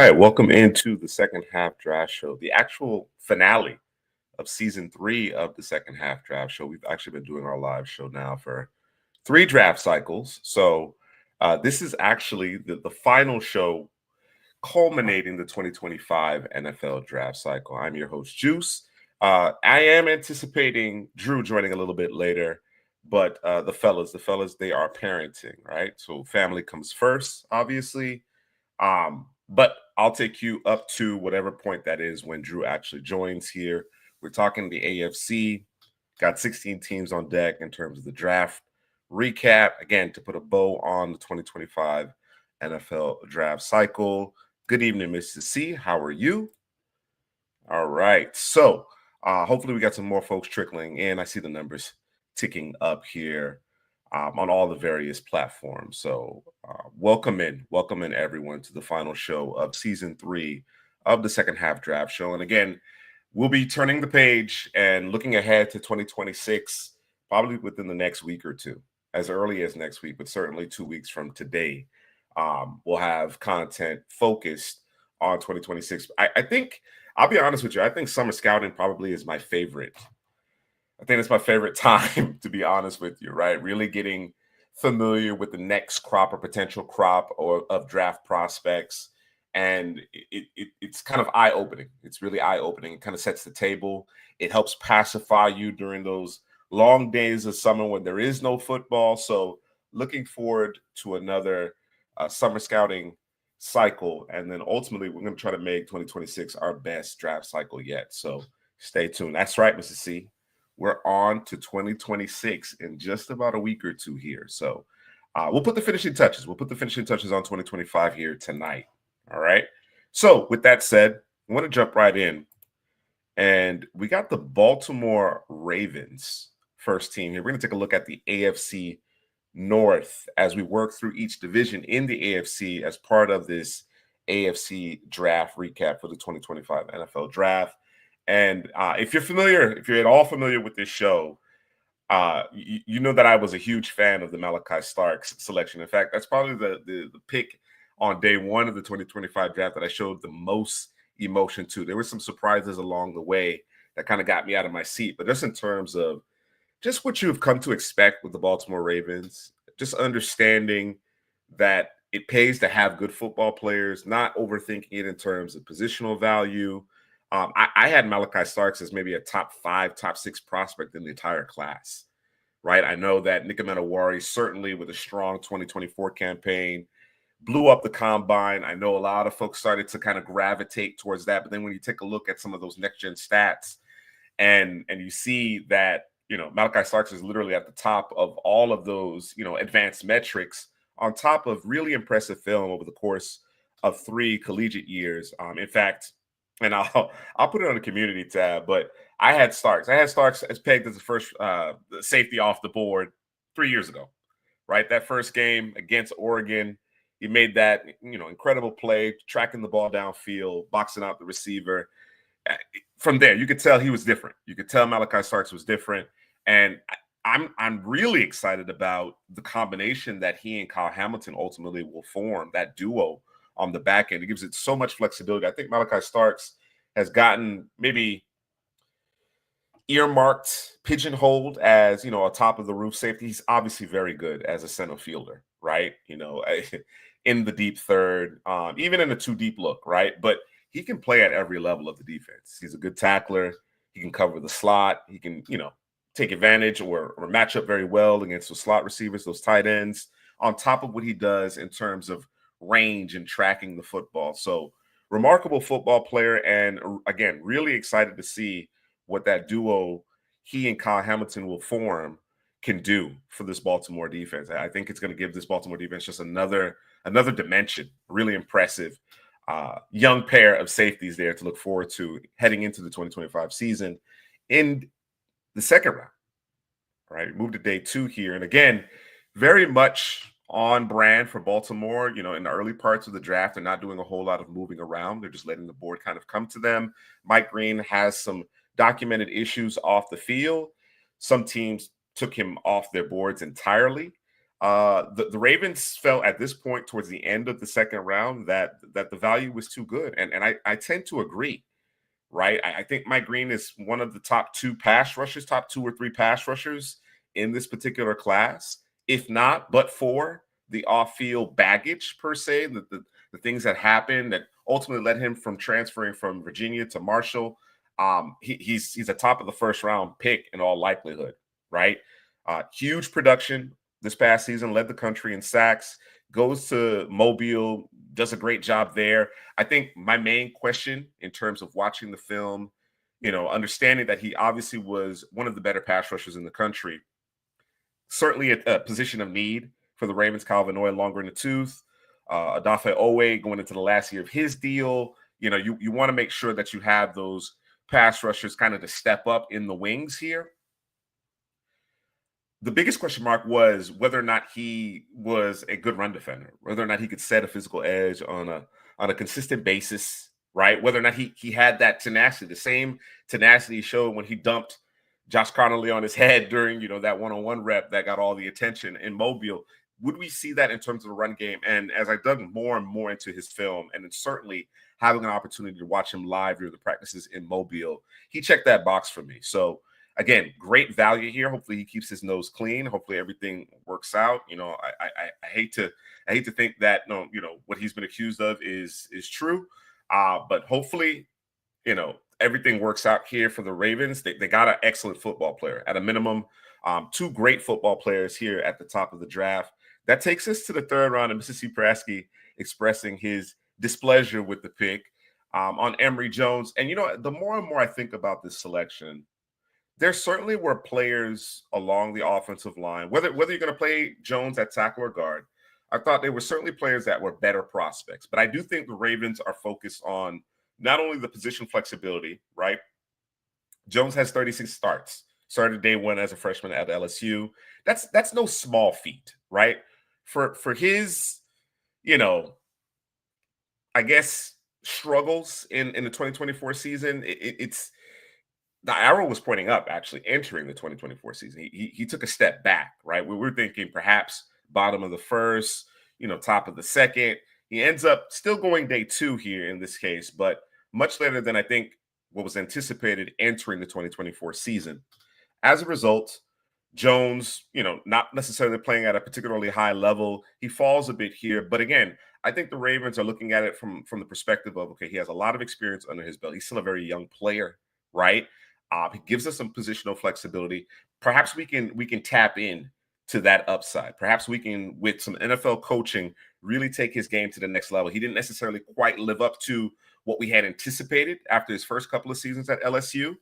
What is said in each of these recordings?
right, welcome into the second half draft show, the actual finale of season 3 of the second half draft show. We've actually been doing our live show now for 3 draft cycles. So this is actually the final show culminating the 2025 NFL draft cycle. I'm your host, Juice. I am anticipating Drew joining a little bit later, but the fellas, they are parenting, right? So family comes first, obviously. But I'll take you up to whatever point that is when Drew actually joins here. We're talking the AFC, got 16 teams on deck in terms of the draft recap. Again, to put a bow on the 2025 NFL draft cycle. Good evening, Mr. C. How are you? All right. So hopefully we got some more folks trickling in. I see the numbers ticking up here on all the various platforms. So welcome in everyone to the final show of season 3 of the second half draft show. And again, we'll be turning the page and looking ahead to 2026, probably within the next week or two, as early as next week, but certainly 2 weeks from today. We'll have content focused on 2026. I think, I'll be honest with you, I think summer scouting probably is my favorite. I think it's my favorite time, to be honest with you, right? Really getting familiar with the next crop or potential crop or of draft prospects. And it's kind of eye-opening. It's really eye-opening. It kind of sets the table. It helps pacify you during those long days of summer when there is no football. So looking forward to another summer scouting cycle. And then ultimately, we're going to try to make 2026 our best draft cycle yet. So stay tuned. That's right, Mr. C. We're on to 2026 in just about a week or two here. So we'll put the finishing touches. We'll put the finishing touches on 2025 here tonight. All right. So with that said, I want to jump right in. And we got the Baltimore Ravens first team here. We're going to take a look at the AFC North as we work through each division in the AFC as part of this AFC draft recap for the 2025 NFL draft. And if you're at all familiar with this show, you know that I was a huge fan of the Malachi Starks selection. In fact, that's probably the pick on day one of the 2025 draft that I showed the most emotion to. There were some surprises along the way that kind of got me out of my seat. But just in terms of just what you've come to expect with the Baltimore Ravens, just understanding that it pays to have good football players, not overthinking it in terms of positional value. I had Malachi Starks as maybe a top 5, top 6 prospect in the entire class, right? I know that Nick Amenawari, certainly with a strong 2024 campaign, blew up the combine. I know a lot of folks started to kind of gravitate towards that. But then when you take a look at some of those next-gen stats and you see that, Malachi Starks is literally at the top of all of those, advanced metrics on top of really impressive film over the course of 3 collegiate years. In fact, and I'll put it on the community tab, but I had Starks as pegged as the first safety off the board 3 years ago, right? That first game against Oregon, he made that incredible play, tracking the ball downfield, boxing out the receiver. From there, you could tell he was different. You could tell Malachi Starks was different, and I'm really excited about the combination that he and Kyle Hamilton ultimately will form, that duo on the back end. It gives it so much flexibility. I think Malachi Starks has gotten maybe earmarked, pigeonholed as, a top of the roof safety. He's obviously very good as a center fielder, right? In the deep third, even in a 2 deep look, right? But he can play at every level of the defense. He's a good tackler. He can cover the slot. He can, take advantage or match up very well against those slot receivers, those tight ends, on top of what he does in terms of range and tracking the football. So remarkable football player. And again, really excited to see what that duo he and Kyle Hamilton will form can do for this Baltimore defense. I think it's going to give this Baltimore defense just another dimension. Really impressive young pair of safeties there to look forward to heading into the 2025 season in the second round. All right, move to day 2 here. And again, very much on brand for Baltimore. In the early parts of the draft, they're not doing a whole lot of moving around. They're just letting the board kind of come to them. Mike Green has some documented issues off the field. Some teams took him off their boards entirely. The Ravens felt at this point towards the end of the second round that the value was too good, and I tend to agree. Right, I think Mike Green is one of the top top 2 or 3 pass rushers in this particular class, if not, but for the off-field baggage per se, the things that happened that ultimately led him from transferring from Virginia to Marshall. He's a top of the first round pick in all likelihood, right? Huge production this past season, led the country in sacks, goes to Mobile, does a great job there. I think my main question in terms of watching the film, understanding that he obviously was one of the better pass rushers in the country, certainly a position of need for the Ravens. Calvin Oy longer in the tooth. Adafe Owe going into the last year of his deal. You want to make sure that you have those pass rushers kind of to step up in the wings here. The biggest question mark was whether or not he was a good run defender, whether or not he could set a physical edge on a consistent basis, right? Whether or not he had that tenacity, the same tenacity he showed when he dumped Josh Connolly on his head during, that one-on-one rep that got all the attention in Mobile. Would we see that in terms of the run game? And as I dug more and more into his film, and then certainly having an opportunity to watch him live during the practices in Mobile, he checked that box for me. So again, great value here. Hopefully he keeps his nose clean. Hopefully everything works out. I hate to think that what he's been accused of is true. But hopefully, everything works out here for the Ravens. They got an excellent football player at a minimum. 2 great football players here at the top of the draft. That takes us to the third round, and Mr. C. Prasky expressing his displeasure with the pick on Emory Jones. And, the more and more I think about this selection, there certainly were players along the offensive line, whether you're going to play Jones at tackle or guard. I thought there were certainly players that were better prospects. But I do think the Ravens are focused on not only the position flexibility, right? Jones has 36 starts. Started day 1 as a freshman at LSU. That's no small feat, right? For his, I guess, struggles in the 2024 season, it's the arrow was pointing up actually entering the 2024 season. He took a step back, right? We were thinking perhaps bottom of the first, top of the second. He ends up still going day 2 here in this case, but much later than I think what was anticipated entering the 2024 season. As a result, Jones, not necessarily playing at a particularly high level. He falls a bit here. But again, I think the Ravens are looking at it from the perspective of, okay, he has a lot of experience under his belt. He's still a very young player, right? He gives us some positional flexibility. Perhaps we can tap in to that upside. Perhaps we can, with some NFL coaching, really take his game to the next level. He didn't necessarily quite live up to what we had anticipated after his first couple of seasons at LSU.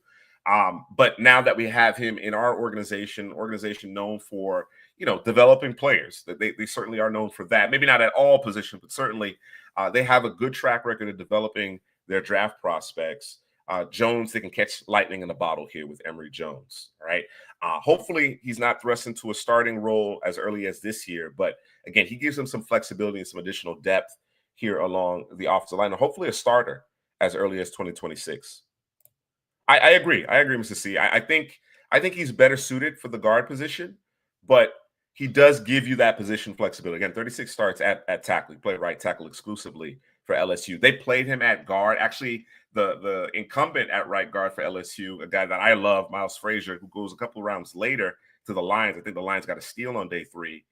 But now that we have him in our organization known for, developing players, that they certainly are known for that. Maybe not at all positions, but certainly they have a good track record of developing their draft prospects. Jones, they can catch lightning in a bottle here with Emory Jones. All right. Hopefully he's not thrust into a starting role as early as this year. But again, he gives them some flexibility and some additional depth here along the offensive line, and hopefully a starter as early as 2026. I agree. I agree, Mr. C. I think he's better suited for the guard position, but he does give you that position flexibility. Again, 36 starts at tackle. He played right tackle exclusively for LSU. They played him at guard. Actually, the incumbent at right guard for LSU, a guy that I love, Miles Frazier, who goes a couple of rounds later to the Lions. I think the Lions got a steal on day 3.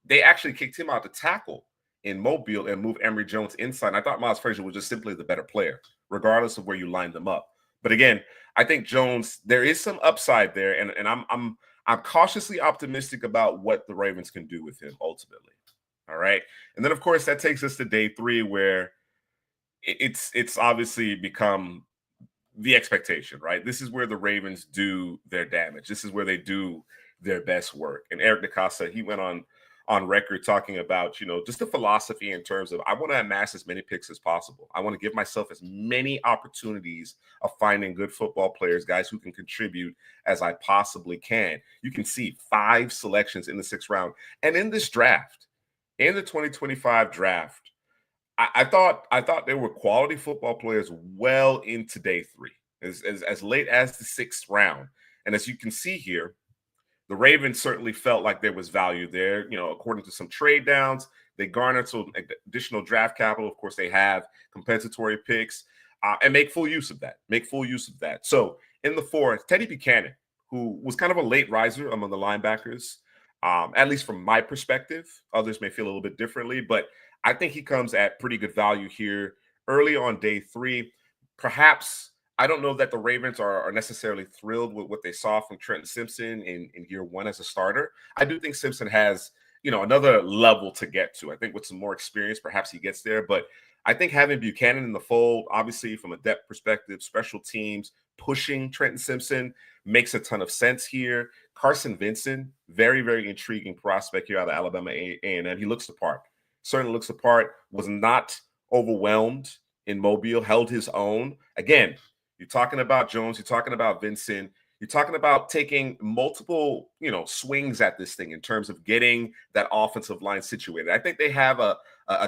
They actually kicked him out to tackle in Mobile and moved Emory Jones inside. And I thought Miles Frazier was just simply the better player, regardless of where you lined them up. But again, I think Jones, there is some upside there, and I'm cautiously optimistic about what the Ravens can do with him ultimately. All right, and then of course that takes us to day 3, where it's obviously become the expectation, right? This is where the Ravens do their damage. This is where they do their best work. And Eric DeCosta, he went on record talking about, just the philosophy in terms of, I want to amass as many picks as possible. I want to give myself as many opportunities of finding good football players, guys who can contribute, as I possibly can. You can see 5 selections in the 6th round. And in this draft, in the 2025 draft, I thought there were quality football players well into day 3, as late as the 6th round. And as you can see here, the Ravens certainly felt like there was value there. According to some trade downs, they garnered some additional draft capital. Of course, they have compensatory picks and make full use of that. Make full use of that. So in the fourth, Teddy Buchanan, who was kind of a late riser among the linebackers, at least from my perspective. Others may feel a little bit differently, but I think he comes at pretty good value here early on day 3. Perhaps I don't know that the Ravens are necessarily thrilled with what they saw from Trenton Simpson in year 1 as a starter. I do think Simpson has, another level to get to. I think with some more experience, perhaps he gets there. But I think having Buchanan in the fold, obviously from a depth perspective, special teams, pushing Trenton Simpson makes a ton of sense here. Carson Vincent, very, very intriguing prospect here out of Alabama A&M. He looks the part. Certainly looks the part. Was not overwhelmed in Mobile, held his own. Again, you're talking about Jones, you're talking about Vincent, you're talking about taking multiple, swings at this thing in terms of getting that offensive line situated. I think they have a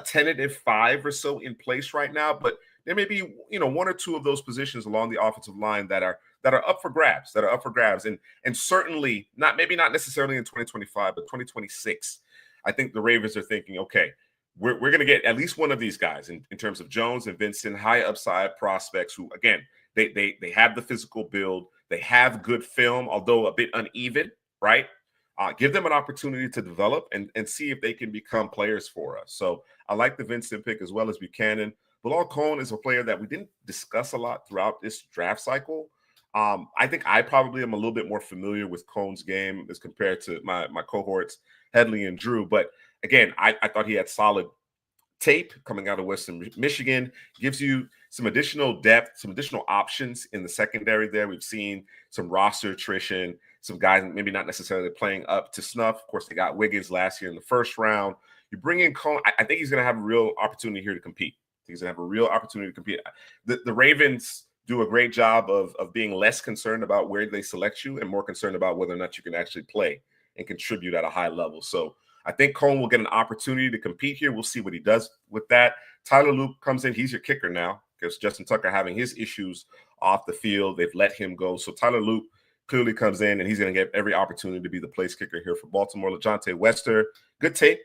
tentative 5 or so in place right now, but there may be, 1 or 2 of those positions along the offensive line that are up for grabs, and certainly maybe not necessarily in 2025, but 2026. I think the Ravens are thinking, okay, we're going to get at least one of these guys in terms of Jones and Vincent, high upside prospects who, again, they have the physical build. They have good film, although a bit uneven, right? Give them an opportunity to develop and see if they can become players for us. So I like the Vincent pick as well as Buchanan. Bilal Cohen is a player that we didn't discuss a lot throughout this draft cycle. I think I probably am a little bit more familiar with Cohen's game as compared to my cohorts, Headley and Drew. But again, I thought he had solid tape coming out of Western Michigan. Gives you some additional depth, some additional options in the secondary there. We've seen some roster attrition, some guys maybe not necessarily playing up to snuff. Of course, they got Wiggins last year in the first round. You bring in Cohen, I think he's going to have a real opportunity here to compete. He's going to have a real opportunity to compete. The Ravens do a great job of being less concerned about where they select you and more concerned about whether or not you can actually play and contribute at a high level. So I think Cohen will get an opportunity to compete here. We'll see what he does with that. Tyler Luke comes in. He's your kicker now because Justin Tucker having his issues off the field. They've let him go. So Tyler Luke clearly comes in, and he's going to get every opportunity to be the place kicker here for Baltimore. LeJontay Wester, good tape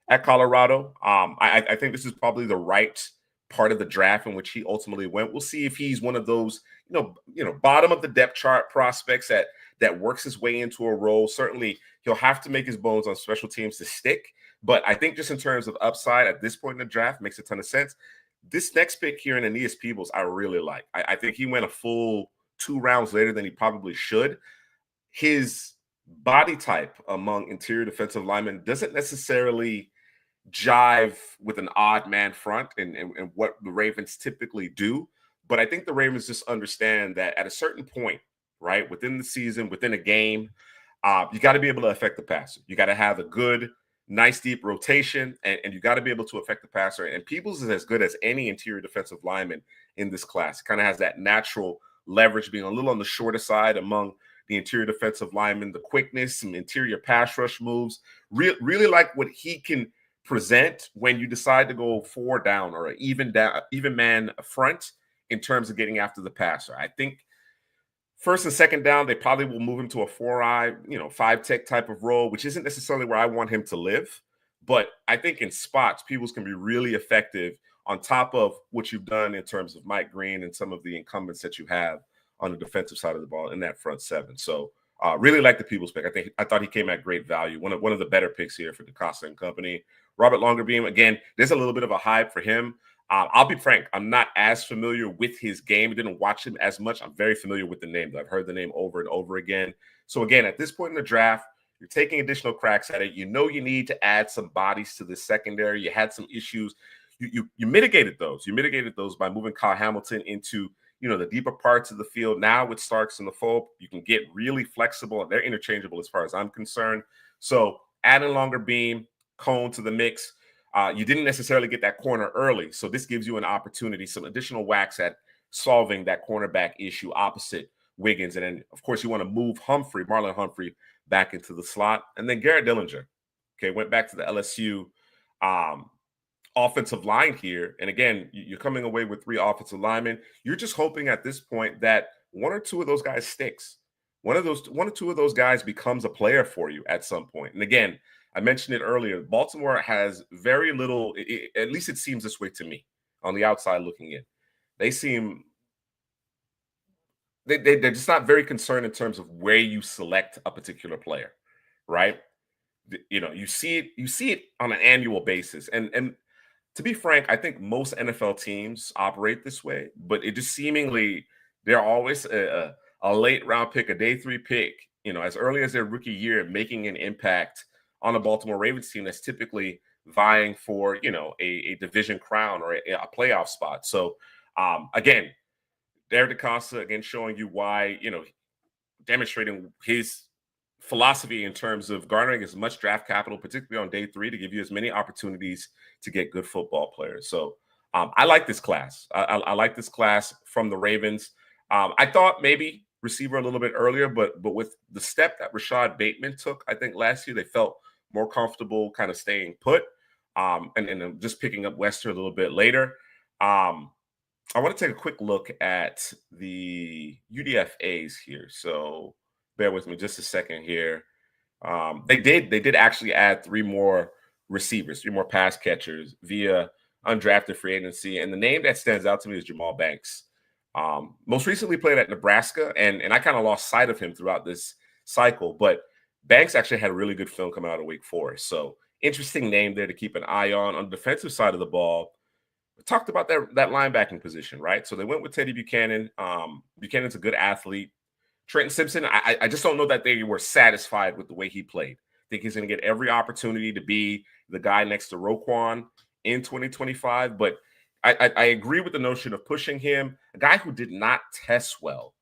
at Colorado. I think this is probably the right part of the draft in which he ultimately went. We'll see if he's one of those, bottom of the depth chart prospects that works his way into a role. Certainly, he'll have to make his bones on special teams to stick. But I think just in terms of upside at this point in the draft, makes a ton of sense. This next pick here in Aeneas Peebles, I really like. I think he went a full 2 rounds later than he probably should. His body type among interior defensive linemen doesn't necessarily jive with an odd man front and what the Ravens typically do. But I think the Ravens just understand that at a certain point, right, within the season, within a game, you got to be able to affect the passer. You got to have a good, nice, deep rotation, and you got to be able to affect the passer. And Peebles is as good as any interior defensive lineman in this class. Kind of has that natural leverage, being a little on the shorter side among the interior defensive linemen, the quickness, some interior pass rush moves. Really like what he can present when you decide to go 4 down or an even man front in terms of getting after the passer. I think first and second down, they probably will move him to a 4-eye, 5-tech type of role, which isn't necessarily where I want him to live. But I think in spots, Peebles can be really effective on top of what you've done in terms of Mike Green and some of the incumbents that you have on the defensive side of the ball in that front 7. So really like the Peebles pick. I thought he came at great value. One of the better picks here for DeCosta and company. Robert Longerbeam, again, there's a little bit of a hype for him. I'll be frank, I'm not as familiar with his game. I didn't watch him as much. I'm very familiar with the name. I've heard the name over and over again. So again, at this point in the draft, you're taking additional cracks at it. You need to add some bodies to the secondary. You had some issues. You mitigated those. You mitigated those by moving Kyle Hamilton into the deeper parts of the field. Now with Starks in the fold, you can get really flexible, and they're interchangeable as far as I'm concerned. So adding Longerbeam, Cone to the mix. You didn't necessarily get that corner early, so this gives you an opportunity, some additional wax at solving that cornerback issue opposite Wiggins. And then, of course, you want to move Marlon Humphrey, back into the slot. And then Garrett Dillinger, went back to the LSU offensive line here. And again, you're coming away with 3 offensive linemen. You're just hoping at this point that 1 or 2 of those guys sticks. one or two of those guys becomes a player for you at some point. And again, I mentioned it earlier. Baltimore has very little. At least it seems this way to me on the outside looking in. They seem they're just not very concerned in terms of where you select a particular player, right? You see it on an annual basis, and to be frank, I think most NFL teams operate this way, but it just seemingly they're always a late round pick, a day 3 pick, as early as their rookie year, making an impact on a Baltimore Ravens team that's typically vying for, a division crown or a playoff spot. So, again, Derek DeCosta, again, showing you why, demonstrating his philosophy in terms of garnering as much draft capital, particularly on day 3, to give you as many opportunities to get good football players. So I like this class. I like this class from the Ravens. I thought maybe receiver a little bit earlier, but with the step that Rashad Bateman took, I think last year they felt more comfortable kind of staying put, and just picking up Wester a little bit later. I want to take a quick look at the UDFAs here. So bear with me just a second here. They did actually add 3 more receivers, 3 more pass catchers via undrafted free agency. And the name that stands out to me is Jamal Banks. Most recently played at Nebraska, and I kind of lost sight of him throughout this cycle. But Banks actually had a really good film coming out of Wake Forest. So interesting name there to keep an eye on. On the defensive side of the ball, we talked about that linebacking position, right? So they went with Teddy Buchanan. Buchanan's a good athlete. Trenton Simpson, I just don't know that they were satisfied with the way he played. I think he's going to get every opportunity to be the guy next to Roquan in 2025. But I agree with the notion of pushing him. A guy who did not test well,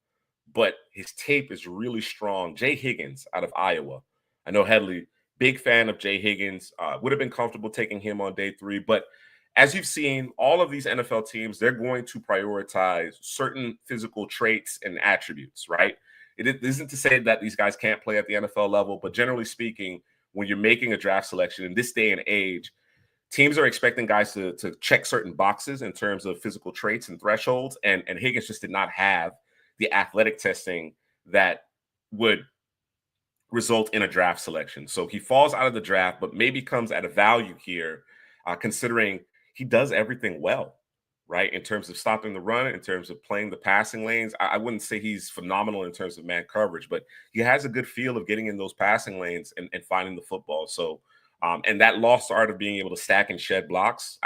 but his tape is really strong. Jay Higgins out of Iowa. I know Headley, big fan of Jay Higgins. Would have been comfortable taking him on day 3. But as you've seen, all of these NFL teams, they're going to prioritize certain physical traits and attributes, right? It isn't to say that these guys can't play at the NFL level, but generally speaking, when you're making a draft selection in this day and age, teams are expecting guys to check certain boxes in terms of physical traits and thresholds, and Higgins just did not have the athletic testing that would result in a draft selection. So he falls out of the draft, but maybe comes at a value here, considering he does everything well, right? In terms of stopping the run, in terms of playing the passing lanes. I wouldn't say he's phenomenal in terms of man coverage, but he has a good feel of getting in those passing lanes and finding the football. So, and that lost art of being able to stack and shed blocks,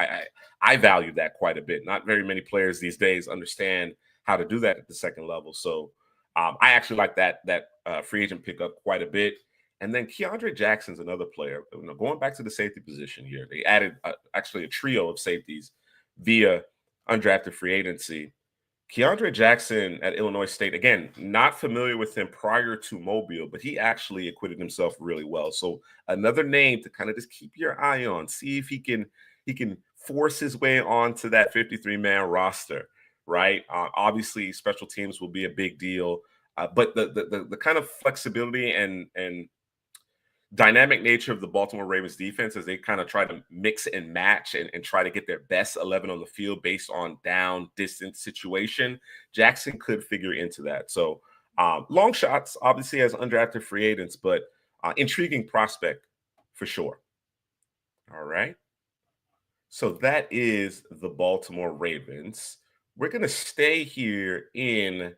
I value that quite a bit. Not very many players these days understand how to do that at the second level. So I actually like that free agent pickup quite a bit. And then Keandre Jackson's another player. Going back to the safety position here, they added actually a trio of safeties via undrafted free agency. Keandre Jackson at Illinois State, again, not familiar with him prior to Mobile, but he actually acquitted himself really well. So another name to kind of just keep your eye on, see if he can force his way onto that 53-man roster, right? Obviously, special teams will be a big deal, but the kind of flexibility and dynamic nature of the Baltimore Ravens defense as they kind of try to mix and match and try to get their best 11 on the field based on down, distance, situation. Jackson could figure into that. So long shots, obviously, as undrafted free agents, but intriguing prospect for sure. All right. So that is the Baltimore Ravens. We're going to stay here in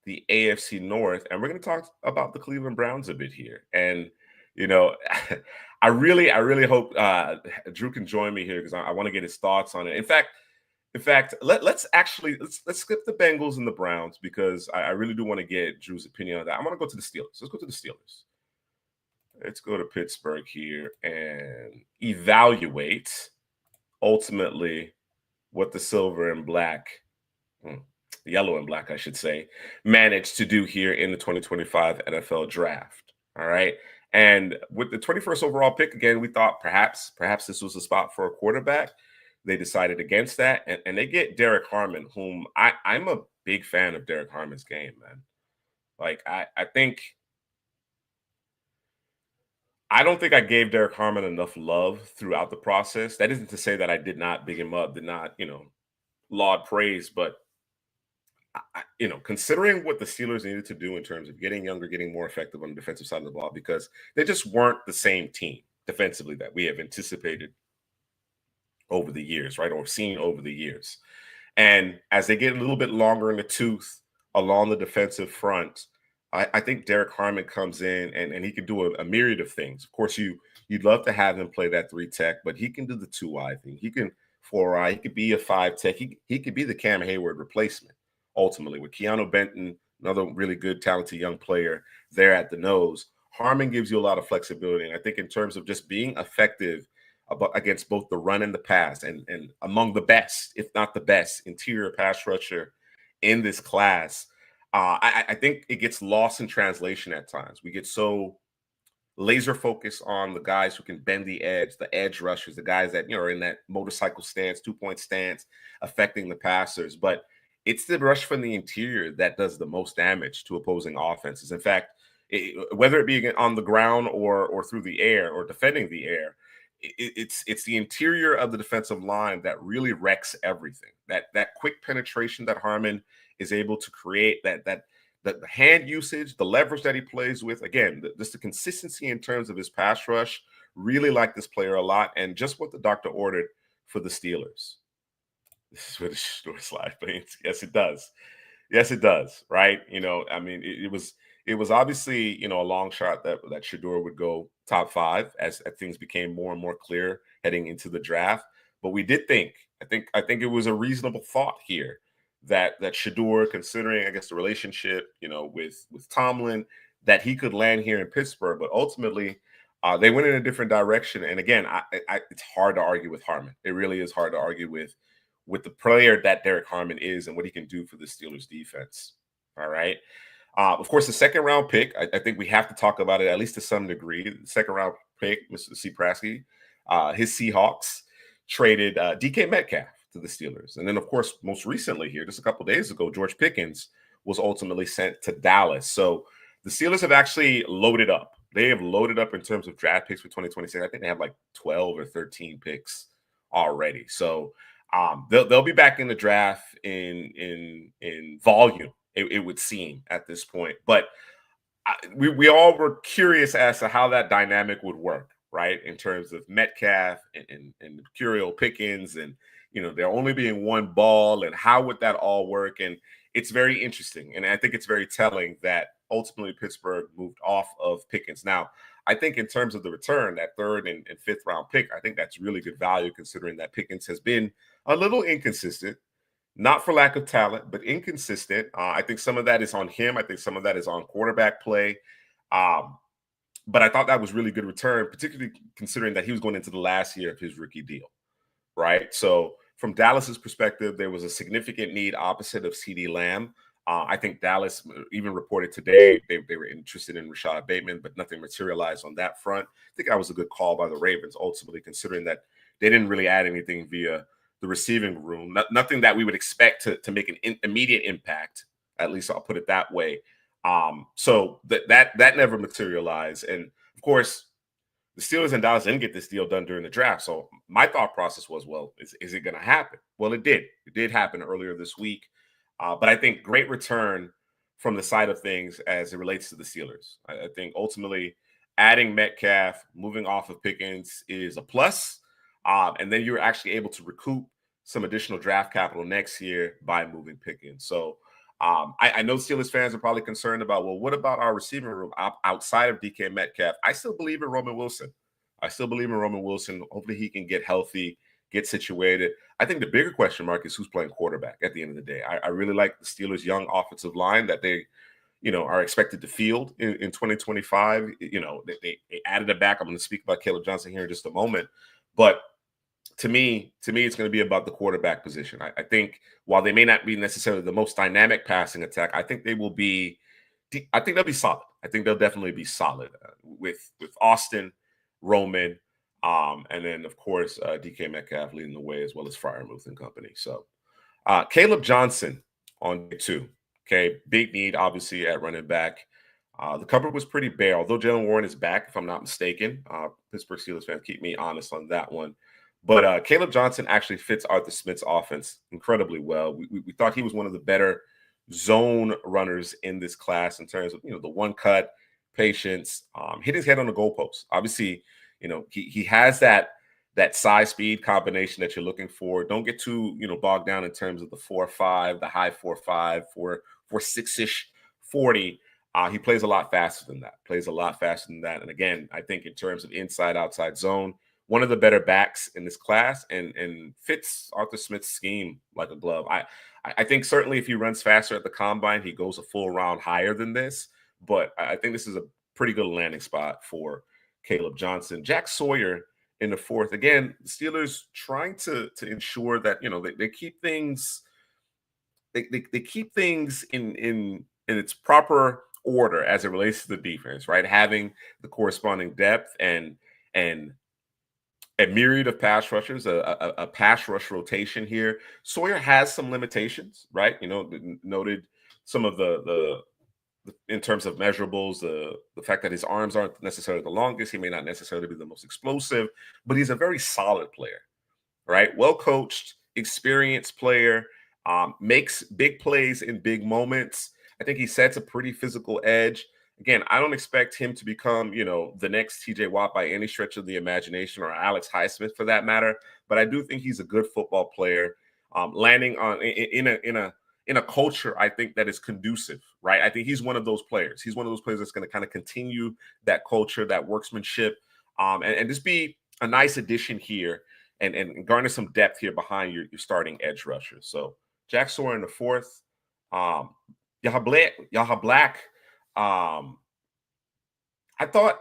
the AFC North, and we're going to talk about the Cleveland Browns a bit here. And I really hope Drew can join me here because I want to get his thoughts on it. In fact, let's skip the Bengals and the Browns because I really do want to get Drew's opinion on that. I want to go to the Steelers. Let's go to the Steelers. Let's go to Pittsburgh here and evaluate ultimately what the silver and black, yellow and black, I should say, managed to do here in the 2025 NFL Draft. All right. And with the 21st overall pick, again, we thought perhaps this was a spot for a quarterback. They decided against that, and they get Derek Harmon, whom I'm a big fan of Derek Harmon's game, man. Like, I don't think I gave Derek Harmon enough love throughout the process. That isn't to say that I did not big him up, did not, laud praise, but considering what the Steelers needed to do in terms of getting younger, getting more effective on the defensive side of the ball, because they just weren't the same team defensively that we have anticipated over the years, right? Or seen over the years. And as they get a little bit longer in the tooth along the defensive front, I think Derek Harmon comes in and he can do a myriad of things. Of course, you'd love to have him play that 3 tech, but he can do the 2 eye thing. He can 4 eye. He could be a 5 tech. He could be the Cam Hayward replacement ultimately with Keanu Benton, another really good, talented young player there at the nose. Harmon gives you a lot of flexibility, and I think in terms of just being effective against both the run and the pass, and among the best, if not the best, interior pass rusher in this class. I think it gets lost in translation at times. We get so laser focused on the guys who can bend the edge rushers, the guys that are in that motorcycle stance, 2-point stance, affecting the passers. But it's the rush from the interior that does the most damage to opposing offenses. In fact, whether it be on the ground or through the air or defending the air, it's the interior of the defensive line that really wrecks everything. That quick penetration that Harmon is able to create, the hand usage, the leverage that he plays with, again, just the consistency in terms of his pass rush. Really like this player a lot, and just what the doctor ordered for the Steelers. This is where the Shador slide paints. Yes, it does. Yes, it does. Right? I mean, it was obviously a long shot that Shador would go top 5 as things became more and more clear heading into the draft. But we did think it was a reasonable thought here that Shador, considering I guess the relationship with Tomlin, that he could land here in Pittsburgh. But ultimately, they went in a different direction. And again, it's hard to argue with Harmon. It really is hard to argue with the player that Derek Harmon is and what he can do for the Steelers defense. All right. Of course, the second round pick, I think we have to talk about it at least to some degree. The second round pick, Mr. C. Prasky, his Seahawks traded DK Metcalf to the Steelers. And then, of course, most recently here, just a couple of days ago, George Pickens was ultimately sent to Dallas. So the Steelers have actually loaded up. They have loaded up in terms of draft picks for 2026. I think they have like 12 or 13 picks already. So they'll be back in the draft in volume. It would seem at this point, but we all were curious as to how that dynamic would work, right? In terms of Metcalf and Mercurial Pickens, and there only being one ball, and how would that all work? And it's very interesting, and I think it's very telling that ultimately Pittsburgh moved off of Pickens. Now, I think in terms of the return, that 3rd and 5th round pick, I think that's really good value considering that Pickens has been a little inconsistent. Not for lack of talent, but inconsistent. I think some of that is on him. I think some of that is on quarterback play. But I thought that was really good return, particularly considering that he was going into the last year of his rookie deal, right? So from Dallas's perspective, there was a significant need opposite of CeeDee Lamb. I think Dallas even reported today they were interested in Rashad Bateman, but nothing materialized on that front. I think that was a good call by the Ravens, ultimately, considering that they didn't really add anything via the receiving room, nothing that we would expect to make an immediate impact. At least I'll put it that way. So that never materialized. And of course, the Steelers and Dallas didn't get this deal done during the draft. So my thought process was, well, is it going to happen? Well, it did. It did happen earlier this week. But I think great return from the side of things as it relates to the Steelers. I think ultimately adding Metcalf, moving off of Pickens is a plus. And then you're actually able to recoup some additional draft capital next year by moving Pickens. So I know Steelers fans are probably concerned about, well, what about our receiving room outside of DK Metcalf? I still believe in Roman Wilson. Hopefully he can get healthy, get situated. I think the bigger question mark is who's playing quarterback at the end of the day. I really like the Steelers' young offensive line that they are expected to field in 2025. They added a back. I'm going to speak about Caleb Johnson here in just a moment. But to me, it's going to be about the quarterback position. I think while they may not be necessarily the most dynamic passing attack, I think they'll be solid. I think they'll definitely be solid with Austin, Roman, and then of course DK Metcalf leading the way, as well as Freiermuth and company. So Caleb Johnson on day 2. Okay, big need obviously at running back. The cupboard was pretty bare, although Jalen Warren is back, if I'm not mistaken. Pittsburgh Steelers fans, keep me honest on that one. But Caleb Johnson actually fits Arthur Smith's offense incredibly well. We thought he was one of the better zone runners in this class in terms of, the one cut, patience, hit his head on the goalpost. Obviously, he has that size speed combination that you're looking for. Don't get too, bogged down in terms of the 4.5, the high 4.5, 4.6-ish 40. He plays a lot faster than that. And again, I think in terms of inside outside zone, one of the better backs in this class, and fits Arthur Smith's scheme like a glove. I think certainly if he runs faster at the combine, he goes a full round higher than this. But I think this is a pretty good landing spot for Caleb Johnson. Jack Sawyer in the fourth. Again, the Steelers trying to ensure that they keep things they keep things in its proper order as it relates to the defense, right? Having the corresponding depth and a myriad of pass rushers, a pass rush rotation here. Sawyer has some limitations, right? Noted some of the in terms of measurables, the fact that his arms aren't necessarily the longest, he may not necessarily be the most explosive, but he's a very solid player, right? Well coached, experienced player, makes big plays in big moments. I think he sets a pretty physical edge. Again, I don't expect him to become, the next TJ Watt by any stretch of the imagination, or Alex Highsmith for that matter. But I do think he's a good football player, landing on in a culture, I think, that is conducive, right? I think he's one of those players. He's one of those players that's going to kind of continue that culture, that workmanship, and just be a nice addition here and garner some depth here behind your starting edge rushers. So Jack Sawyer in the fourth. Yaha Black. I thought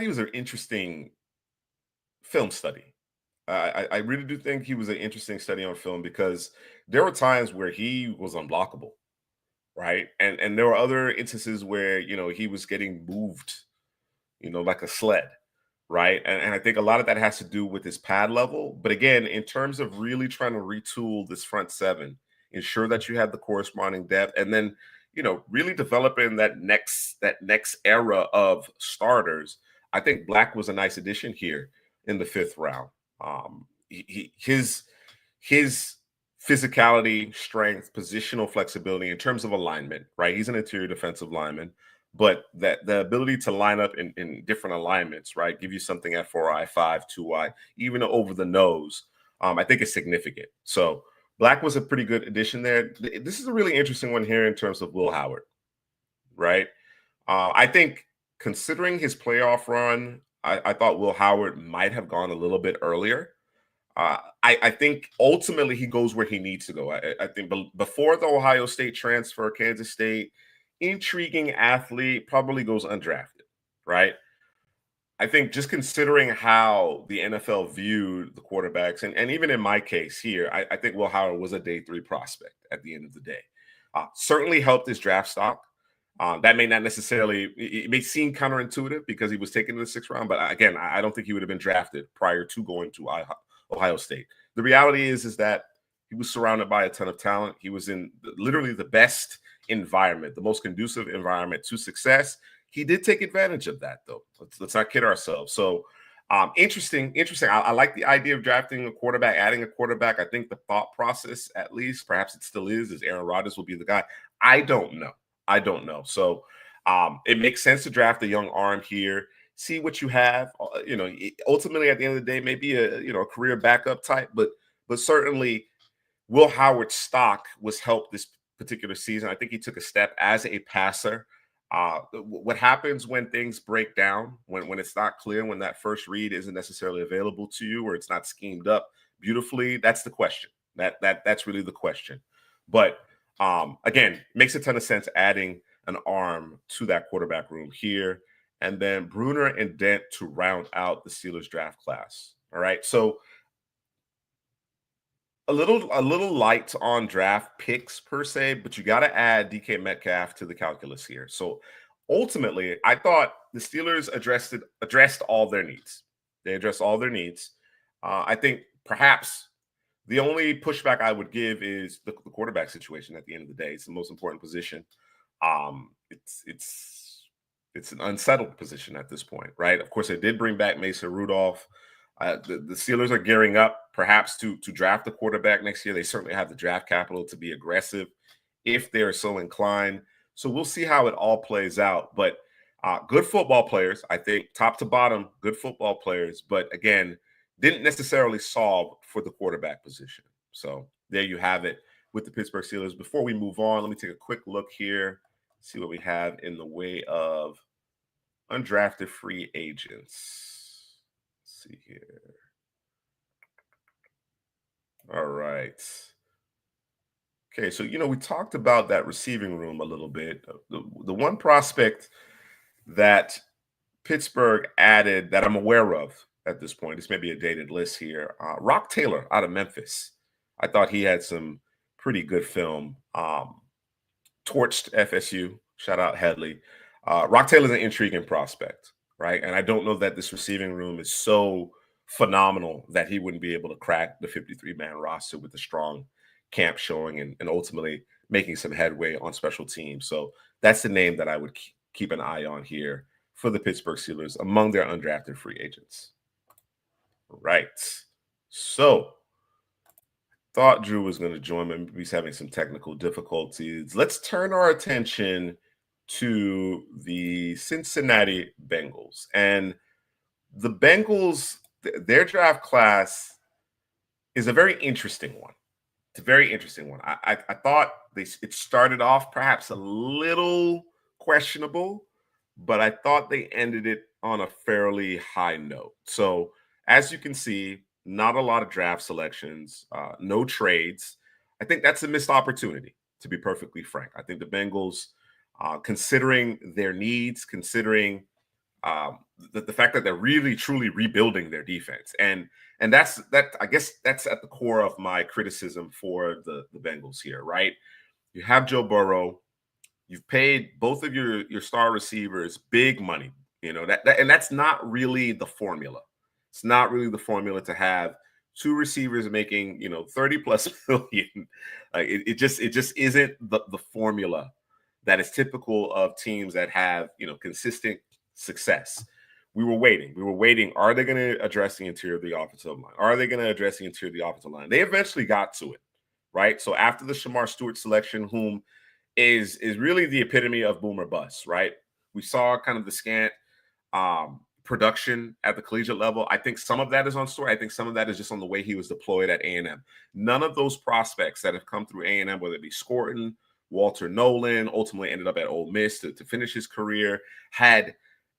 he was an interesting film study. I really do think he was an interesting study on film, because there were times where he was unblockable, right? And there were other instances where, he was getting moved, like a sled, right? And I think a lot of that has to do with his pad level. But again, in terms of really trying to retool this front seven, ensure that you have the corresponding depth, and then, really developing that next era of starters, I think Black was a nice addition here in the fifth round. His physicality, strength, positional flexibility in terms of alignment, right? He's an interior defensive lineman, but that the ability to line up in different alignments, right? Give you something at 4i, 5, 2i, even over the nose, I think is significant. So Black was a pretty good addition there. This is a really interesting one here in terms of Will Howard, right? I think considering his playoff run, I thought Will Howard might have gone a little bit earlier. I think ultimately he goes where he needs to go. I think before the Ohio State transfer, Kansas State, intriguing athlete, probably goes undrafted, right? I think just considering how the NFL viewed the quarterbacks, and even in my case here, I think Will Howard was a day 3 prospect at the end of the day. Certainly helped his draft stock. That may not necessarily, it may seem counterintuitive because he was taken in the 6th round, but again, I don't think he would have been drafted prior to going to Ohio State. The reality is that he was surrounded by a ton of talent. He was in literally the best environment, the most conducive environment to success. He did take advantage of that, though. Let's not kid ourselves. So interesting. I like the idea of drafting a quarterback, adding a quarterback. I think the thought process, at least, perhaps it still is Aaron Rodgers will be the guy. I don't know. So it makes sense to draft a young arm here, see what you have. Ultimately, at the end of the day, maybe a career backup type, but certainly Will Howard's stock was helped this particular season. I think he took a step as a passer. What happens when things break down, when it's not clear, when that first read isn't necessarily available to you, or it's not schemed up beautifully? That's the question. That's really the question. But again, makes a ton of sense adding an arm to that quarterback room here, and then Bruner and Dent to round out the Steelers draft class. All right, so a little light on draft picks per se, but you got to add DK Metcalf to the calculus here. So ultimately, I thought the Steelers addressed all their needs. They addressed all their needs. I think perhaps the only pushback I would give is the quarterback situation. At the end of the day, it's the most important position. It's an unsettled position at this point, right? Of course, they did bring back Mason Rudolph. The Steelers are gearing up perhaps to draft a quarterback next year. They certainly have the draft capital to be aggressive if they're so inclined. So we'll see how it all plays out. But good football players, I think, top to bottom, good football players. But again, didn't necessarily solve for the quarterback position. So there you have it with the Pittsburgh Steelers. Before we move on, let me take a quick look here, see what we have in the way of undrafted free agents. Let's see here. All right. Okay, so we talked about that receiving room a little bit. The one prospect that Pittsburgh added that I'm aware of at this point, this may be a dated list here. Rock Taylor out of Memphis. I thought he had some pretty good film. Torched FSU. Shout out Headley. Rock Taylor's an intriguing prospect, right? And I don't know that this receiving room is so phenomenal that he wouldn't be able to crack the 53-man roster with a strong camp showing and ultimately making some headway on special teams. So that's the name that I would keep an eye on here for the Pittsburgh Steelers among their undrafted free agents. Right. So thought Drew was going to join me. He's having some technical difficulties. Let's turn our attention to the Cincinnati Bengals. And the Bengals, their draft class is a very interesting one. It's a very interesting one. I thought it started off perhaps a little questionable, but I thought they ended it on a fairly high note. So as you can see, not a lot of draft selections, no trades. I think that's a missed opportunity, to be perfectly frank. I think the Bengals, considering their needs, considering the fact that they're really truly rebuilding their defense, and that's I guess that's at the core of my criticism for the Bengals here, right? You have Joe Burrow, you've paid both of your star receivers big money, and that's not really the formula. It's not really the formula to have two receivers making 30 plus million. It just isn't the formula that is typical of teams that have consistent success. We were waiting. Are they going to address the interior of the offensive line? Are they going to address the interior of the offensive line? They eventually got to it, right? So after the Shamar Stewart selection, whom is really the epitome of boom or bust, right? We saw kind of the scant production at the collegiate level. I think some of that is on Stewart. I think some of that is just on the way he was deployed at A&M. None of those prospects that have come through A&M, whether it be Scorton, Walter Nolan, ultimately ended up at Ole Miss to finish his career, had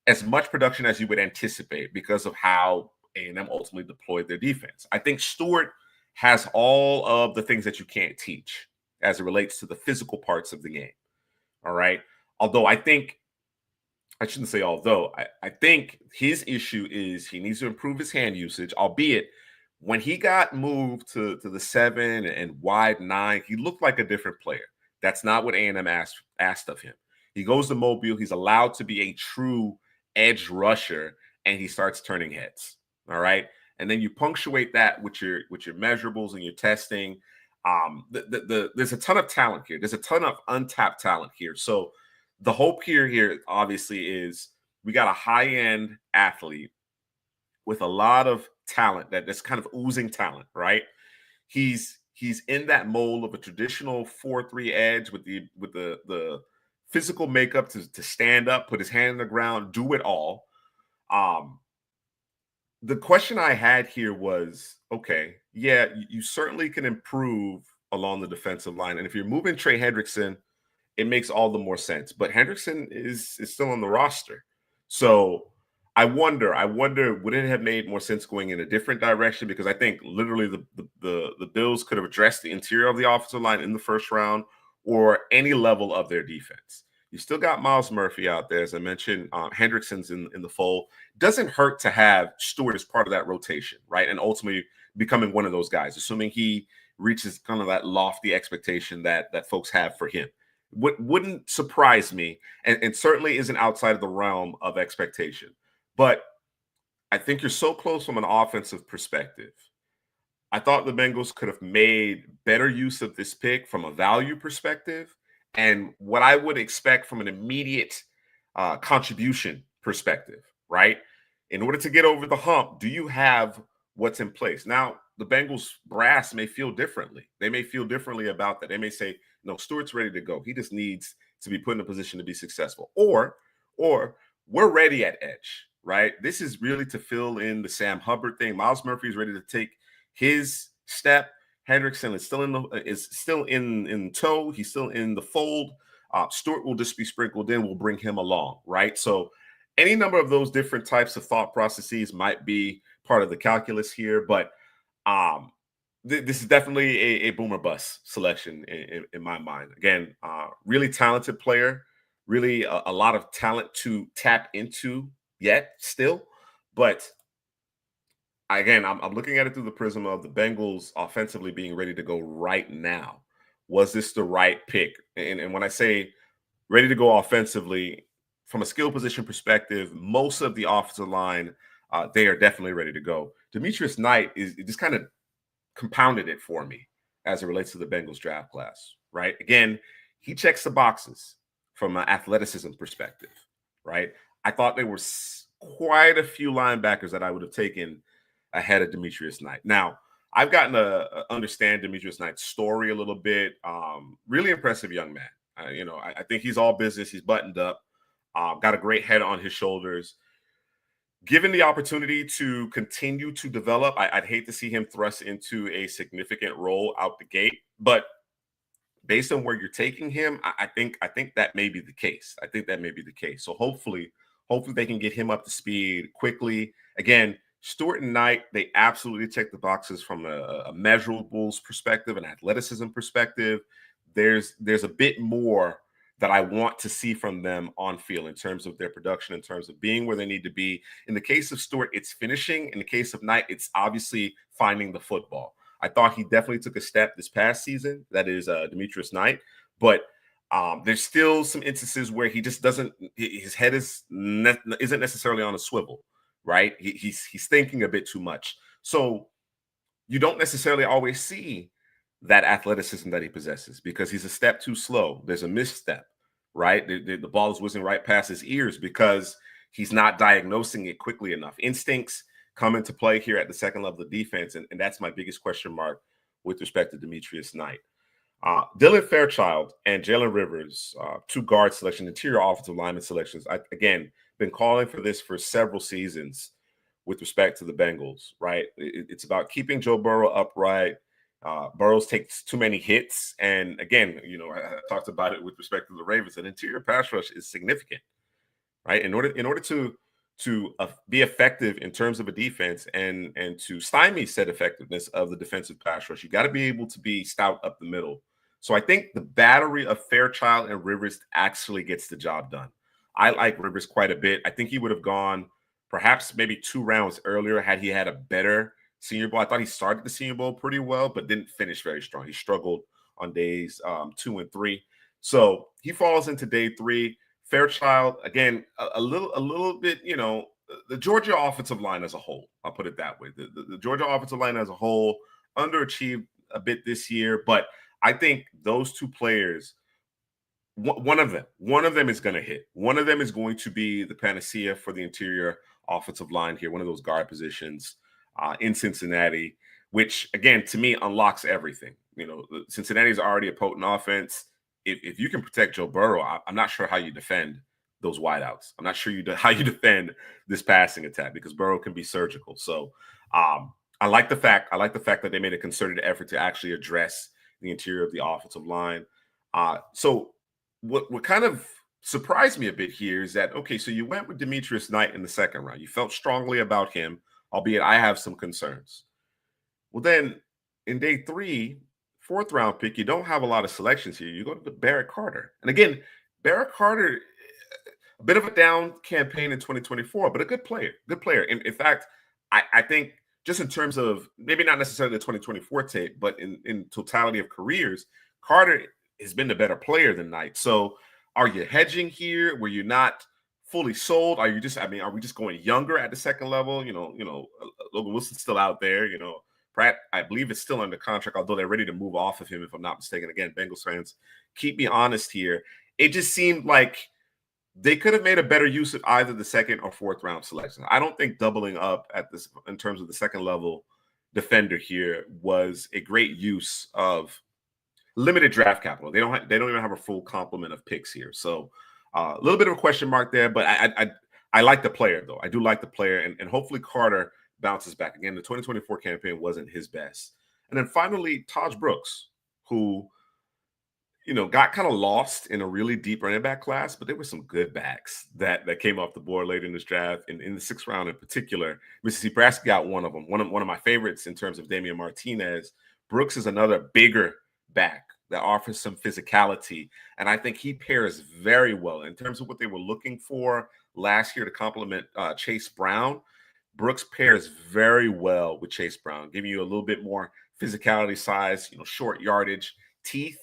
as much production as you would anticipate because of how A&M ultimately deployed their defense. I think Stewart has all of the things that you can't teach as it relates to the physical parts of the game. All right. Although I think his issue is he needs to improve his hand usage, albeit when he got moved to the 7 and wide 9, he looked like a different player. That's not what A&M asked of him. He goes to Mobile. He's allowed to be a true edge rusher, and he starts turning heads. All right. And then you punctuate that with your measurables and your testing. There's a ton of talent here. There's a ton of untapped talent here. So the hope here obviously is we got a high-end athlete with a lot of talent that's kind of oozing talent, right? He's in that mold of a traditional 4-3 edge with the physical makeup to stand up, put his hand on the ground, do it all. The question I had here was, okay, yeah, you certainly can improve along the defensive line. And if you're moving Trey Hendrickson, it makes all the more sense. But Hendrickson is still on the roster. So I wonder, would it have made more sense going in a different direction? Because I think literally the Bills could have addressed the interior of the offensive line in the first round or any level of their defense. You still got Miles Murphy out there, as I mentioned. Hendrickson's in the fold. Doesn't hurt to have Stewart as part of that rotation, right? And ultimately becoming one of those guys, assuming he reaches kind of that lofty expectation that folks have for him. Wouldn't surprise me, and certainly isn't outside of the realm of expectation. But I think you're so close from an offensive perspective. I thought the Bengals could have made better use of this pick from a value perspective and what I would expect from an immediate contribution perspective, right? In order to get over the hump, do you have what's in place. Now, the Bengals brass may feel differently. They may feel differently about that. They may say, no, Stewart's ready to go. He just needs to be put in a position to be successful. Or we're ready at edge, right? This is really to fill in the Sam Hubbard thing. Miles Murphy is ready to take his step. Hendrickson is still in tow. He's still in the fold. Stewart will just be sprinkled in. We'll bring him along, right? So any number of those different types of thought processes might be part of the calculus here, but this is definitely a boomer bust selection in my mind. Again, really talented player, really a lot of talent to tap into yet still, but again, I'm looking at it through the prism of the Bengals offensively being ready to go right now. Was this the right pick? And when I say ready to go offensively, from a skill position perspective, most of the offensive line, they are definitely ready to go. Demetrius Knight it just kind of compounded it for me as it relates to the Bengals draft class, right? Again, he checks the boxes from an athleticism perspective, right? I thought there were quite a few linebackers that I would have taken ahead of Demetrius Knight. Now, I've gotten to understand Demetrius Knight's story a little bit. Really impressive young man. I think he's all business. He's buttoned up, got a great head on his shoulders. Given the opportunity to continue to develop, I'd hate to see him thrust into a significant role out the gate. But based on where you're taking him, I think that may be the case. I think that may be the case. So hopefully they can get him up to speed quickly. Again, Stewart and Knight, they absolutely check the boxes from a measurables perspective, an athleticism perspective. There's a bit more that I want to see from them on field in terms of their production, in terms of being where they need to be. In the case of Stewart, it's finishing. In the case of Knight, it's obviously finding the football. I thought he definitely took a step this past season. That is Demetrius Knight. But there's still some instances where he just doesn't, his head isn't necessarily on a swivel, right? He's thinking a bit too much. So you don't necessarily always see that athleticism that he possesses because he's a step too slow. There's a misstep, right? The ball is whizzing right past his ears because he's not diagnosing it quickly enough. Instincts come into play here at the second level of defense, and that's my biggest question mark with respect to Demetrius Knight. Dylan Fairchild and Jalen Rivers, two guard selection, interior offensive lineman selections. Again, been calling for this for several seasons with respect to the Bengals, right? It's about keeping Joe Burrow upright. Burrows takes too many hits. And again, I talked about it with respect to the Ravens. An interior pass rush is significant, right? In order to be effective in terms of a defense and to stymie said effectiveness of the defensive pass rush, you got to be able to be stout up the middle. So I think the battery of Fairchild and Rivers actually gets the job done. I like Rivers quite a bit. I think he would have gone perhaps maybe 2 rounds earlier had he had a better Senior Bowl. I thought he started the Senior Bowl pretty well, but didn't finish very strong. He struggled on days 2 and 3. So he falls into day 3. Fairchild, again, a little bit, the Georgia offensive line as a whole, I'll put it that way. The Georgia offensive line as a whole underachieved a bit this year, but I think those two players, one of them is going to hit. One of them is going to be the panacea for the interior offensive line here, one of those guard positions in Cincinnati, which, again, to me, unlocks everything. Cincinnati's already a potent offense. If you can protect Joe Burrow, I'm not sure how you defend those wideouts. I'm not sure how you defend this passing attack because Burrow can be surgical. So I like the fact that they made a concerted effort to actually address the interior of the offensive line. So what kind of surprised me a bit here is that, okay, so you went with Demetrius Knight in the second round. You felt strongly about him, albeit I have some concerns. Well, then in day 3, 4th round pick, you don't have a lot of selections here. You go to Barrett Carter. And again, Barrett Carter, a bit of a down campaign in 2024, but a good player. In fact, I think just in terms of maybe not necessarily the 2024 tape, but in totality of careers, Carter has been the better player than Knight. So are you hedging here? Were you not fully sold? Are we just going younger at the second level? Logan Wilson's still out there. Pratt, I believe, is still under contract, although they're ready to move off of him, if I'm not mistaken. Again, Bengals fans, keep me honest here. It just seemed like they could have made a better use of either the second or fourth round selection. I don't think doubling up at this in terms of the second level defender here was a great use of limited draft capital. They don't even have a full complement of picks here. So a little bit of a question mark there, but I like the player though. I do like the player, and hopefully Carter bounces back. Again, the 2024 campaign wasn't his best. And then finally, Taj Brooks, who got kind of lost in a really deep running back class, but there were some good backs that came off the board late in this draft. And in the sixth round in particular, Mississippi Nebraska got one of them. One of my favorites in terms of Damian Martinez. Brooks is another bigger back that offers some physicality. And I think he pairs very well in terms of what they were looking for last year to complement Chase Brown. Brooks pairs very well with Chase Brown, giving you a little bit more physicality, size, short yardage, teeth.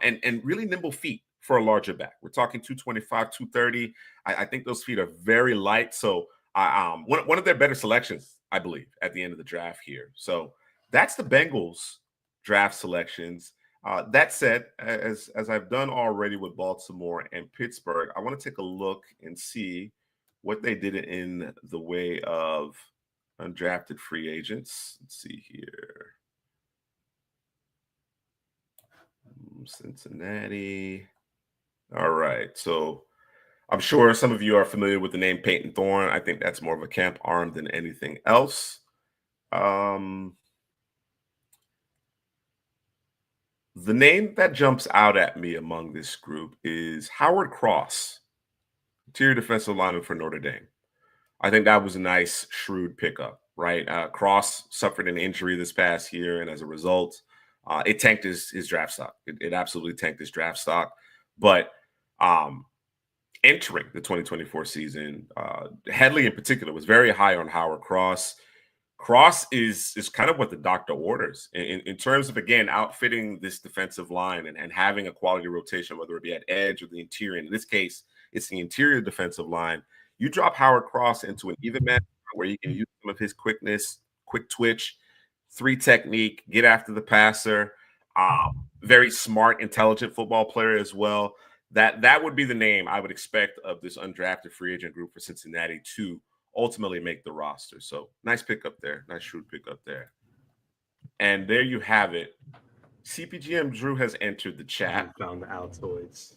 And really nimble feet for a larger back. We're talking 225, 230. I think those feet are very light. So one of their better selections, I believe, at the end of the draft here. So that's the Bengals draft selections. That said, as I've done already with Baltimore and Pittsburgh, I want to take a look and see what they did in the way of undrafted free agents. Let's see here. Cincinnati. All right. So I'm sure some of you are familiar with the name Peyton Thorne. I think that's more of a camp arm than anything else. The name that jumps out at me among this group is Howard Cross, interior defensive lineman for Notre Dame. I think that was a nice, shrewd pickup, right? Cross suffered an injury this past year, and as a result, it tanked his draft stock. It absolutely tanked his draft stock. But entering the 2024 season, Headley in particular was very high on Howard Cross. Cross is kind of what the doctor orders in terms of, again, outfitting this defensive line and having a quality rotation, whether it be at edge or the interior. In this case, it's the interior defensive line. You drop Howard Cross into an even man where you can use some of his quickness, quick twitch, 3 technique, get after the passer, very smart, intelligent football player as well. That would be the name I would expect of this undrafted free agent group for Cincinnati to ultimately make the roster. So nice pickup there. Nice shrewd pickup there. And there you have it. CPGM Drew has entered the chat. I found the Altoids.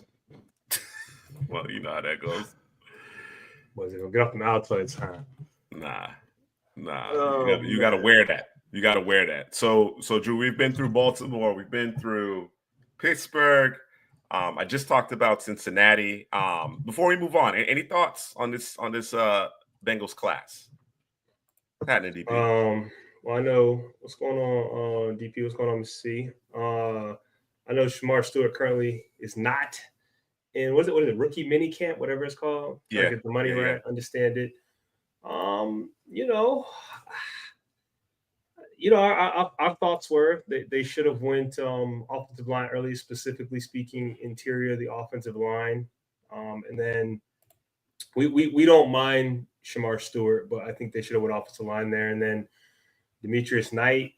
Well, you know how that goes. Was it gonna get off the Altoids, huh? Nah. Oh, you gotta wear that. You gotta wear that. So Drew, we've been through Baltimore, we've been through Pittsburgh. I just talked about Cincinnati. Before we move on, any thoughts on this Bengals class? Happening, DP. Well, I know what's going on, DP. What's going on with C? I know Shamar Stewart currently is not in. What is it? Rookie mini camp, whatever it's called. Yeah, get the money right. Yeah. Understand it. Our thoughts were they should have went offensive line early, specifically speaking, interior, the offensive line, and then we don't mind Shamar Stewart, but I think they should have went offensive line there, and then Demetrius Knight.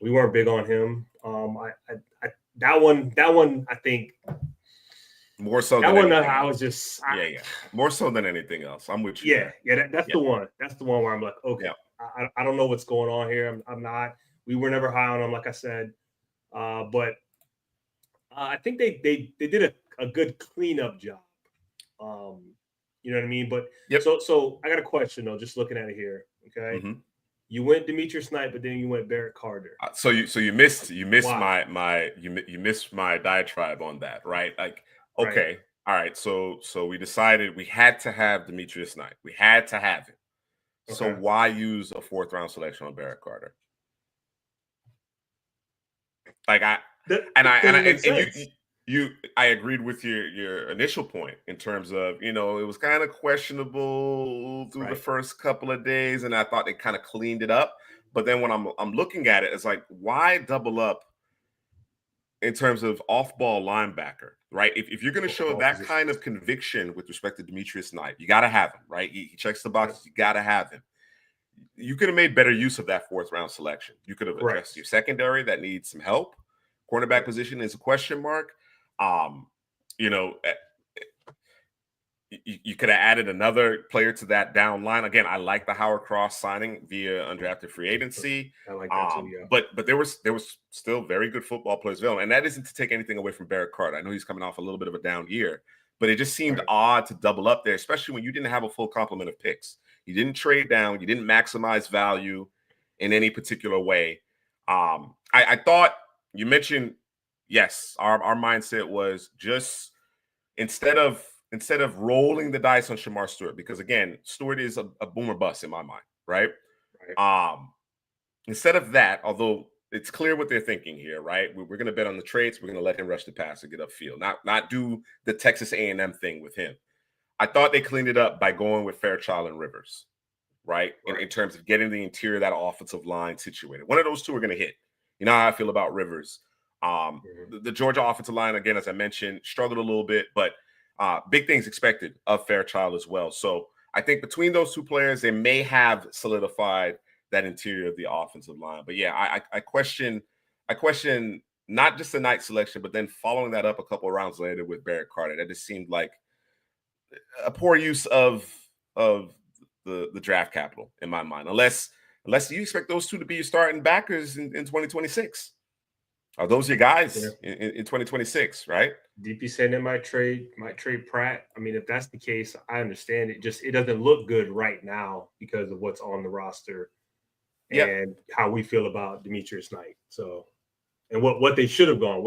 We weren't big on him. That one, I think. More so that than one, I was just more so than anything else. I'm with you. That's the one. That's the one where I'm like, okay, I don't know what's going on here. I'm not. We were never high on him, like I said, but I think they did a good cleanup job. You know what I mean? But so I got a question though. Just looking at it here, okay. Mm-hmm. You went Demetrius Knight, but then you went Barrett Carter. So you missed wow. you missed my diatribe on that, right? Like, okay, right. All right. So we decided we had to have Demetrius Knight. We had to have him. Okay. So why use a 4th round selection on Barrett Carter? Like I agreed with your initial point in terms of, it was kind of questionable through the first couple of days, and I thought they kind of cleaned it up. But then when I'm looking at it, it's like, why double up in terms of off-ball linebacker, right? If you're going to show that kind of conviction with respect to Demetrius Knight, you got to have him, right? He checks the boxes. You got to have him. You could have made better use of that 4th round selection. You could have addressed your secondary that needs some help. Cornerback position is a question mark. you could have added another player to that down line. Again, I like the Howard Cross signing via undrafted free agency. I like that too, yeah. But there was still very good football players available, and that isn't to take anything away from Barrett Carter. I know he's coming off a little bit of a down year, but it just seemed odd to double up there, especially when you didn't have a full complement of picks. You didn't trade down, you didn't maximize value in any particular way. I thought you mentioned, yes, our mindset was just instead of rolling the dice on Shamar Stewart, because again, Stewart is a boomer bust in my mind, right? Instead of that, although it's clear what they're thinking here, right? We're going to bet on the traits. We're going to let him rush the pass and get upfield, not do the Texas A&M thing with him. I thought they cleaned it up by going with Fairchild and Rivers, right? In terms of getting the interior of that offensive line situated. One of those two are going to hit. You know how I feel about Rivers. The Georgia offensive line, again, as I mentioned, struggled a little bit, but big things expected of Fairchild as well. So I think between those two players, they may have solidified that interior of the offensive line. But yeah, I question not just the night selection, but then following that up a couple of rounds later with Barrett Carter. That just seemed like a poor use of the draft capital in my mind. Unless you expect those two to be your starting backers in 2026. Are those your guys in 2026, right? DP saying they might trade Pratt. I mean, if that's the case, I understand it. Just it doesn't look good right now because of what's on the roster and how we feel about Demetrius Knight. So, and what they should have gone,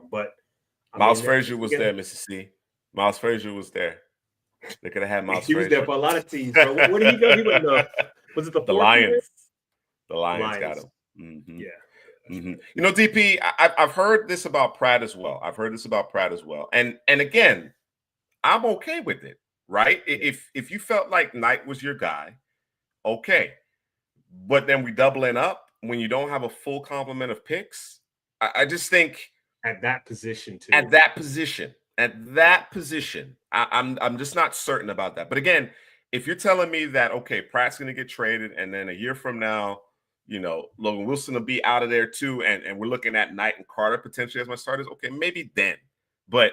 But Miles Frazier was there, Mrs. C. Miles Frazier was there. They could have had Miles Frazier. He was there for a lot of teams. Bro. Where did he go? He went was it the Lions? The Lions got him. Mm-hmm. Yeah. Mm-hmm. You know, DP, I've heard this about Pratt as well. And again, I'm okay with it, right? Yeah. If you felt like Knight was your guy, okay. But then we doubling up when you don't have a full complement of picks. I just think at that position too. At that position, I'm just not certain about that. But again, if you're telling me that okay, Pratt's going to get traded, and then a year from now, you know, Logan Wilson will be out of there too, and we're looking at Knight and Carter potentially as my starters. Okay, maybe then. But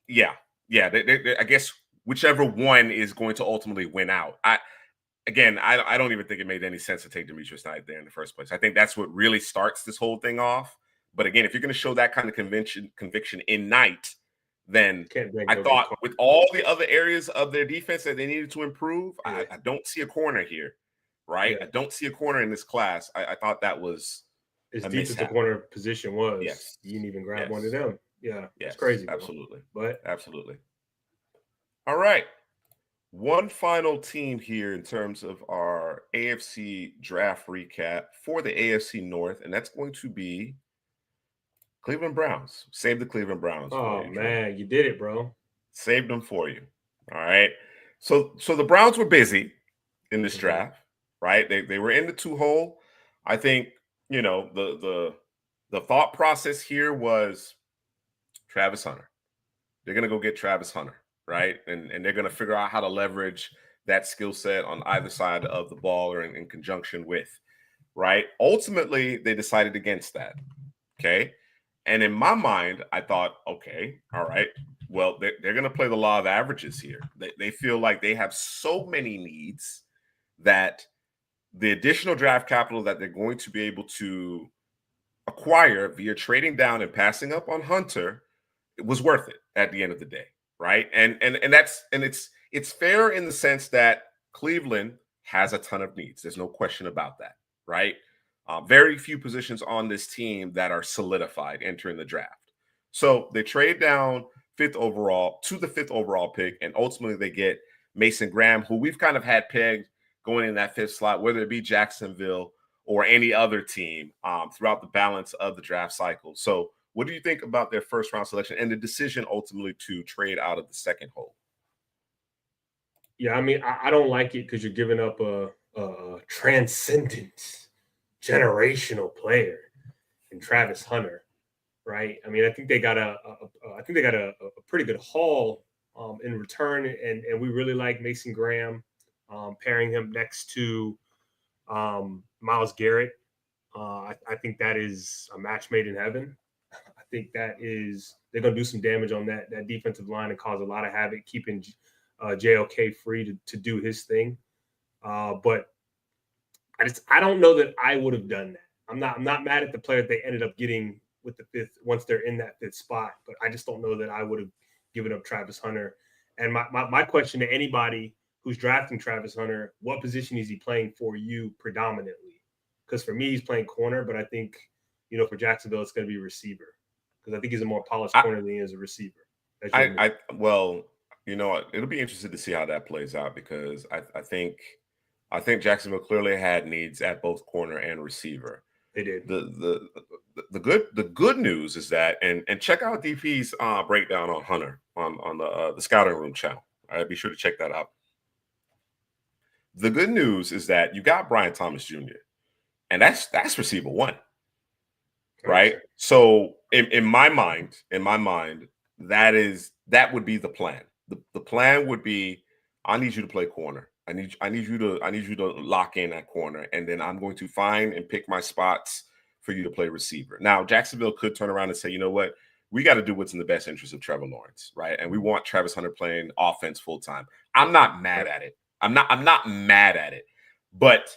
yeah, I guess whichever one is going to ultimately win out. I don't even think it made any sense to take Demetrius Knight there in the first place. I think that's what really starts this whole thing off. But again, if you're going to show that kind of conviction in Knight, then I thought with all the other areas of their defense that they needed to improve, I don't see a corner here, right? Yeah. I don't see a corner in this class. I thought that was as deep as the corner position was. Yes. You didn't even grab one of them. Yeah, it's crazy. Bro. Absolutely. But absolutely. All right. One final team here in terms of our AFC draft recap for the AFC North, and that's going to be Cleveland Browns. Save the Cleveland Browns. Oh, man, you did it, bro. Saved them for you. All right. So the Browns were busy in this draft, right? They were in the 2-hole. I think, you know, the thought process here was Travis Hunter. They're going to go get Travis Hunter, right? And they're going to figure out how to leverage that skill set on either side of the ball or in conjunction with, right? Ultimately, they decided against that. Okay. And in my mind, I thought, okay, all right, well, they're going to play the law of averages here. They feel like they have so many needs that the additional draft capital that they're going to be able to acquire via trading down and passing up on Hunter, it was worth it at the end of the day, right? And it's fair in the sense that Cleveland has a ton of needs. There's no question about that, right? Very few positions on this team that are solidified entering the draft. So they trade down to the fifth overall pick, and ultimately they get Mason Graham, who we've kind of had pegged going in that fifth slot, whether it be Jacksonville or any other team throughout the balance of the draft cycle. So what do you think about their first round selection and the decision ultimately to trade out of the second hole? Yeah, I mean, I don't like it because you're giving up a transcendent generational player in Travis Hunter, right? I mean, I think they got a pretty good haul in return, and we really like Mason Graham, pairing him next to Myles Garrett. I think that is a match made in heaven. I think they're going to do some damage on that defensive line and cause a lot of havoc, keeping JOK free to do his thing. But I don't know that I would have done that. I'm not mad at the player that they ended up getting with the fifth once they're in that fifth spot, but I just don't know that I would have given up Travis Hunter. And my question to anybody who's drafting Travis Hunter, what position is he playing for you predominantly? Because for me, he's playing corner, but I think, for Jacksonville, it's going to be receiver, because I think he's a more polished corner than he is a receiver. Well, it'll be interesting to see how that plays out, because I think Jacksonville clearly had needs at both corner and receiver. They did. The good news is that, and check out DP's breakdown on Hunter on the scouting room channel. All right, be sure to check that out. The good news is that you got Brian Thomas Jr., and that's receiver one, right? Okay. So in my mind, that would be the plan. The plan would be, I need you to play corner. I need you to lock in that corner, and then I'm going to find and pick my spots for you to play receiver. Now, Jacksonville could turn around and say, you know what, we got to do what's in the best interest of Trevor Lawrence, right? And we want Travis Hunter playing offense full time. I'm not mad at it. I'm not mad at it. But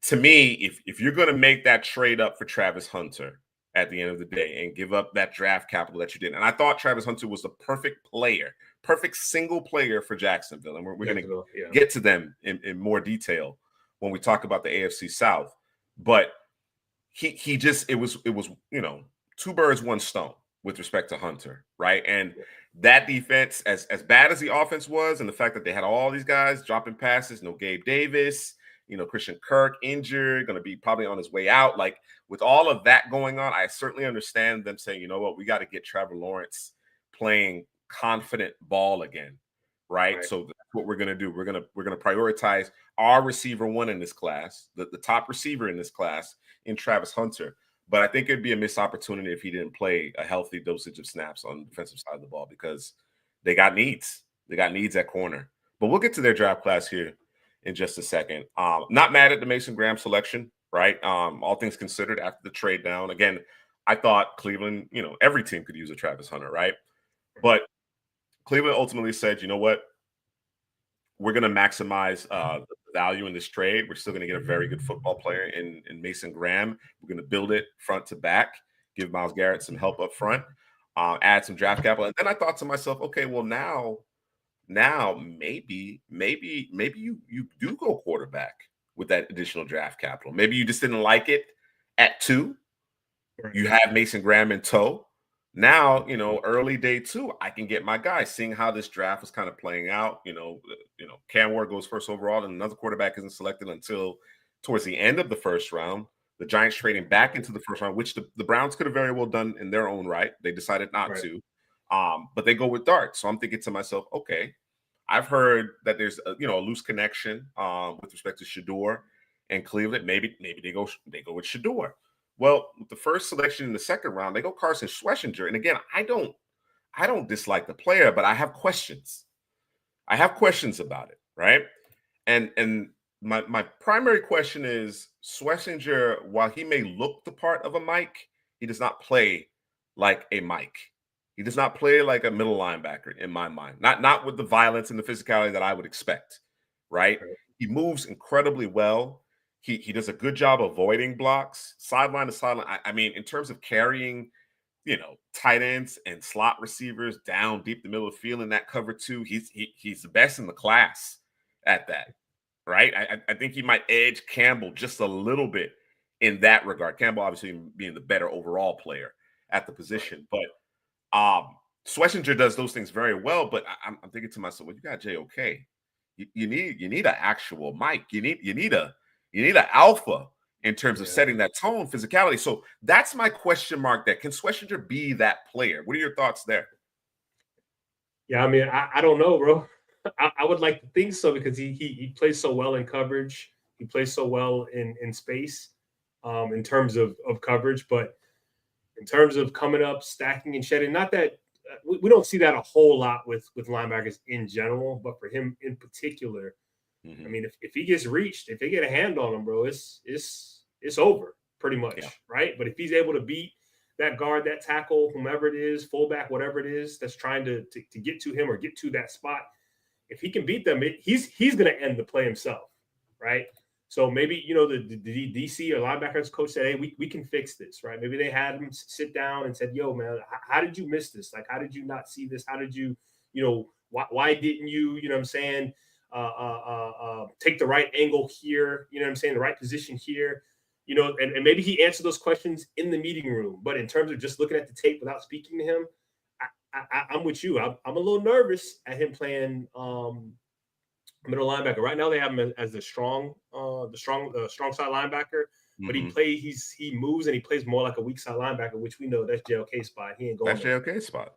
to me, if you're going to make that trade up for Travis Hunter at the end of the day and give up that draft capital that you did, and I thought Travis Hunter was the perfect single player for Jacksonville, and we're going to get to them in more detail when we talk about the AFC South. But it was two birds, one stone with respect to Hunter, right? And that defense, as bad as the offense was, and the fact that they had all these guys dropping passes, no Gabe Davis, Christian Kirk injured, going to be probably on his way out. Like, with all of that going on, I certainly understand them saying, you know what, we got to get Trevor Lawrence playing confident ball again, right? So that's what we're going to do. We're going to prioritize our receiver one in this class, the top receiver in this class, in Travis Hunter. But I think it'd be a missed opportunity if he didn't play a healthy dosage of snaps on the defensive side of the ball, because they got needs. They got needs at corner. But we'll get to their draft class here in just a second. Not mad at the Mason Graham selection, right? All things considered, after the trade down. Again, I thought Cleveland, every team could use a Travis Hunter, right? But Cleveland ultimately said, you know what? We're going to maximize the value in this trade. We're still going to get a very good football player in Mason Graham. We're going to build it front to back, give Myles Garrett some help up front, add some draft capital. And then I thought to myself, okay, well, now maybe you do go quarterback with that additional draft capital. Maybe you just didn't like it at 2. You have Mason Graham in tow. Now, early day 2, I can get my guy, seeing how this draft is kind of playing out. Cam Ward goes first overall, and another quarterback isn't selected until towards the end of the first round. The Giants trading back into the first round, which the Browns could have very well done in their own right. They decided not to. But they go with Dart. So I'm thinking to myself, okay, I've heard that there's a loose connection with respect to Shador and Cleveland. Maybe they go with Shador. Well, with the first selection in the second round, they go Carson Schlesinger. And again, I don't dislike the player, but I have questions. I have questions about it, right? And my primary question is, Schlesinger, while he may look the part of a Mike, he does not play like a Mike. He does not play like a middle linebacker in my mind. Not with the violence and the physicality that I would expect, right? He moves incredibly well. He does a good job avoiding blocks, sideline to sideline. I mean, in terms of carrying, tight ends and slot receivers down deep the middle of the field in that cover 2, he's the best in the class at that, right? I think he might edge Campbell just a little bit in that regard. Campbell obviously being the better overall player at the position, but Schlesinger does those things very well. But I'm thinking to myself, well, you got JOK. You need an actual Mike. You need an alpha in terms of setting that tone, physicality. So that's my question mark there. Can Schlesinger be that player? What are your thoughts there? Yeah, I mean, I don't know, bro. I would like to think so, because he plays so well in coverage. He plays so well in space in terms of coverage. But in terms of coming up, stacking and shedding, not that we don't see that a whole lot with linebackers in general, but for him in particular, I mean, if he gets reached, if they get a hand on him, bro, it's over pretty much, right? But if he's able to beat that guard, that tackle, whomever it is, fullback, whatever it is, that's trying to get to him or get to that spot. If he can beat them, he's going to end the play himself, right? So maybe, the DC or linebackers coach said, hey, we can fix this, right? Maybe they had him sit down and said, yo, man, how did you miss this? Like, how did you not see this? How did you, why didn't you, what I'm saying, take the right angle here, what I'm saying, the right position here, and maybe he answered those questions in the meeting room. But in terms of just looking at the tape without speaking to him, I'm with you. I'm a little nervous at him playing middle linebacker. Right now, they have him as the strong side linebacker. But he moves and he plays more like a weak side linebacker, which we know that's JLK spot. He ain't going. That's JLK spot.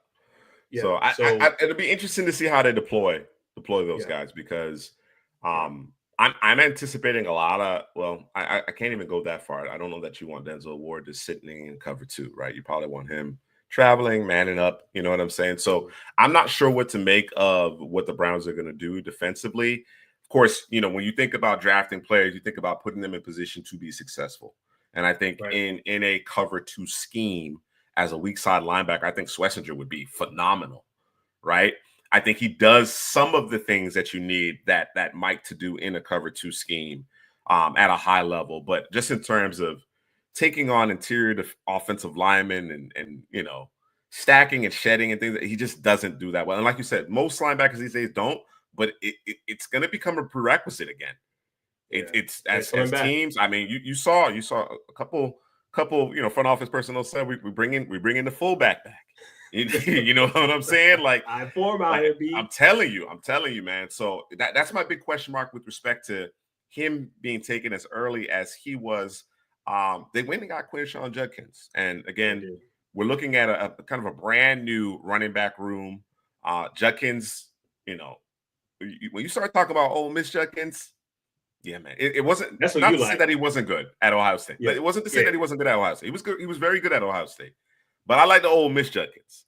Yeah, so it'll be interesting to see how they deploy those guys, because I'm anticipating a lot of. Well, I can't even go that far. I don't know that you want Denzel Ward just sitting in cover 2, right? You probably want him traveling, manning up, you know what I'm saying? So I'm not sure what to make of what the Browns are going to do defensively. Of course, when you think about drafting players, you think about putting them in position to be successful. And I think in a cover 2 scheme as a weak side linebacker, I think Schlesinger would be phenomenal, right? I think he does some of the things that you need that Mike to do in a cover 2 scheme at a high level. But just in terms of taking on interior offensive linemen and stacking and shedding and things, he just doesn't do that well. And like you said, most linebackers these days don't, but it's going to become a prerequisite again. It's as teams. I mean, you saw a couple front office personnel said we bring in the fullback back. You know what I'm saying? Like, I'm telling you, man. So that's my big question mark with respect to him being taken as early as he was. They went and got Quinshon Judkins, and again, we're looking at a kind of a brand new running back room. Judkins, when you start talking about Ole Miss Judkins, yeah, man, it wasn't. That's not to say that he wasn't good at Ohio State. Yeah. It wasn't to say that he wasn't good at Ohio State. He was good. He was very good at Ohio State. But I like the Ole Miss Judkins.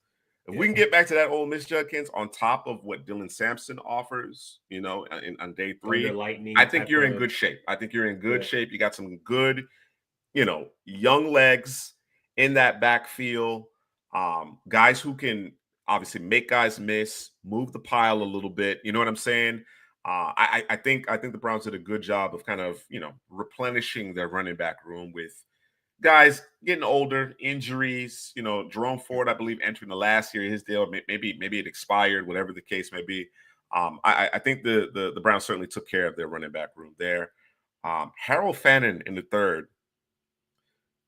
If we can get back to that Ole Miss Judkins on top of what Dylan Sampson offers, on day 3, I think you're in good shape. I think you're in good shape. You got some good, young legs in that backfield, guys who can obviously make guys miss, move the pile a little bit. You know what I'm saying? I think the Browns did a good job of kind of, replenishing their running back room with guys getting older, injuries. Jerome Ford, I believe, entering the last year of his deal. Maybe it expired, whatever the case may be. I think the Browns certainly took care of their running back room there. Harold Fannin in the 3rd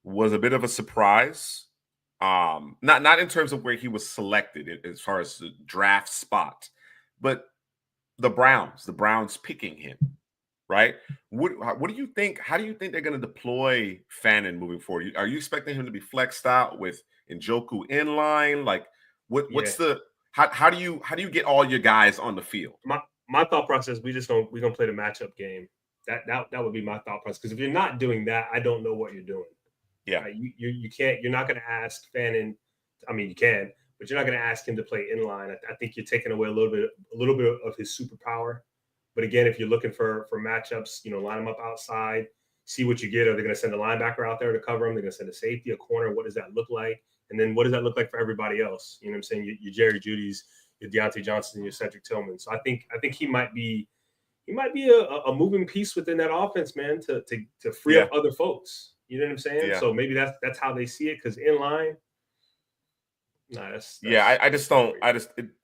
was a bit of a surprise. Not in terms of where he was selected as far as the draft spot, but the Browns picking him, right? What do you think? How do you think they're going to deploy Fannin moving forward? Are you expecting him to be flexed out with Njoku in line? Like, what's the how do you get all your guys on the field? My thought process, we don't play the matchup game. That would be my thought process, because if you're not doing that, I don't know what you're doing. Yeah, right? You can't. You're not going to ask Fannin. I mean, you can, but you're not going to ask him to play in line. I think you're taking away a little bit of his superpower. But again, if you're looking for matchups, line them up outside, see what you get. Are they going to send a linebacker out there to cover him? They're going to send a safety, a corner. What does that look like? And then what does that look like for everybody else? You know what I'm saying? Your Jerry Jeudy's, your Deontay Johnson, your Cedric Tillman. So I think he might be a moving piece within that offense, man, to free up other folks. You know what I'm saying? Yeah. So maybe that's how they see it, because in line. That's I just don't.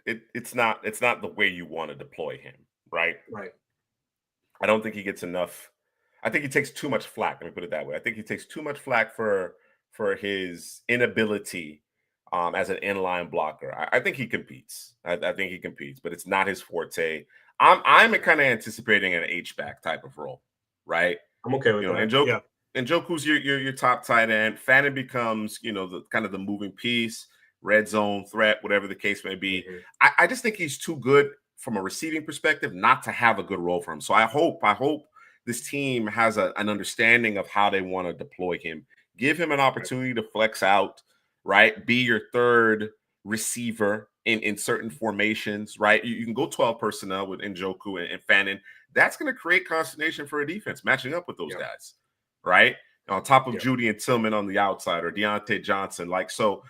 It's not the way you want to deploy him, right? Right. I don't think he gets enough. I think he takes too much flack. Let me put it that way. I think he takes too much flack for his inability as an inline blocker. I think he competes. I think he competes, but it's not his forte. I'm kind of anticipating an H-back type of role, right? I'm okay with that. Njoku's your top tight end. Fannin becomes, the kind of the moving piece, red zone threat, whatever the case may be. Mm-hmm. I just think he's too good from a receiving perspective not to have a good role for him. So I hope this team has an understanding of how they want to deploy him. Give him an opportunity to flex out, right? Be your third receiver in certain formations, right? You can go 12 personnel with Njoku and Fannin. That's going to create consternation for a defense matching up with those guys, right? on top of Judy and Tillman on the outside, or Deontay Johnson. Like, so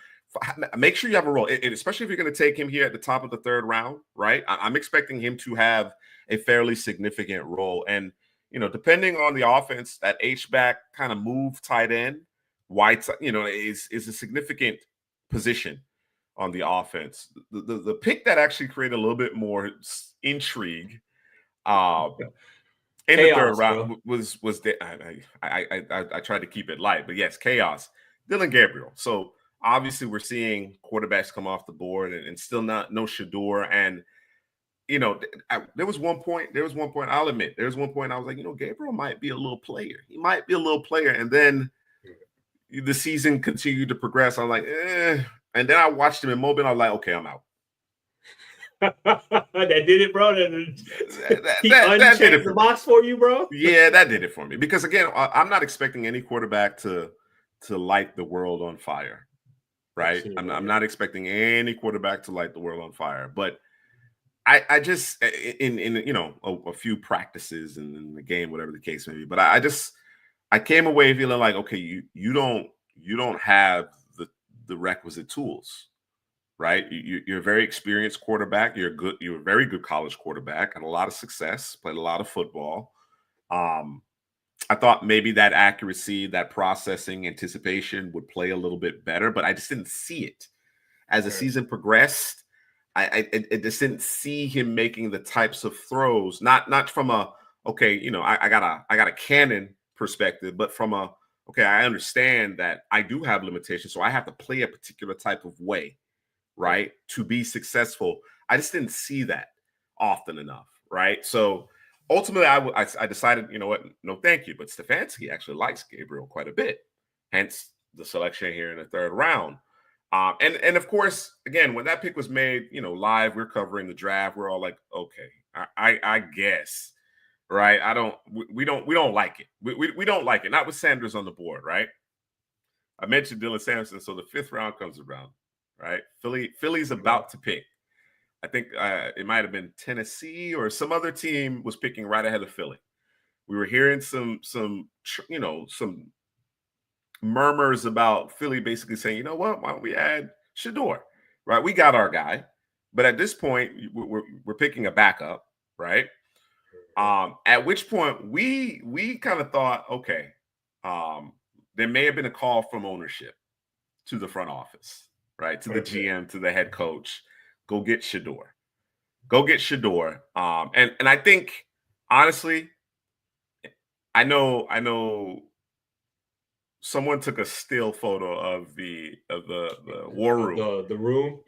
make sure you have a role, especially if you're going to take him here at the top of the third round, right? I'm expecting him to have a fairly significant role. And, depending on the offense, that H-back kind of move tight end, White, is a significant position on the offense. The pick that actually created a little bit more intrigue in the third round was I tried to keep it light, but yes, chaos. Dylan Gabriel. So obviously we're seeing quarterbacks come off the board and still no Shador. And there was one point I'll admit, there was one point I was like, Gabriel might be a little player. He might be a little player. And then the season continued to progress. I'm like, and then I watched him in Mobile. I was like, okay, I'm out. That did it, bro. That did it for the box for you, bro. Yeah, that did it for me. Because again, I'm not expecting any quarterback to light the world on fire, right? I'm not expecting any quarterback to light the world on fire. But I just in a few practices and in the game, whatever the case may be. But I came away feeling like, okay, you don't have the requisite tools. Right, you're a very experienced quarterback. You're a very good college quarterback, and a lot of success. Played a lot of football. I thought maybe that accuracy, that processing, anticipation would play a little bit better, but I just didn't see it as the season progressed. I just didn't see him making the types of throws. Not from a I got a cannon perspective, but from a I understand that I do have limitations, so I have to play a particular type of way. Right, to be successful. I just didn't see that often enough, right? So ultimately, I decided, what, no, thank you. But Stefanski actually likes Gabriel quite a bit, hence the selection here in the third round. And of course, again, when that pick was made, live, we're covering the draft. We're all like, okay, I guess, right? We don't like it. We don't like it. Not with Sanders on the board, right? I mentioned Dylan Sampson, so the fifth round comes around. Right, Philly's about to pick. I think it might have been Tennessee or some other team was picking right ahead of Philly. We were hearing some murmurs about Philly basically saying, you know what, why don't we add Shador? Right, we got our guy, but at this point we're picking a backup, right? At which point we kind of thought, okay, there may have been a call from ownership to the front office. Right, to the GM, to the head coach, go get Shador. And I think, honestly, I know someone took a still photo of the war room. The room,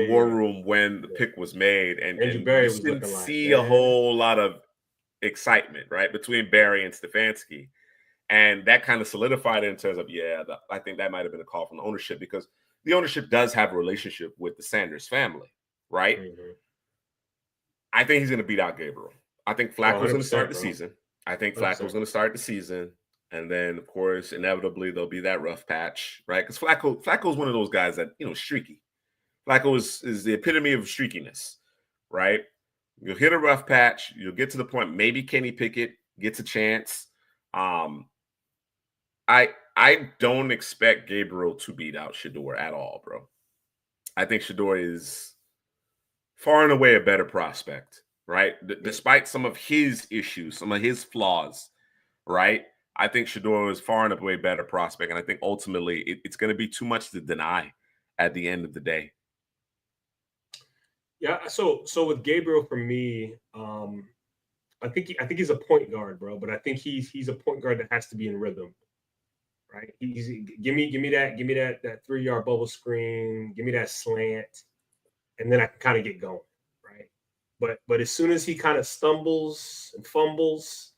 war room when the pick was made. And Andrew Berry was didn't see a whole lot of excitement, right, between Berry and Stefanski. And that kind of solidified it in terms of, I think that might have been a call from the ownership, because the ownership does have a relationship with the Sanders family, right? Mm-hmm. I think he's going to beat out Gabriel. I think Flacco's going to start the season. And then, of course, inevitably, there'll be that rough patch, right? Because Flacco's one of those guys that, streaky. Flacco is the epitome of streakiness, right? You'll hit a rough patch. You'll get to the point, maybe Kenny Pickett gets a chance. I don't expect Gabriel to beat out Shador at all, bro. I think Shador is far and away a better prospect, right? Despite some of his issues, some of his flaws, right? I think Shador is far and away better prospect, and I think ultimately it's going to be too much to deny at the end of the day. Yeah. So with Gabriel, for me, I think he's a point guard, bro. But I think he's a point guard that has to be in rhythm. Right, give me that 3-yard bubble screen, give me that slant, and then I can kind of get going, right? But as soon as he kind of stumbles and fumbles,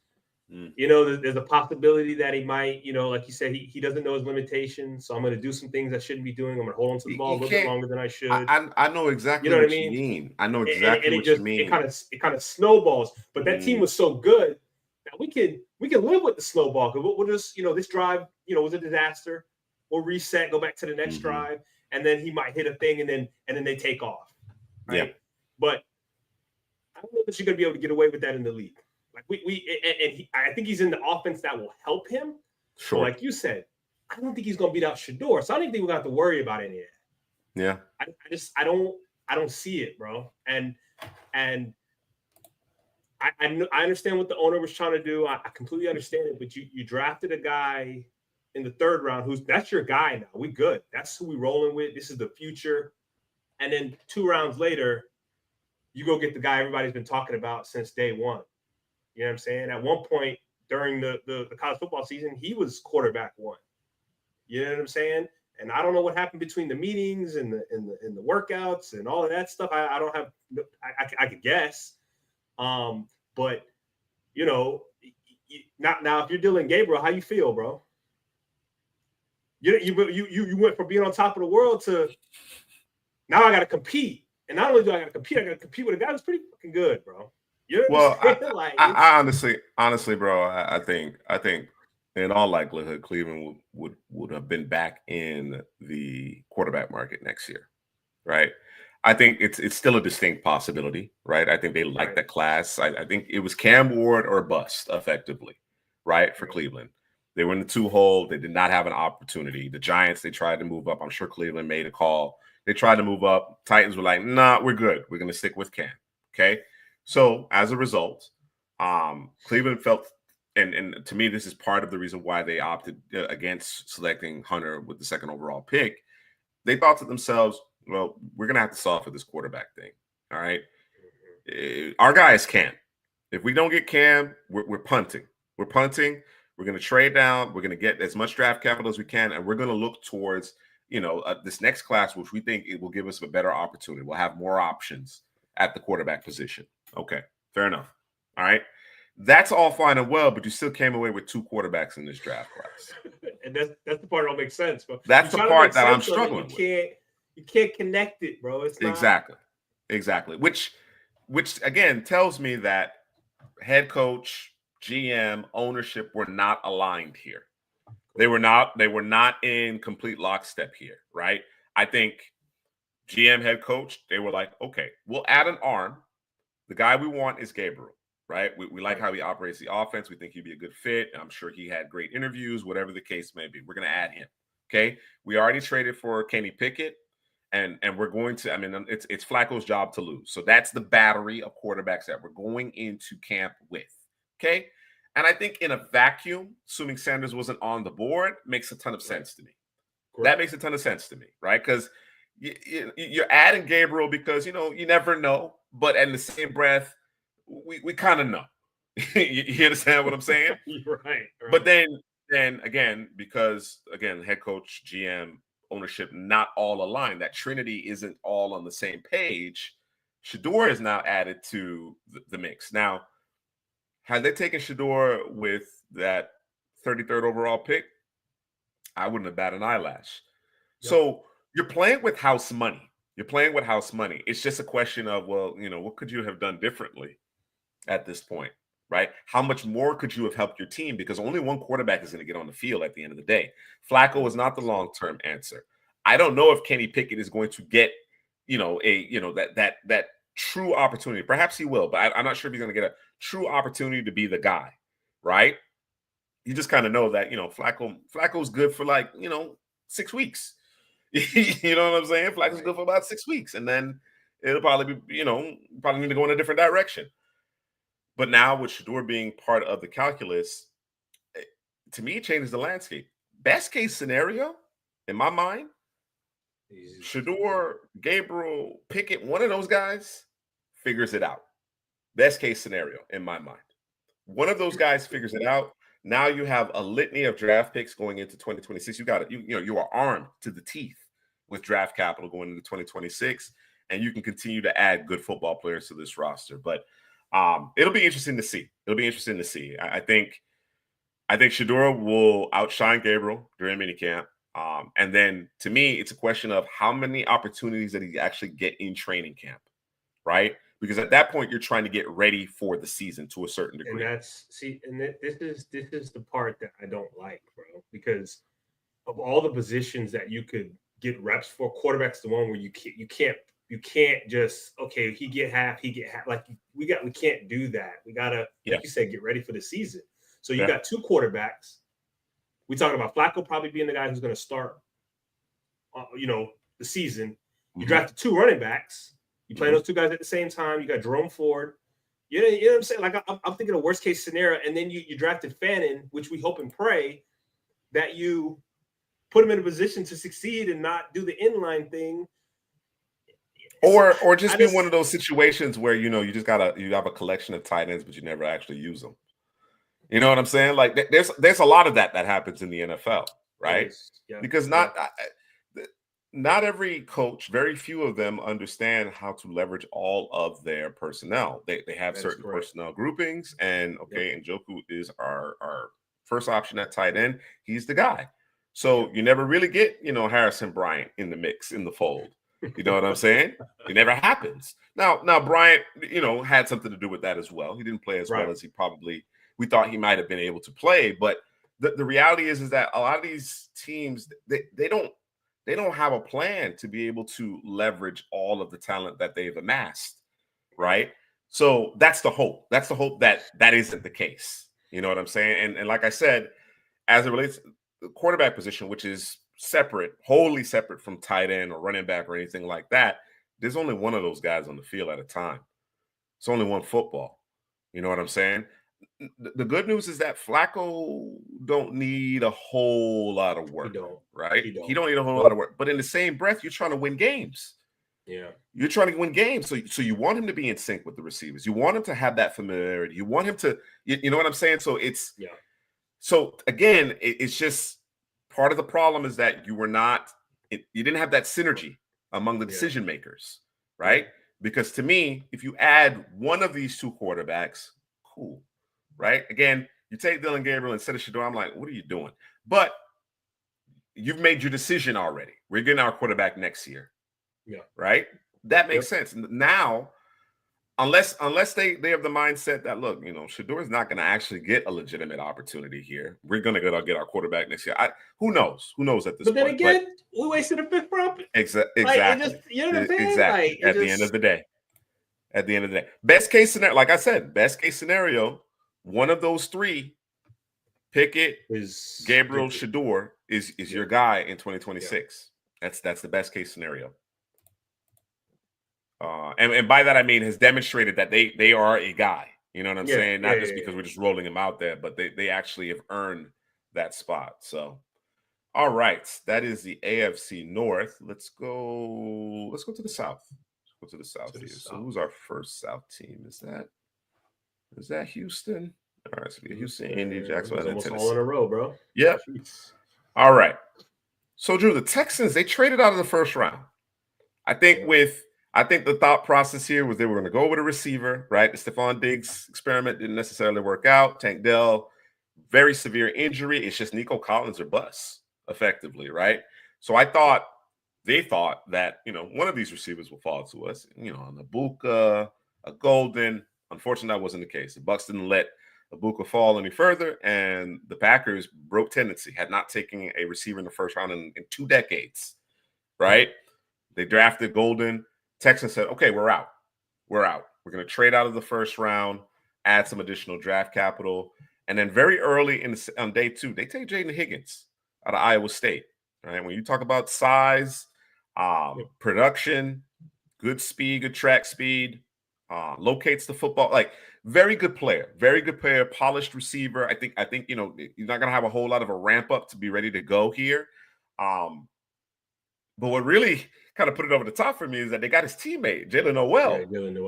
there's a possibility that he might, like you said, he doesn't know his limitations. So I'm going to do some things I shouldn't be doing. I'm going to hold on to the ball a little bit longer than I should. I know exactly what you mean. I know exactly what you mean. It kind of snowballs. But that team was so good that we can live with the snowball, because we'll just, this drive, was a disaster. We'll reset, go back to the next drive, and then he might hit a thing, and then they take off. Right? Yeah. But I don't know that you're going to be able to get away with that in the league. Like I think he's in the offense that will help him, So, like you said, I don't think he's going to beat out Shedeur. So I don't think we got to worry about any of that. Yeah. I don't see it, bro. And I understand what the owner was trying to do. I completely understand it. But you drafted a guy in the third round that's your guy now. We good. That's who we rolling with. This is the future. And then 2 rounds later, you go get the guy everybody's been talking about since day one. You know what I'm saying? At one point during the college football season, he was quarterback 1. You know what I'm saying? And I don't know what happened between the meetings and the workouts and all of that stuff. I don't have. I could guess. But you know, now if you're dealing Gabriel, how you feel, bro? You went from being on top of the world to now I got to compete, and not only do I got to compete, I got to compete with a guy who's pretty fucking good, bro. You know what I'm saying? I honestly, bro, I think in all likelihood, Cleveland would have been back in the quarterback market next year, right? I think it's still a distinct possibility, right? I think they like that class. I think it was Cam Ward or bust, effectively, right, for Cleveland. They were in the 2-hole. They did not have an opportunity. The Giants, they tried to move up. I'm sure Cleveland made a call. They tried to move up. Titans were like, nah, we're good. We're going to stick with Cam, okay? So as a result, Cleveland felt, and to me, this is part of the reason why they opted against selecting Hunter with the 2nd overall pick. They thought to themselves, well, we're going to have to solve for this quarterback thing, all right? Our guy is Cam. If we don't get Cam, we're punting. We're punting. We're going to trade down. We're going to get as much draft capital as we can, and we're going to look towards, this next class, which we think it will give us a better opportunity. We'll have more options at the quarterback position. Okay, fair enough. All right. That's all fine and well, but you still came away with 2 quarterbacks in this draft class. And that's the part that don't make sense, bro. That's the part that I'm struggling with. You can't connect it, bro. It's not exactly. Which again tells me that head coach, GM, ownership were not aligned here. They were not in complete lockstep here, right? I think GM, head coach, they were like, okay, we'll add an arm. The guy we want is Gabriel, right? We like how he operates the offense. We think he'd be a good fit. I'm sure he had great interviews, whatever the case may be. We're going to add him, okay? We already traded for Kenny Pickett, and we're going to, it's Flacco's job to lose. So that's the battery of quarterbacks that we're going into camp with, okay? And I think in a vacuum, assuming Sanders wasn't on the board, makes a ton of sense to me. That makes a ton of sense to me, right? Because you're adding Gabriel because, you never know. But in the same breath, we kind of know. You understand what I'm saying? Right. But then again, because, again, head coach, GM, ownership, not all aligned. That Trinity isn't all on the same page. Shedeur is now added to the mix. Now, had they taken Shedeur with that 33rd overall pick, I wouldn't have batted an eyelash. Yep. So you're playing with house money. It's just a question of, well, what could you have done differently at this point, right? How much more could you have helped your team? Because only one quarterback is going to get on the field at the end of the day. Flacco is not the long-term answer. I don't know if Kenny Pickett is going to get, that true opportunity. Perhaps he will, but I'm not sure if he's going to get a true opportunity to be the guy, right? You just kind of know that, Flacco's good for 6 weeks. You know what I'm saying? Flacco's good for about 6 weeks, and then it'll probably be, probably need to go in a different direction. But now with Shedeur being part of the calculus, to me, it changes the landscape. Best case scenario, in my mind, Shedeur, Gabriel, Pickett, one of those guys figures it out. Best case scenario, in my mind. One of those guys figures it out. Now you have a litany of draft picks going into 2026. You are armed to the teeth with draft capital going into 2026, and you can continue to add good football players to this roster. But it'll be interesting to see. I think Shedeur will outshine Gabriel during minicamp. And then to me, it's a question of how many opportunities that he actually get in training camp, right? Because at that point, you're trying to get ready for the season to a certain degree. And this is the part that I don't like, bro. Because of all the positions that you could get reps for, quarterback's the one where you can't just he get half. Like we can't do that. We gotta, like you said, get ready for the season. So you got 2 quarterbacks We talking about Flacco probably being the guy who's going to start, the season. You drafted 2 running backs. You play those 2 guys at the same time. You got Jerome Ford. You know what I'm saying? Like I'm thinking of worst case scenario, and then you drafted Fannin, which we hope and pray that you put him in a position to succeed and not do the inline thing. Or just be one of those situations where you have a collection of tight ends, but you never actually use them. You know what I'm saying? Like there's a lot of that happens in the NFL, right? Yeah. Because not every coach, very few of them understand how to leverage all of their personnel. They have certain personnel groupings, and Njoku is our first option at tight end. He's the guy. So you never really get, Harrison Bryant in the mix, in the fold. You know what I'm saying? It never happens. Now Bryant, had something to do with that as well. He didn't play as well as we thought he might have been able to play. But the reality is that a lot of these teams, they don't have a plan to be able to leverage all of the talent that they've amassed, right? So that's the hope. That's the hope that isn't the case. You know what I'm saying? And like I said, as it relates to the quarterback position, which is wholly separate from tight end or running back or anything like that, there's only one of those guys on the field at a time. It's only one football. You know what I'm saying? The good news is that Flacco don't need a whole lot of work, right? He don't need a whole lot of work. But in the same breath, you're trying to win games. Yeah. You're trying to win games. So you want him to be in sync with the receivers. You want him to have that familiarity. You want him to, you know what I'm saying? So so again, it's just part of the problem is that you didn't have that synergy among the decision makers, right? Because to me, if you add one of these 2 quarterbacks, cool. Right? Again, you take Dylan Gabriel instead of Shador. I'm like, what are you doing? But you've made your decision already. We're getting our quarterback next year. Yeah. Right? That makes sense. Now, unless they have the mindset that, look, Shador is not going to actually get a legitimate opportunity here. We're going to get our quarterback next year. Who knows? Who knows at this point? But then again, we wasted a 5th round. Exactly. You know what I'm saying? Exactly. At the end of the day. Best case scenario, like I said, best case scenario, one of those 3, Pickett, Gabriel, Shador, is your guy in 2026. Yeah. That's the best case scenario. And by that I mean has demonstrated that they are a guy. You know what I'm saying? Not just because we're just rolling them out there, but they actually have earned that spot. So, all right, that is the AFC North. Let's go to the South. Let's go to the South here. So who's our first South team? Is that Houston? All right, so we got Houston, Indy, Jacksonville, and Tennessee. All in a row, bro. Yep. All right. So, Drew, the Texans, they traded out of the first round. I think the thought process here was they were going to go with a receiver, right? The Stephon Diggs experiment didn't necessarily work out. Tank Dell, very severe injury. It's just Nico Collins or bust, effectively, right? So they thought that, one of these receivers will fall to us. On Ibuka, a Golden. Unfortunately, that wasn't the case. The Bucs didn't let Ibuka fall any further, and the Packers broke tendency, had not taken a receiver in the first round in 2 decades, right? They drafted Golden. Texans said, okay, we're out. We're going to trade out of the first round, add some additional draft capital. And then very early on day 2, they take Jaden Higgins out of Iowa State, right? When you talk about size, production, good speed, good track speed, locates the football, like very good player, polished receiver. I think you're not going to have a whole lot of a ramp up to be ready to go here. But what really kind of put it over the top for me is that they got his teammate, Jalen Noel,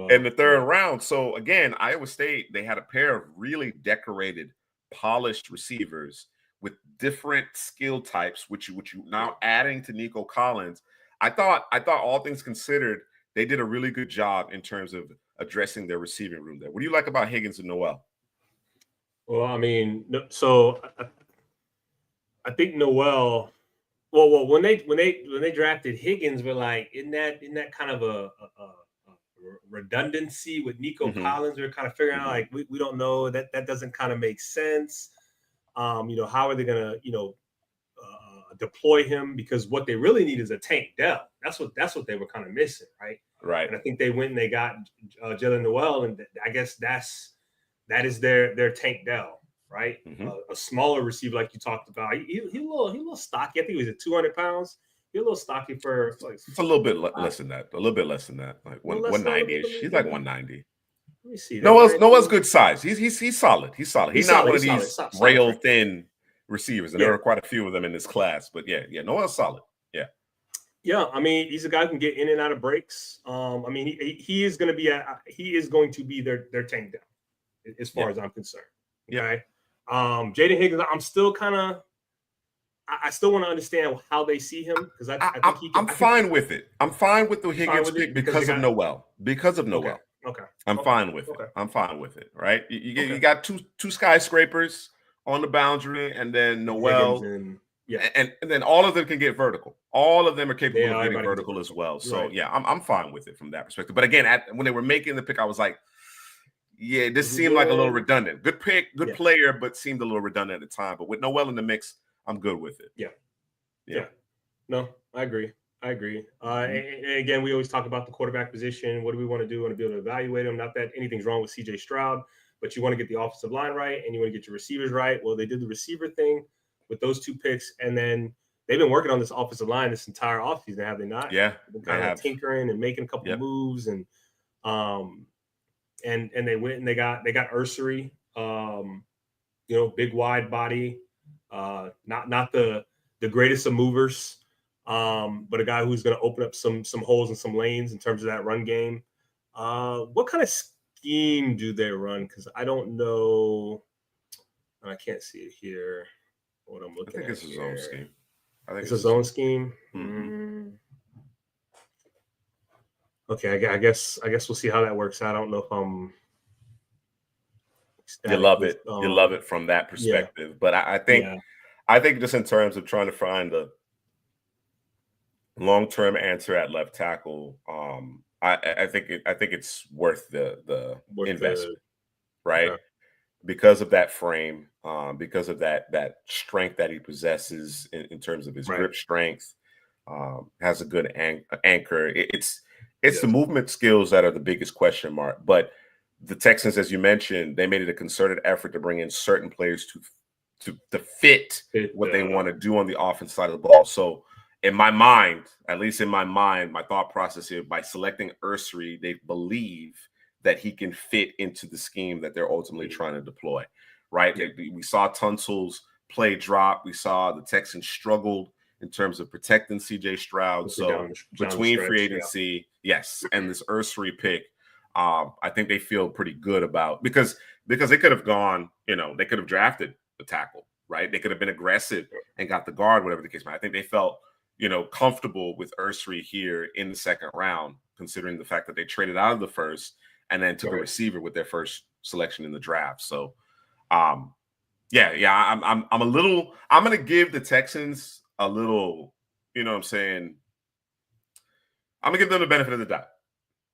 in the 3rd round. So again, Iowa State, they had a pair of really decorated, polished receivers with different skill types, which you now adding to Nico Collins. I thought all things considered, they did a really good job in terms of addressing their receiving room there. What do you like about Higgins and Noel? Well, I mean, so I think Noel. Well, when they drafted Higgins, we're like, isn't that kind of a redundancy with Nico Collins? We're kind of figuring out like we don't know that doesn't kind of make sense. How are they gonna deploy him? Because what they really need is a Tank Dell. That's what they were kind of missing, right? Right. And I think they went and they got Jalen Noel, and I guess that is their Tank Dell. right? Mm-hmm. A smaller receiver like you talked about. He a little stocky. I think he was at 200 pounds. He's a little stocky for like. It's a little bit less than that. A little bit less than that. Like 190-ish. He's like 190. Let me see. Noah's good size. He's solid. He's solid. He's not one of these rail thin receivers, and there are quite a few of them in this class. But yeah, Noah's solid. Yeah. Yeah, I mean, he's a guy who can get in and out of breaks. I mean, he is going to be their tank down, as far as I'm concerned. Okay. Jaden Higgins, I'm still kind of. I still want to understand how they see him, because I'm fine with it. I'm fine with the Higgins pick because of Noel. Because of Noel. Okay. I'm fine with it. I'm fine with it. Right. You got two skyscrapers on the boundary, and then Noel. And then all of them can get vertical. All of them are capable of getting vertical as well. So yeah, I'm fine with it from that perspective. But again, when they were making the pick, I was like, yeah, this seemed like a little redundant. Good pick, good player, but seemed a little redundant at the time. But with Noel in the mix, I'm good with it. Yeah. No, I agree. And again, we always talk about the quarterback position. What do we want to do? We want to be able to evaluate them. Not that anything's wrong with CJ Stroud, but you want to get the offensive line right, and you want to get your receivers right. Well, they did the receiver thing with those two picks, and then they've been working on this offensive line this entire offseason, have they not? Yeah, they've been kind of tinkering and making a couple of moves, and they went and they got Ursary, big wide body, not the greatest of movers, but a guy who's going to open up some holes and some lanes in terms of that run game. What kind of scheme do they run? Because I don't know. I can't see it here. What I'm looking at. I think it's his own scheme. It's his own scheme. Mm-hmm. Okay, I guess we'll see how that works out. I don't know if I'm. You love it. You love it from that perspective. But I think just in terms of trying to find the long-term answer at left tackle, I think it's worth the investment, right? Okay. Because of that frame, because of that strength that he possesses in terms of his grip strength, has a good anchor. It's the movement skills that are the biggest question mark. But the Texans, as you mentioned, they made it a concerted effort to bring in certain players to fit what they want to do on the offense side of the ball. So in my mind, at least in my mind, my thought process here, by selecting Ursary, they believe that he can fit into the scheme that they're ultimately trying to deploy, right? We saw Tunsil's play drop. We saw the Texans struggled in terms of protecting CJ Stroud. So between free agency, and this Ursary pick, I think they feel pretty good about, because they could have gone, they could have drafted the tackle, right? They could have been aggressive and got the guard, whatever the case might be. I think they felt, comfortable with Ursary here in the second round, considering the fact that they traded out of the first and then took a receiver with their first selection in the draft. So, I'm going to give the Texans a little, I'm going to give them the benefit of the doubt,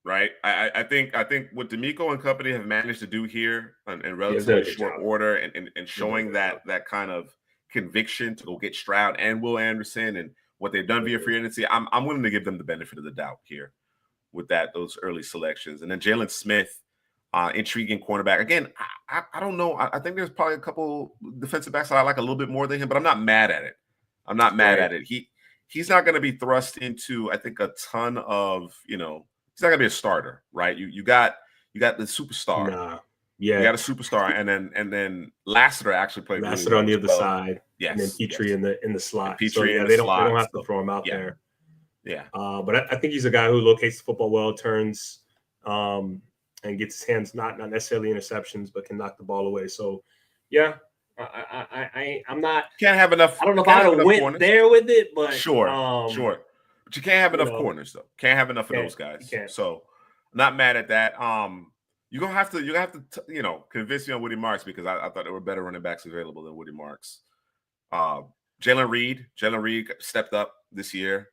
right? I think what D'Amico and company have managed to do here in relatively short order and showing that kind of conviction to go get Stroud and Will Anderson and what they've done via free agency, I'm willing to give them the benefit of the doubt here with those early selections. And then Jalen Smith, intriguing cornerback. Again, I don't know. I think there's probably a couple defensive backs that I like a little bit more than him, but I'm not mad at it. He's not going to be thrust into, I think, a ton of, he's not going to be a starter, right? You got the superstar. Nah. Yeah. You got a superstar, and then Lassiter actually played Lassiter really on the other side. Yes. And then Petrie in the slot. Petrie they don't have to throw him out there. Yeah. But I think he's a guy who locates the football well, turns, and gets his hands not necessarily interceptions, but can knock the ball away. So, yeah, I'm not. Can't have enough. I don't know if I went corners there with it, but sure. But you can't have enough corners though. Can't have enough of those guys. So, not mad at that. You're gonna have to convince me on Woody Marks, because I thought there were better running backs available than Woody Marks. Jalen Reed stepped up this year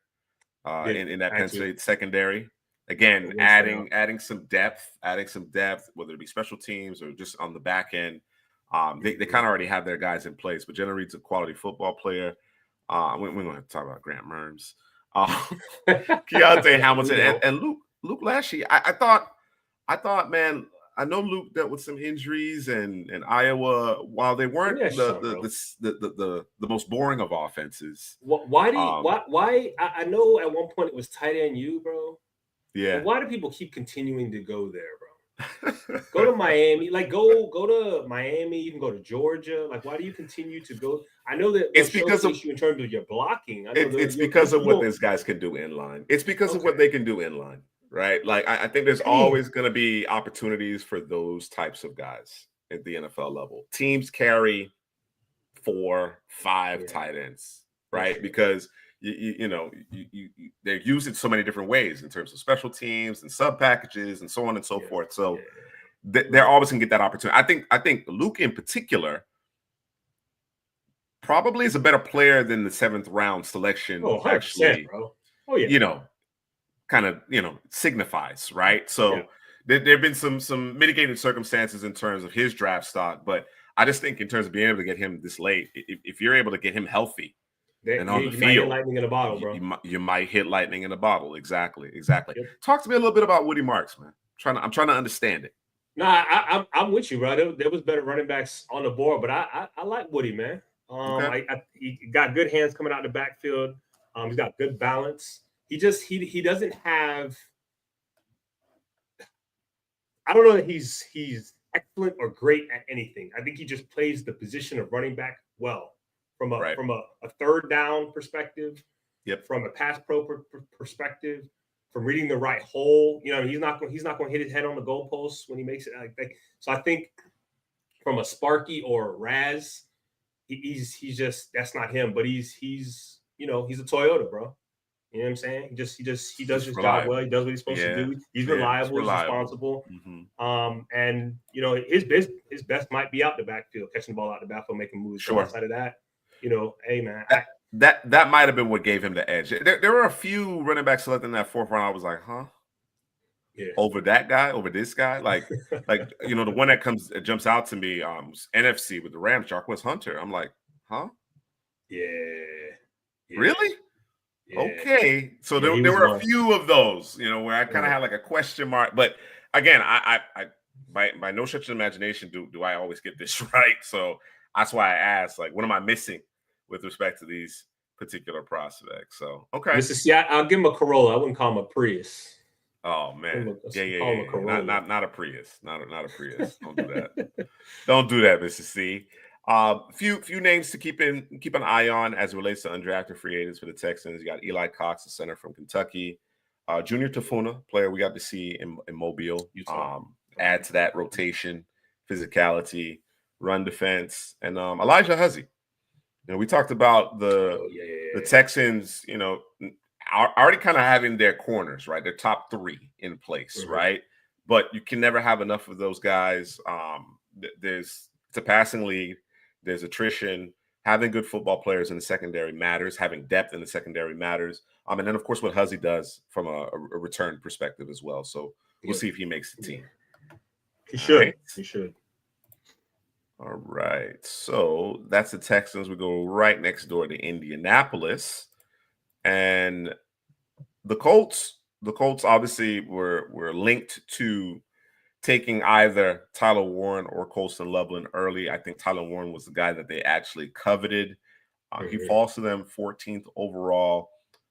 in that Penn State secondary. Again, adding some depth, whether it be special teams or just on the back end. They kind of already have their guys in place, but Jalen Reed's a quality football player. We're going to have to talk about Grant Merms, Keontae Hamilton, and Luke Lachey. I thought, man, I know Luke dealt with some injuries and Iowa, while they weren't the most boring of offenses. Why do you, why I know at one point it was tight end you, bro. Yeah. But why do people keep continuing to go there, bro? Go to Miami, like go to Miami. You can go to Georgia. Like, why do you continue to go? I know that it's because of you in terms of your blocking. I know it's because of what these guys can do in line. It's because of what they can do in line, right? Like I think there's always going to be opportunities for those types of guys at the NFL level. Teams carry 4, 5 tight ends, right? Because they're used in so many different ways in terms of special teams and sub packages and so on and so forth. So they're always gonna get that opportunity. I think Luke in particular probably is a better player than the 7th round selection. Oh, 100%, actually, bro. Oh yeah, kind of signifies, right? So there've been some mitigating circumstances in terms of his draft stock, but I just think in terms of being able to get him this late, if you're able to get him healthy and on the field, might hit lightning in a bottle, bro. You might hit lightning in a bottle. Exactly. Yep. Talk to me a little bit about Woody Marks, man. I'm trying to understand it. No, I'm with you, bro. There was better running backs on the board, but I like Woody, man. He got good hands coming out the backfield. He's got good balance. He doesn't have. I don't know that he's excellent or great at anything. I think he just plays the position of running back well from a third down perspective. Yep. From a pass pro perspective, from reading the right hole. He's not going to hit his head on the goalpost when he makes it like that. So I think from a Sparky or Raz, he's just that's not him. But he's a Toyota, bro. You know what I'm saying? He does his job well. He does what he's supposed to do. He's reliable. He's responsible. Mm-hmm. And his best might be out the backfield, catching the ball out the backfield, making moves. Sure. Outside of that, hey man, that might have been what gave him the edge. There were a few running backs selected in that 4th round. I was like, huh? Yeah. Over that guy, over this guy, like the one that jumps out to me, NFC with the Rams, Jarquez Hunter. I'm like, huh? Yeah. Really? Yeah. Okay, so there were a few of those, where I kind of had like a question mark. But again, I by no stretch of imagination do I always get this right. So that's why I asked, like, what am I missing with respect to these particular prospects? So okay, I'll give him a Corolla. I wouldn't call him a Prius. Oh man, yeah. Not a Prius, not a Prius. Don't do that. Don't do that, Mr. C. Few names to keep an eye on as it relates to undrafted free agents for the Texans. You got Eli Cox, the center from Kentucky. Junior Tafuna, player we got to see in Mobile. Add to that rotation, physicality, run defense, and Elijah Huzzie. We talked about the Texans, already kind of having their corners, right? Their top 3 in place, right? But you can never have enough of those guys. It's a passing league. There's attrition. Having good football players in the secondary matters. Having depth in the secondary matters. And then, of course, what Huzzie does from a return perspective as well. So we'll see if he makes the team. He should. Right? He should. All right. So that's the Texans. We go right next door to Indianapolis. And the Colts obviously were linked to taking either Tyler Warren or Colston Loveland early. I think Tyler Warren was the guy that they actually coveted. He falls to them 14th overall.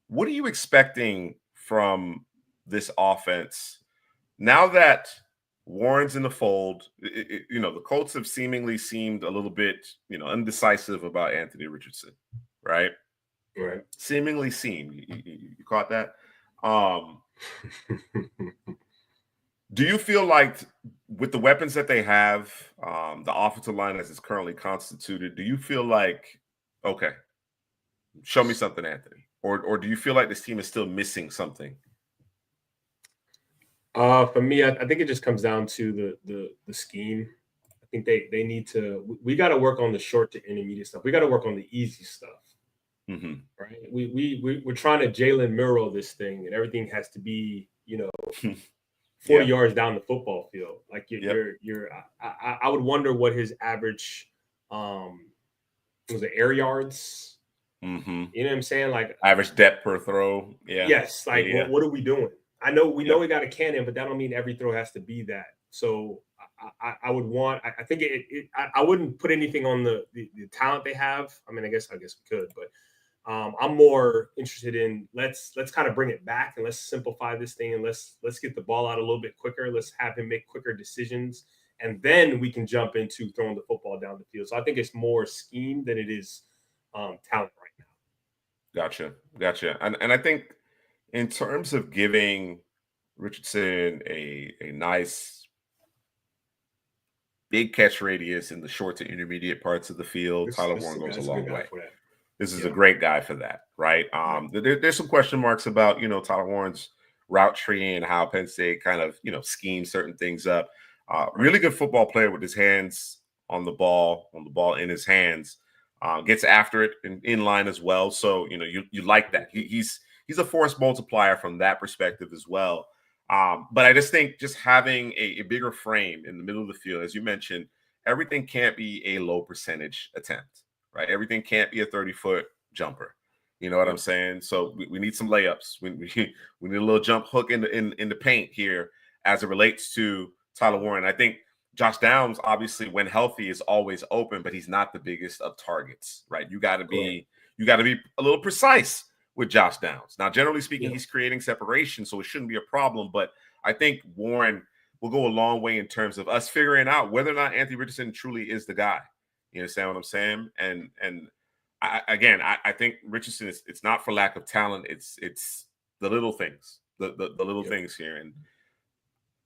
What are you expecting from this offense now that Warren's in the fold? The Colts have seemingly seemed a little bit, undecisive about Anthony Richardson, right? Right. Seemingly seemed. You caught that? Do you feel like with the weapons that they have, the offensive line as it's currently constituted, do you feel like, okay, show me something, Anthony? Or do you feel like this team is still missing something? For me, I think it just comes down to the scheme. I think they need to. We got to work on the short to intermediate stuff. We got to work on the easy stuff. Mm-hmm. Right? We're trying to Jalen Murrow this thing, and everything has to be 40 yards down the football field. Like I would wonder what his average was it air yards. Mm-hmm. You know what I'm saying? Like average depth per throw. Yeah. Yes. Like what are we doing? we know he got a cannon, but that don't mean every throw has to be that. So I would want. I think I wouldn't put anything on the talent they have. I mean, I guess we could, but I'm more interested in let's kind of bring it back and let's simplify this thing and let's get the ball out a little bit quicker. Let's have him make quicker decisions, and then we can jump into throwing the football down the field. So I think it's more scheme than it is talent right now. Gotcha. And I think in terms of giving Richardson a nice big catch radius in the short to intermediate parts of the field, Tyler Warren goes a long way. This is a great guy for that, right? There's some question marks about, Tyler Warren's route tree and how Penn State kind of, schemes certain things up. Really good football player with his hands on the ball in his hands, gets after it in line as well. So, you like that. He's a force multiplier from that perspective as well. But I just think just having a bigger frame in the middle of the field, as you mentioned, everything can't be a low percentage attempt, right? Everything can't be a 30-foot jumper. You know what I'm saying? So we need some layups. We need a little jump hook in the paint here as it relates to Tyler Warren. I think Josh Downs, obviously, when healthy, is always open, but he's not the biggest of targets, right? You got to be a little precise with Josh Downs. Now, generally speaking, he's creating separation, so it shouldn't be a problem. But I think Warren will go a long way in terms of us figuring out whether or not Anthony Richardson truly is the guy. You understand what I'm saying? And I think Richardson it's not for lack of talent. It's the little things, the little things here. And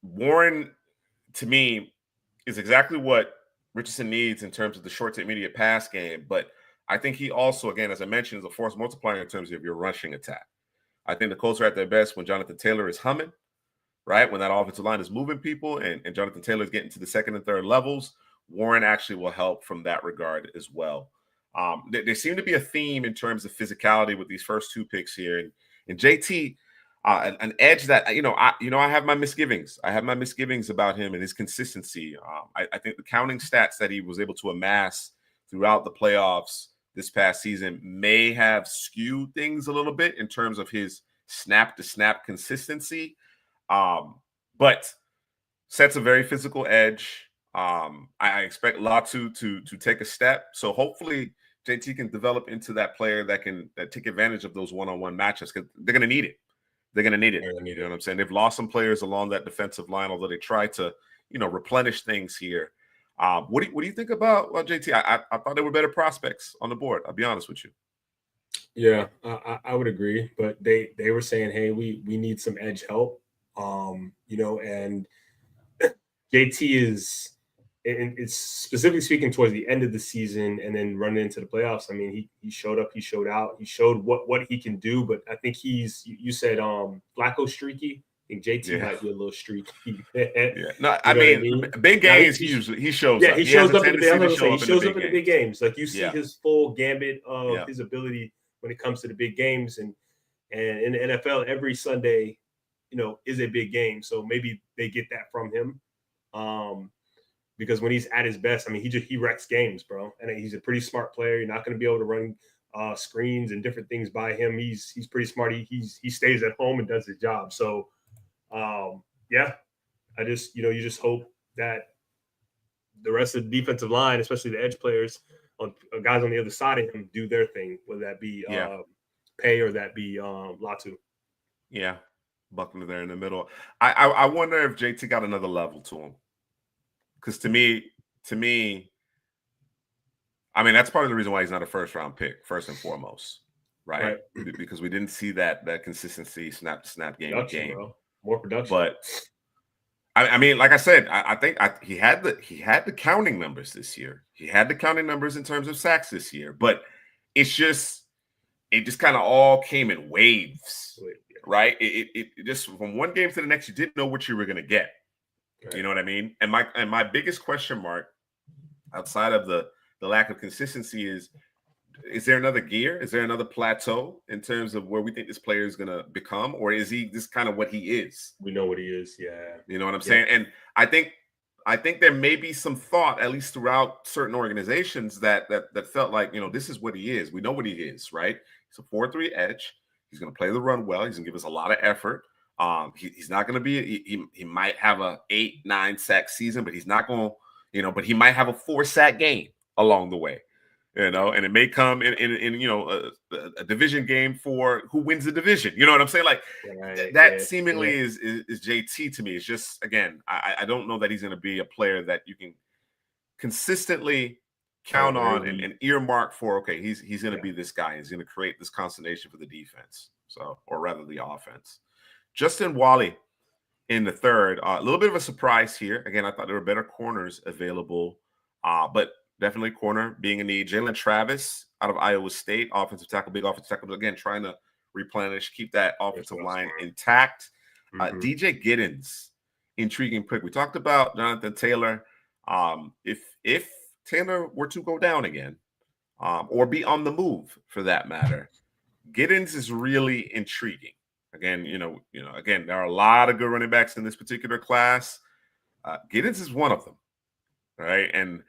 Warren, to me, is exactly what Richardson needs in terms of the short to intermediate pass game. But I think he also, again, as I mentioned, is a force multiplier in terms of your rushing attack. I think the Colts are at their best when Jonathan Taylor is humming, right? When that offensive line is moving people and Jonathan Taylor is getting to the second and third levels, Warren actually will help from that regard as well. There seemed to be a theme in terms of physicality with these first two picks here. And JT, an edge that, I have my misgivings. I have my misgivings about him and his consistency. I think the counting stats that he was able to amass throughout the playoffs this past season may have skewed things a little bit in terms of his snap-to-snap consistency. But sets a very physical edge. I expect Latu to take a step. So hopefully JT can develop into that player that can take advantage of those one-on-one matchups because they're going to need it. They're going to need it. You know what I'm saying? They've lost some players along that defensive line, although they try to, replenish things here. What do you think about JT? I thought there were better prospects on the board. I'll be honest with you. Yeah, I would agree. But they were saying, hey, we need some edge help. And JT is, and it's specifically speaking towards the end of the season and then running into the playoffs. I mean, he showed up, he showed out, he showed what he can do. But I think you said Flacco streaky. I think JT might be a little streaky. No, I mean, big games. He shows up. He shows up in the big games. Like you see his full gambit of his ability when it comes to the big games, and in the NFL, every Sunday, is a big game. So maybe they get that from him. Because when he's at his best, I mean, he wrecks games, bro. And he's a pretty smart player. You're not going to be able to run screens and different things by him. He's pretty smart. He stays at home and does his job. So, I just, you just hope that the rest of the defensive line, especially the edge players, guys on the other side of him, do their thing, whether that be Pay or that be Latu. Yeah, Buckner there in the middle. I wonder if JT got another level to him. Because to me, I mean, that's part of the reason why he's not a first-round pick, first and foremost, right? Because we didn't see that consistency, snap-to-snap game to game. Bro. More production. But I mean, like I said, I think he had the counting numbers this year. He had the counting numbers in terms of sacks this year. But it just kind of all came in waves, right? It just from one game to the next, you didn't know what you were going to get. Right. You know what I mean? And my biggest question mark outside of the lack of consistency is there another gear? Is there another plateau in terms of where we think this player is going to become? Or is he just kind of what he is? We know what he is. Yeah. You know what I'm saying? And I think there may be some thought, at least throughout certain organizations that felt like, this is what he is. We know what he is, right? He's a 4-3 edge. He's going to play the run well. He's going to give us a lot of effort. He's not going to be. He might have a 8-9 sack season, but he's not going. But he might have a 4-sack game along the way. And it may come in a division game for who wins the division. You know what I'm saying? Like that seemingly is JT to me. It's just, again, I don't know that he's going to be a player that you can consistently count on and earmark for. Okay, he's going to be this guy. He's going to create this consternation for the defense. So, or rather the offense. Justin Wally in the third, a little bit of a surprise here. Again, I thought there were better corners available, but definitely corner being a need. Jalen Travis out of Iowa State, offensive tackle, big offensive tackle, but again, trying to replenish, keep that offensive line intact. DJ Giddens, intriguing pick. We talked about Jonathan Taylor. If Taylor were to go down again, or be on the move for that matter, Giddens is really intriguing. Again, again, there are a lot of good running backs in this particular class. Giddens is one of them, right? And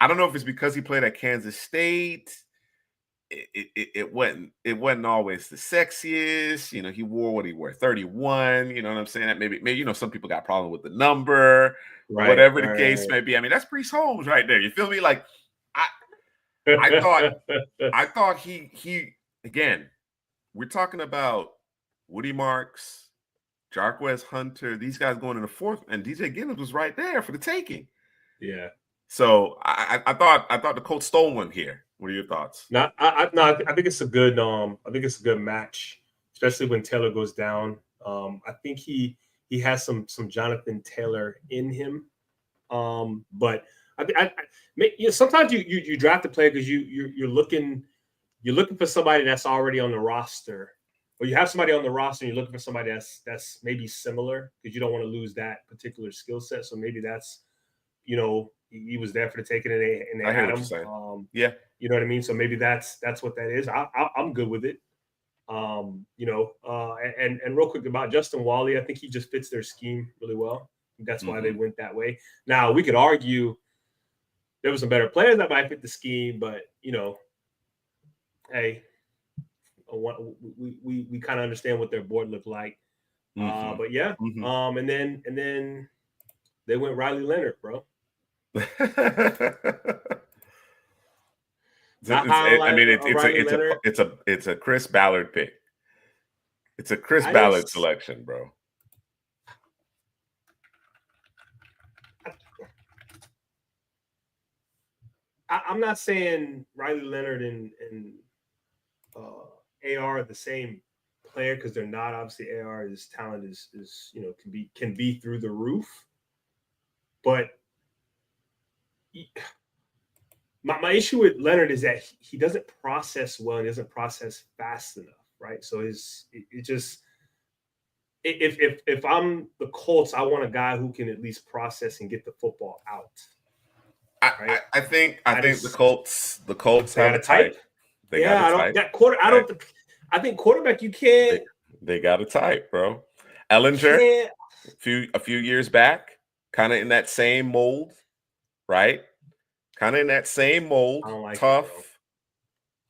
I don't know if it's because he played at Kansas State. It wasn't always the sexiest. He wore what he wore, 31. You know what I'm saying? That maybe some people got a problem with the number, whatever the case may be. I mean, that's Priest Holmes right there. You feel me? Like I thought he again. We're talking about Woody Marks, Jarquez Hunter, these guys going in the fourth, and DJ Giddens was right there for the taking. Yeah. So I thought the Colts stole one here. What are your thoughts? I think it's a good match, especially when Taylor goes down. I think he has some Jonathan Taylor in him. But sometimes you draft a player because you're looking for somebody that's already on the roster, or you have somebody on the roster and you're looking for somebody that's maybe similar because you don't want to lose that particular skill set. So maybe that's, he was there for the taking and they had him. Yeah. You know what I mean? So maybe that's what that is. I'm good with it. And real quick about Justin Wally, I think he just fits their scheme really well. That's why they went that way. Now we could argue there were some better players that might fit the scheme, but hey, we kind of understand what their board looked like. But yeah, and then they went Riley Leonard, bro. It's a Chris Ballard pick. It's a Chris Ballard selection, bro. I'm not saying Riley Leonard and AR are the same player because they're not. Obviously, AR's talent is can be through the roof, but my issue with Leonard is that he doesn't process well and doesn't process fast enough, right? So if I'm the Colts, I want a guy who can at least process and get the football out. Right? I think the Colts have a type. They got a type. I think quarterback you can't. They got a type, bro. Ellinger, a few years back, kind of in that same mold, right? Kind of in that same mold. Tough,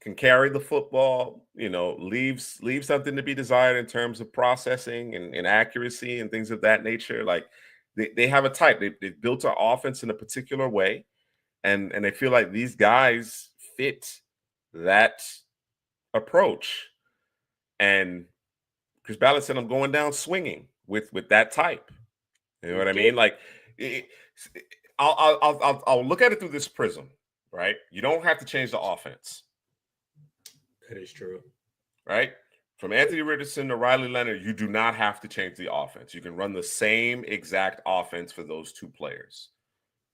can carry the football. Leaves something to be desired in terms of processing and accuracy and things of that nature. Like they have a type. They've built our offense in a particular way. And they feel like these guys fit that approach. And Chris Ballard said, I'm going down swinging with that type. You know what I mean? Like, I'll look at it through this prism, right? You don't have to change the offense. That is true. Right? From Anthony Richardson to Riley Leonard, you do not have to change the offense. You can run the same exact offense for those two players.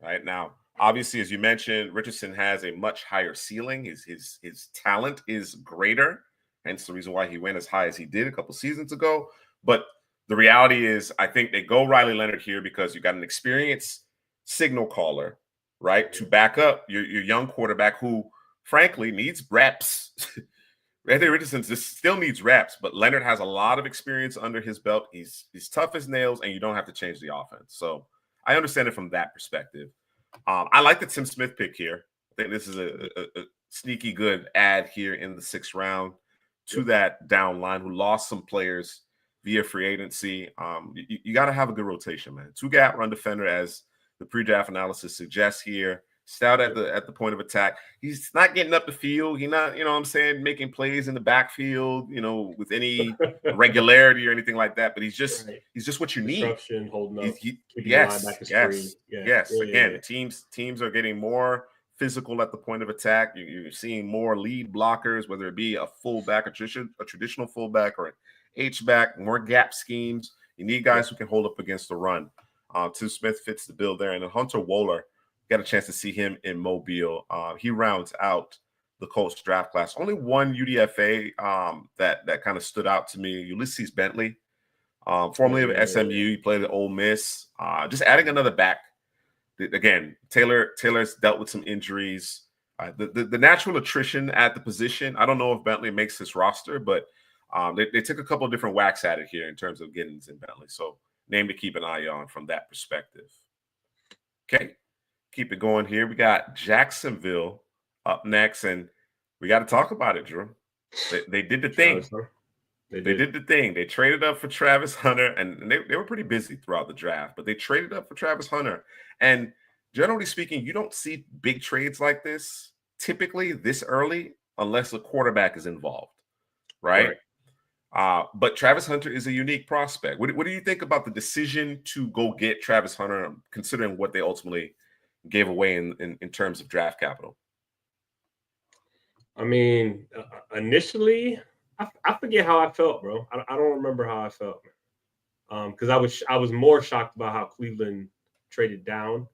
Right? Now, obviously, as you mentioned, Richardson has a much higher ceiling. His talent is greater, hence the reason why he went as high as he did a couple seasons ago. But the reality is, I think they go Riley Leonard here because you got an experienced signal caller, right, to back up your young quarterback who, frankly, needs reps. Anthony Richardson still needs reps, but Leonard has a lot of experience under his belt. He's tough as nails, and you don't have to change the offense. So I understand it from that perspective. I like the Tim Smith pick here. I think this is a sneaky good add here in the 6th round to that down line who lost some players via free agency. You got to have a good rotation, man. 2-gap run defender, as the pre-draft analysis suggests here. Stout at the point of attack. He's not getting up the field. He's not, what I'm saying, making plays in the backfield, with any regularity or anything like that. But he's just what you need. Disruption, holding up, keeping the linebackers free. Yes. Again, teams are getting more physical at the point of attack. You're seeing more lead blockers, whether it be a fullback, a traditional fullback, or an H-back, more gap schemes. You need guys who can hold up against the run. Tim Smith fits the bill there. And then Hunter Wohler, got a chance to see him in Mobile. He rounds out the Colts draft class. Only one UDFA that kind of stood out to me, Ulysses Bentley, formerly of SMU. He played at Ole Miss. Just adding another back. Again, Taylor's dealt with some injuries. The natural attrition at the position, I don't know if Bentley makes this roster, but they took a couple of different whacks at it here in terms of Giddens and Bentley. So name to keep an eye on from that perspective. Okay. Keep it going here. We got Jacksonville up next, and we got to talk about it, Drew. They did the thing. They did the thing. They traded up for Travis Hunter, and they were pretty busy throughout the draft, but they traded up for Travis Hunter. And generally speaking, you don't see big trades like this typically this early unless a quarterback is involved, right? But Travis Hunter is a unique prospect. What do you think about the decision to go get Travis Hunter, considering what they ultimately gave away in terms of draft capital? I mean, initially, I forget how I felt, bro. I don't remember how I felt, because I was more shocked about how Cleveland traded down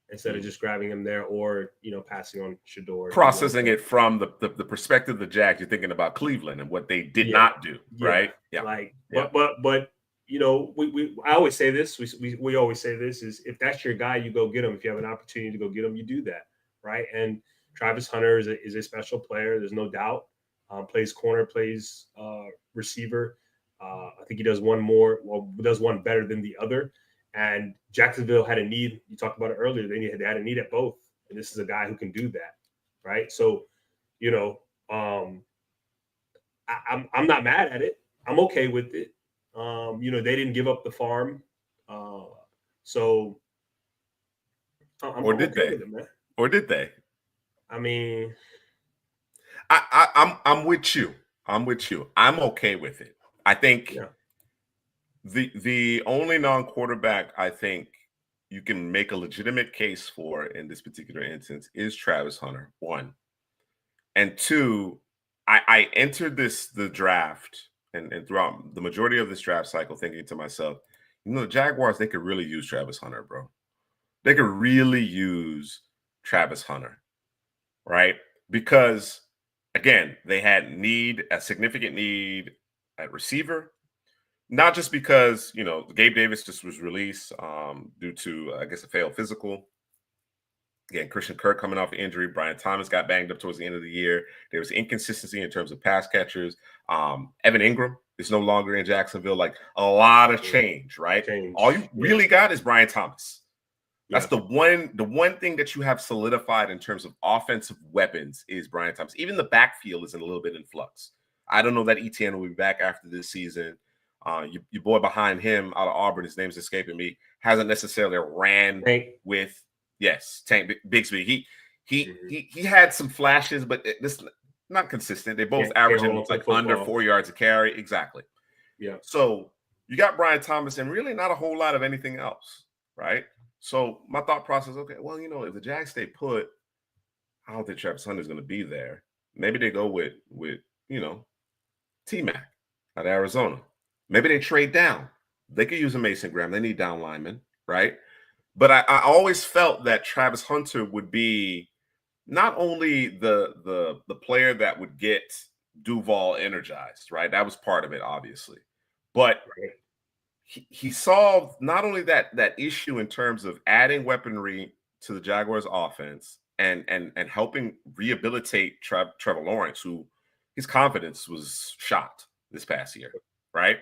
instead of just grabbing him there, or passing on Shador. Processing it from the perspective of the Jags, you're thinking about Cleveland and what they did not do, right? But I always say this. We always say this is, if that's your guy, you go get him. If you have an opportunity to go get him, you do that, right? And Travis Hunter is a special player. There's no doubt. Plays corner, plays receiver. I think he does does one better than the other. And Jacksonville had a need. You talked about it earlier. They had a need at both, and this is a guy who can do that, right? So, I'm not mad at it. I'm okay with it. They didn't give up the farm, so. Or did they? Or did they? I mean, I'm with you. I'm okay with it. I think the only non-quarterback I think you can make a legitimate case for in this particular instance is Travis Hunter, one. And two, I entered the draft and throughout the majority of this draft cycle thinking to myself, the Jaguars, they could really use Travis Hunter, bro. They could really use Travis Hunter, right? Because, again, they had a significant need at receiver, not just because, Gabe Davis just was released due to, I guess, a failed physical. Again, Christian Kirk coming off injury. Brian Thomas got banged up towards the end of the year. There was inconsistency in terms of pass catchers. Evan Ingram is no longer in Jacksonville. Like, a lot of change, right? All you really got is Brian Thomas. That's the one thing that you have solidified in terms of offensive weapons is Brian Thomas. Even the backfield is in a little bit in flux. I don't know that Etienne will be back after this season. Your boy behind him out of Auburn, his name's escaping me, hasn't necessarily ran with Tank Bigsby. He had some flashes, but this not consistent. They both averaging like under 4 yards a carry. Exactly. Yeah. So you got Brian Thomas and really not a whole lot of anything else, right? So my thought process, okay, well, if the Jags stay put, I don't think Travis Hunter's going to be there. Maybe they go with T-Mac out of Arizona. Maybe they trade down. They could use a Mason Graham. They need down linemen, right? But I always felt that Travis Hunter would be not only the player that would get Duval energized, right? That was part of it, obviously. But he solved not only that issue in terms of adding weaponry to the Jaguars offense and helping rehabilitate Trevor Lawrence, who his confidence was shot this past year, right?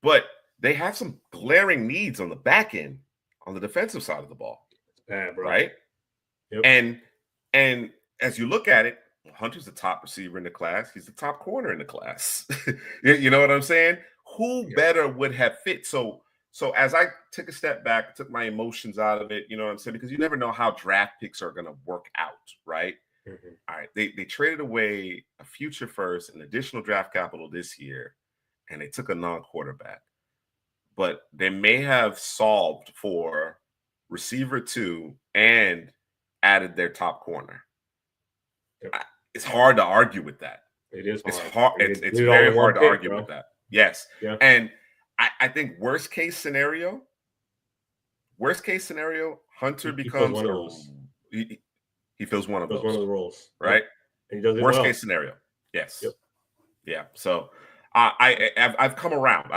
But they have some glaring needs on the back end, on the defensive side of the ball, right? Yep. And as you look at it, Hunter's the top receiver in the class. He's the top corner in the class. You know what I'm saying? who better would have fit? So as I took a step back, took my emotions out of it, you know what I'm saying? Because you never know how draft picks are going to work out, right? Mm-hmm. All right, they traded away a future first and additional draft capital this year, and they took a non-quarterback. But they may have solved for receiver 2 and added their top corner. Yep. It's hard to argue with that. It is hard. It's hard. They It's did it all very in one hard to pick, argue bro. with that. Yes. Yeah. And I think worst case scenario, Hunter becomes one of those. He fills one of those. One of the roles, right? Yep. And he does it Worst well. case scenario, yes. Yep. Yeah. So I've come around.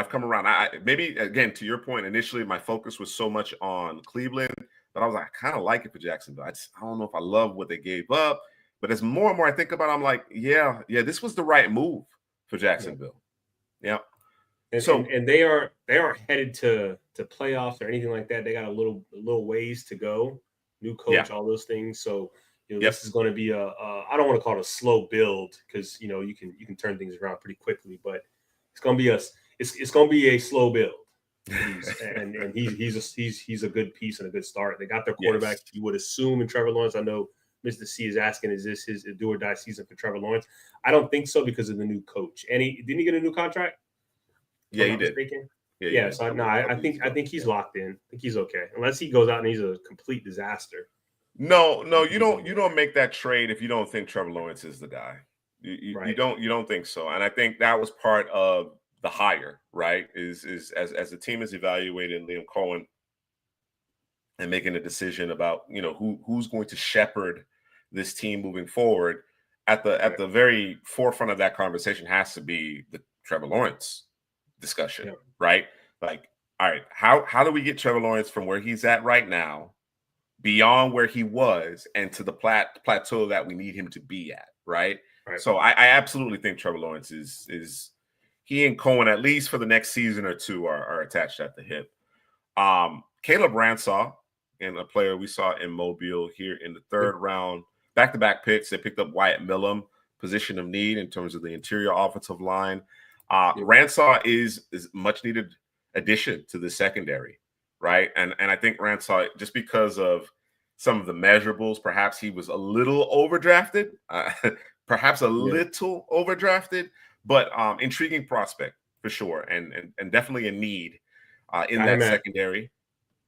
Maybe again to your point. Initially, my focus was so much on Cleveland, but I was like, I kind of like it for Jacksonville. I don't know if I love what they gave up, but as more and more I think about it, I'm like, yeah, this was the right move for Jacksonville. Yeah. And they aren't headed to playoffs or anything like that. They got a little ways to go. New coach, all those things. So this is going to be I don't want to call it a slow build because you can turn things around pretty quickly, but it's going to be it's going to be a slow build. and he's a good piece and a good start. They got their quarterback. You would assume in Trevor Lawrence. I know Mr. C is asking, is this his do or die season for Trevor Lawrence? I don't think so because of the new coach. And didn't he get a new contract? Yeah, he did. Yeah, so I think he's locked in. I think he's okay, unless he goes out and he's a complete disaster. No, you don't make that trade if you don't think Trevor Lawrence is the guy. You don't think so, and I think that was part of the hire, right? Is as the team is evaluating Liam Cohen and making a decision about who's going to shepherd this team moving forward. At the very forefront of that conversation has to be the Trevor Lawrence discussion, right? Like, all right, how do we get Trevor Lawrence from where he's at right now beyond where he was and to the plateau that we need him to be at, right? So I absolutely think Trevor Lawrence is he and Cohen, at least for the next season or two, are attached at the hip. Caleb Ransaw, and a player we saw in Mobile here in the third round, back-to-back picks. They picked up Wyatt Millum, position of need in terms of the interior offensive line. Ransaw is much needed addition to the secondary, right? And I think Ransaw, just because of some of the measurables, perhaps he was a little overdrafted, but intriguing prospect for sure, and definitely a need in that secondary.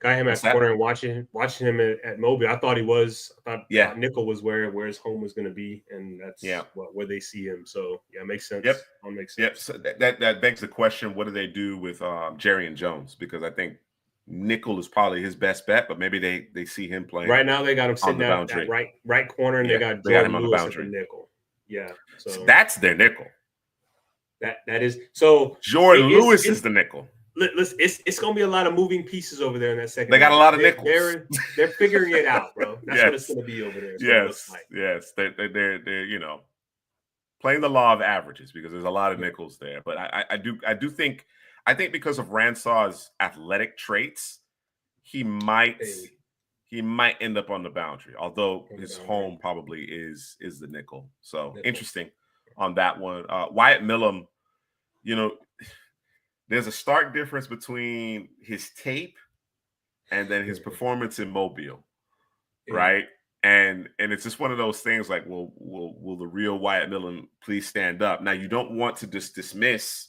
Got him at corner and watching him at Mobile. I thought nickel was where his home was going to be, and that's where they see him. So it makes sense. Yep, makes sense. So that begs the question: what do they do with Jerry and Jones? Because I think nickel is probably his best bet, but maybe they see him playing right now. They got him sitting at that right corner, and they got Jordan Lewis at the nickel. Yeah, so that's their nickel. That is so. Jordan Lewis is the nickel. It's going to be a lot of moving pieces over there in that second. They got a lot of nickels. They're figuring it out, bro. That's what it's going to be over there. Yes. They're playing the law of averages because there's a lot of nickels there. But I do think because of Ransaw's athletic traits, he might end up on the boundary. Although his home probably is the nickel. So interesting on that one. Wyatt Millum, there's a stark difference between his tape and then his performance in Mobile, right? And it's just one of those things like, will the real Wyatt Millum please stand up? Now, you don't want to just dismiss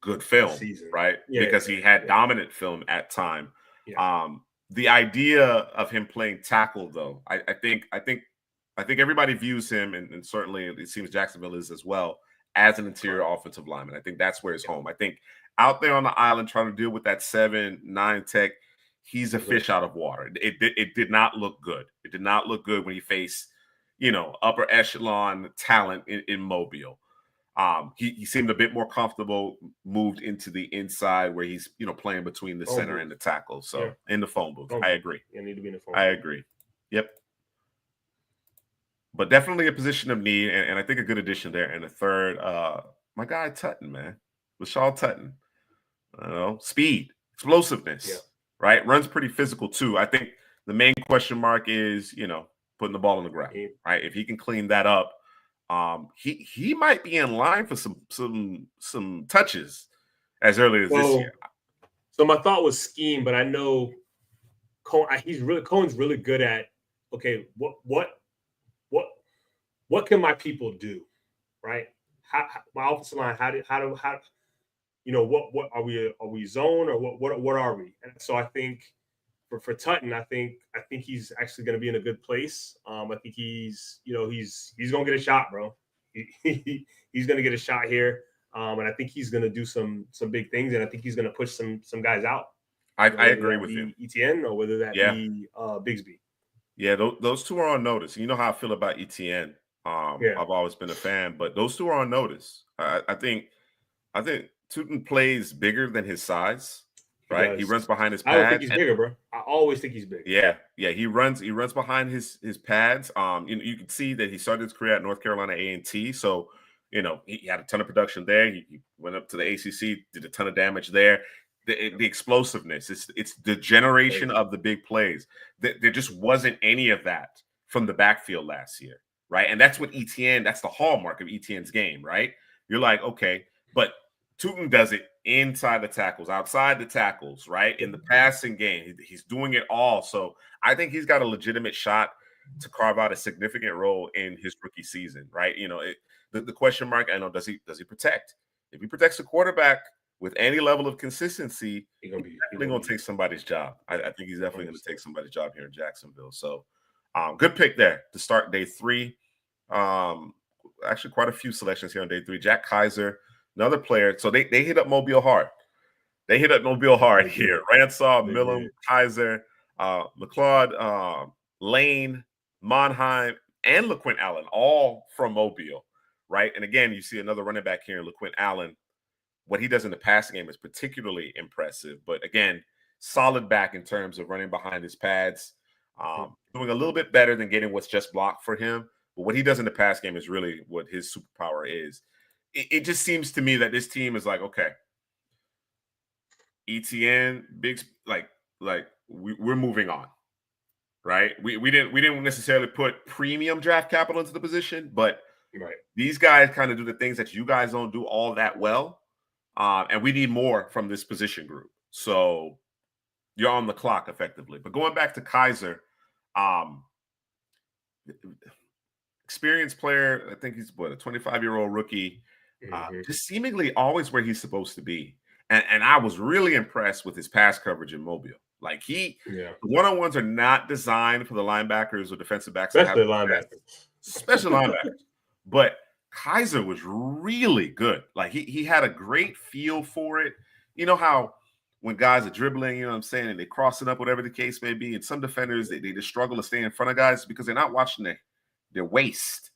good film, right? Because he had dominant film at time. The idea of him playing tackle, though, I think everybody views him, and certainly it seems Jacksonville is as well, as an interior offensive lineman. I think that's where his home. I think out there on the island trying to deal with that 7-9 tech, he's a fish out of water. It did not look good. It did not look good when he faced, upper echelon talent in Mobile. He seemed a bit more comfortable, moved into the inside where he's, playing between the center and the tackle. So in the phone booth, I agree. You need to be in the phone. I agree. Yep. But definitely a position of need, and I think a good addition there. And the third, my guy Tutton, man, Rashawn Tutton. Speed, explosiveness, right? Runs pretty physical too. I think the main question mark is, putting the ball on the ground, right? If he can clean that up, he might be in line for some touches as early as this year. So my thought was scheme, but I know Cohen's really good at, okay, what can my people do, right? How my offensive line, how what are we zone, or what are we? And so I think for Tutton, I think he's actually going to be in a good place. I think he's going to get a shot, bro. He's going to get a shot here, and I think he's going to do some big things, and I think he's going to push some guys out. I agree with you. Etienne, or whether that be Bigsby. Yeah, those two are on notice. You know how I feel about Etienne. I've always been a fan, but those two are on notice. I think Tootin plays bigger than his size, right? He runs behind his pads. I don't think he's bigger, bro. I always think he's bigger. Yeah. He runs behind his pads. You can see that he started his career at North Carolina A&T, so he had a ton of production there. He went up to the ACC, did a ton of damage there. The explosiveness, it's the generation of the big plays. There just wasn't any of that from the backfield last year, right? And that's what Etienne, that's the hallmark of Etienne's game, right? You're like, okay, but Tootin does it inside the tackles, outside the tackles, right? In the passing game, he's doing it all. So I think he's got a legitimate shot to carve out a significant role in his rookie season, right? The question mark, I know, does he protect? If he protects the quarterback with any level of consistency, he's definitely going to take somebody's job. I think he's definitely going to take somebody's job here in Jacksonville. So good pick there to start day 3. Actually, quite a few selections here on day 3. Jack Kaiser, another player. So they hit up Mobile hard. They hit up Mobile hard here. Ransaw, Millam, Kaiser, McLeod, Lane, Monheim, and LaQuint Allen, all from Mobile, right? And again, you see another running back here, LaQuint Allen. What he does in the passing game is particularly impressive. But again, solid back in terms of running behind his pads, doing a little bit better than getting what's just blocked for him. But what he does in the pass game is really what his superpower is. It just seems to me that this team is like, okay, Etienne, Biggs, we're moving on, right? We didn't necessarily put premium draft capital into the position, but these guys kind of do the things that you guys don't do all that well. And we need more from this position group. So you're on the clock effectively. But going back to Kaiser, experienced player, I think he's a 25-year-old rookie, just seemingly always where he's supposed to be. And I was really impressed with his pass coverage in Mobile. Like the one-on-ones are not designed for the linebackers or defensive backs. Especially linebackers. But Kaiser was really good. Like he had a great feel for it. You know how when guys are dribbling, and they cross it up, whatever the case may be, and some defenders, they just struggle to stay in front of guys because they're not watching their waist,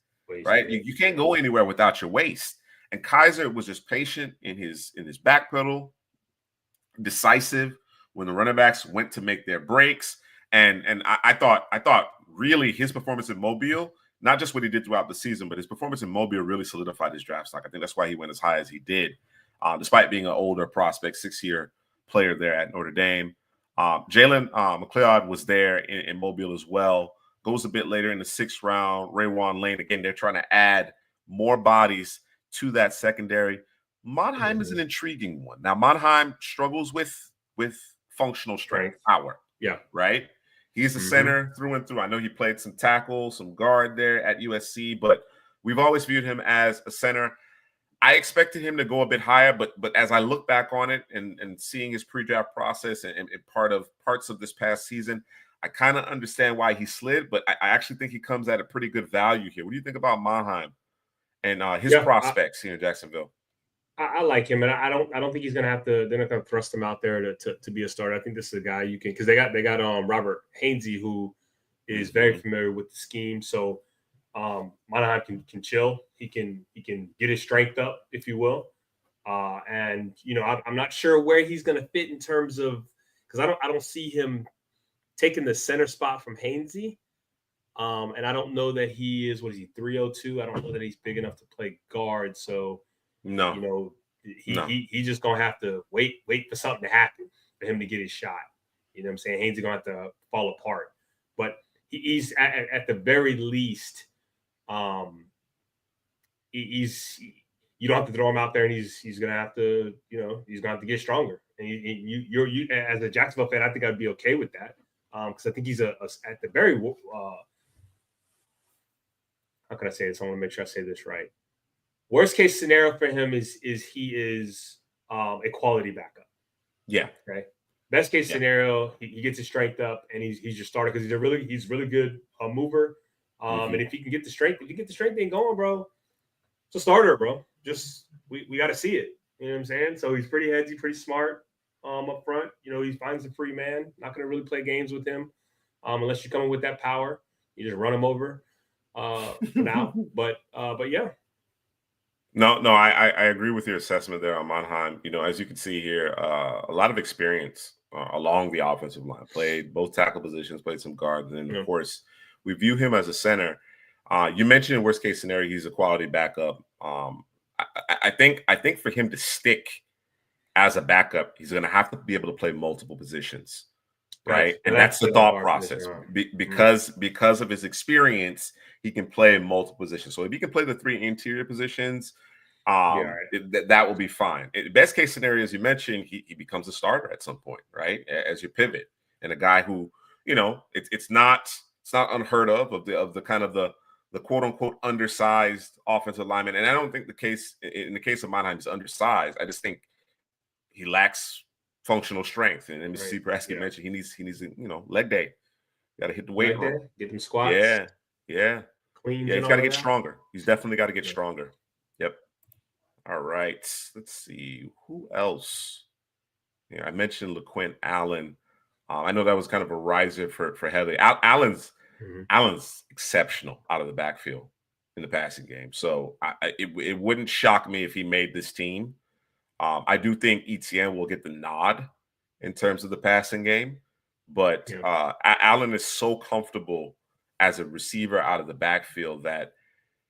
right? You can't go anywhere without your waist. And Kaiser was just patient in his back pedal, decisive when the running backs went to make their breaks. And I thought really his performance in Mobile, not just what he did throughout the season, but his performance in Mobile really solidified his draft stock. I think that's why he went as high as he did, despite being an older prospect, 6-year player there at Notre Dame. Jalen McLeod was there in Mobile as well. Goes a bit later in the 6th round. Raywan Lane, again, they're trying to add more bodies to that secondary. Monheim is an intriguing one. Now, Monheim struggles with functional strength, power. Yeah. Right? He's a center through and through. I know he played some tackle, some guard there at USC, but we've always viewed him as a center. I expected him to go a bit higher, but as I look back on it and seeing his pre-draft process and parts of this past season, I kind of understand why he slid, but I actually think he comes at a pretty good value here. What do you think about Monheim and his prospects here in Jacksonville? I like him, and I don't think he's gonna have to. They're not gonna thrust him out there to be a starter. I think this is a guy you can, because they got Robert Hainsey, who is very familiar with the scheme. So Monheim can chill. He can get his strength up, if you will. And I'm not sure where he's gonna fit in terms of, because I don't see him taking the center spot from Hainsey. And I don't know that he is, 302? I don't know that he's big enough to play guard. So no, he's just gonna have to wait for something to happen for him to get his shot. You know what I'm saying? Hainsey gonna have to fall apart. But he's at the very least, you don't have to throw him out there, and he's gonna have to, he's gonna have to get stronger. And you as a Jacksonville fan, I think I'd be okay with that, because I think he's at the very how can I say this? I want to make sure I say this right. Worst case scenario for him is he is a quality backup. Yeah. Okay. Best case scenario, he gets his strength up, and he's your starter because he's really good mover. And if he can get the strength, thing going, bro, it's a starter, bro. Just we got to see it. You know what I'm saying? So he's pretty headsy, pretty smart up front. He finds a free man. Not going to really play games with him unless you're coming with that power. You just run him over for now. But yeah. No, I agree with your assessment there on Monheim. As you can see here, a lot of experience along the offensive line. Played both tackle positions, played some guards, and of course, we view him as a center. You mentioned in worst case scenario, he's a quality backup. I think for him to stick as a backup, he's going to have to be able to play multiple positions, right? And that's the thought process. Because of his experience, he can play multiple positions. So if he can play the 3 interior positions, that will be fine. Best case scenario, as you mentioned, he becomes a starter at some point, right? As you pivot, and a guy who, it's not unheard of the kind of the quote unquote undersized offensive lineman. And I don't think in the case of Monheim, he's undersized. I just think he lacks functional strength. And Mr. Prasky mentioned he needs leg day. Got to hit the weight room, get them squats. Yeah. Cleans. Yeah, he's got to get stronger. He's definitely got to get stronger. Yep. All right. Let's see who else. I mentioned LaQuint Allen. I know that was kind of a riser for Headley. Allen's exceptional out of the backfield in the passing game. So it wouldn't shock me if he made this team. I do think ETN will get the nod in terms of the passing game, but Allen is so comfortable as a receiver out of the backfield that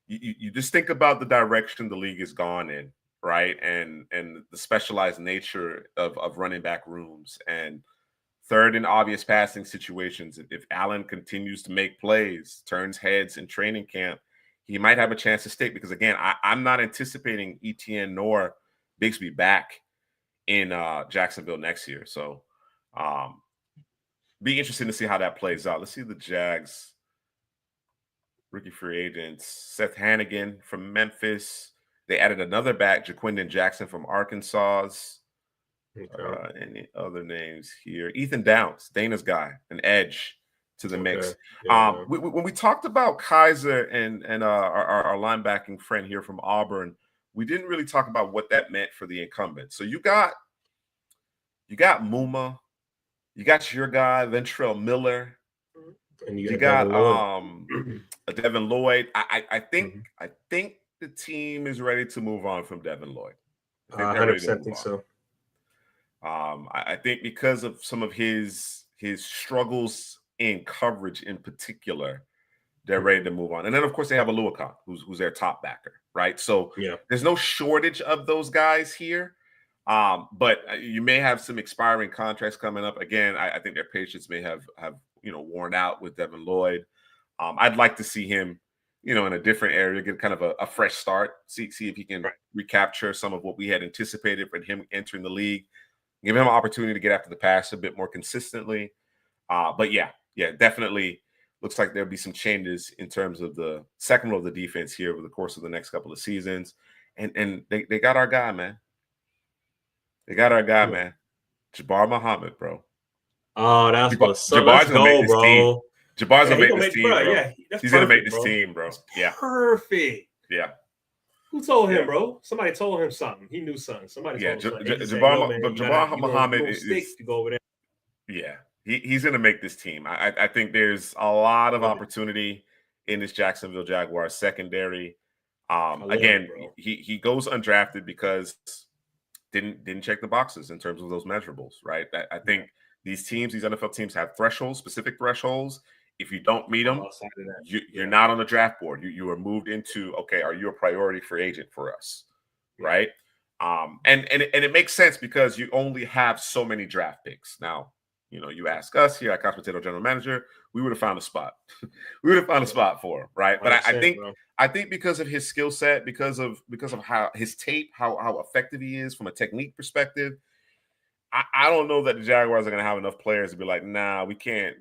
you just think about the direction the league has gone in, right? And the specialized nature of running back rooms and third and obvious passing situations. If Allen continues to make plays, turns heads in training camp, he might have a chance to stick because, again, I'm not anticipating ETN nor Bigsby back in Jacksonville next year. So be interesting to see how that plays out. Let's see the Jags rookie free agents. Seth Hannigan from Memphis. They added another back, Jaquindon Jackson from Arkansas. Any other names here? Ethan Downs, Dana's guy, an edge to the mix. When we talked about Kaiser and our linebacking friend here from Auburn, we didn't really talk about what that meant for the incumbent. So you got Muma, you got your guy Ventrell Miller, and you got Devin Lloyd. I think the team is ready to move on from Devin Lloyd. I 100% think so. I think because of some of his struggles in coverage in particular, they're ready to move on. And then, of course, they have Aluakon, who's their top backer, right? So there's no shortage of those guys here. But you may have some expiring contracts coming up. Again, I think their patience may have worn out with Devin Lloyd. I'd like to see him, in a different area, get kind of a fresh start, see if he can recapture some of what we had anticipated for him entering the league. Give him an opportunity to get after the pass a bit more consistently. But yeah, definitely looks like there'll be some changes in terms of the second row of the defense here over the course of the next couple of seasons. And they got our guy, man. They got our guy, man. Jabbar Muhammad, bro. Oh, that's what's up. Let's go, bro. Jabbar's gonna make this team, bro. He's gonna make this team, bro. Yeah. Perfect. Yeah. Who told him, bro? Somebody told him something. He knew something. Somebody told him something. Jabbar Muhammad is to go over there. Yeah. He's going to make this team. I think there's a lot of opportunity in this Jacksonville Jaguars secondary. Again, he goes undrafted because didn't check the boxes in terms of those measurables, right? I think these NFL teams have thresholds, specific thresholds. If you don't meet them, you're not on the draft board. You are moved into, okay, are you a priority free agent for us, right? And it makes sense because you only have so many draft picks. Now, you ask us here at Couch Potato General Manager, we would have found a spot. We would have found a spot for him, right? But I think because of his skill set, because of how his tape, how effective he is from a technique perspective, I don't know that the Jaguars are going to have enough players to be like, nah, we can't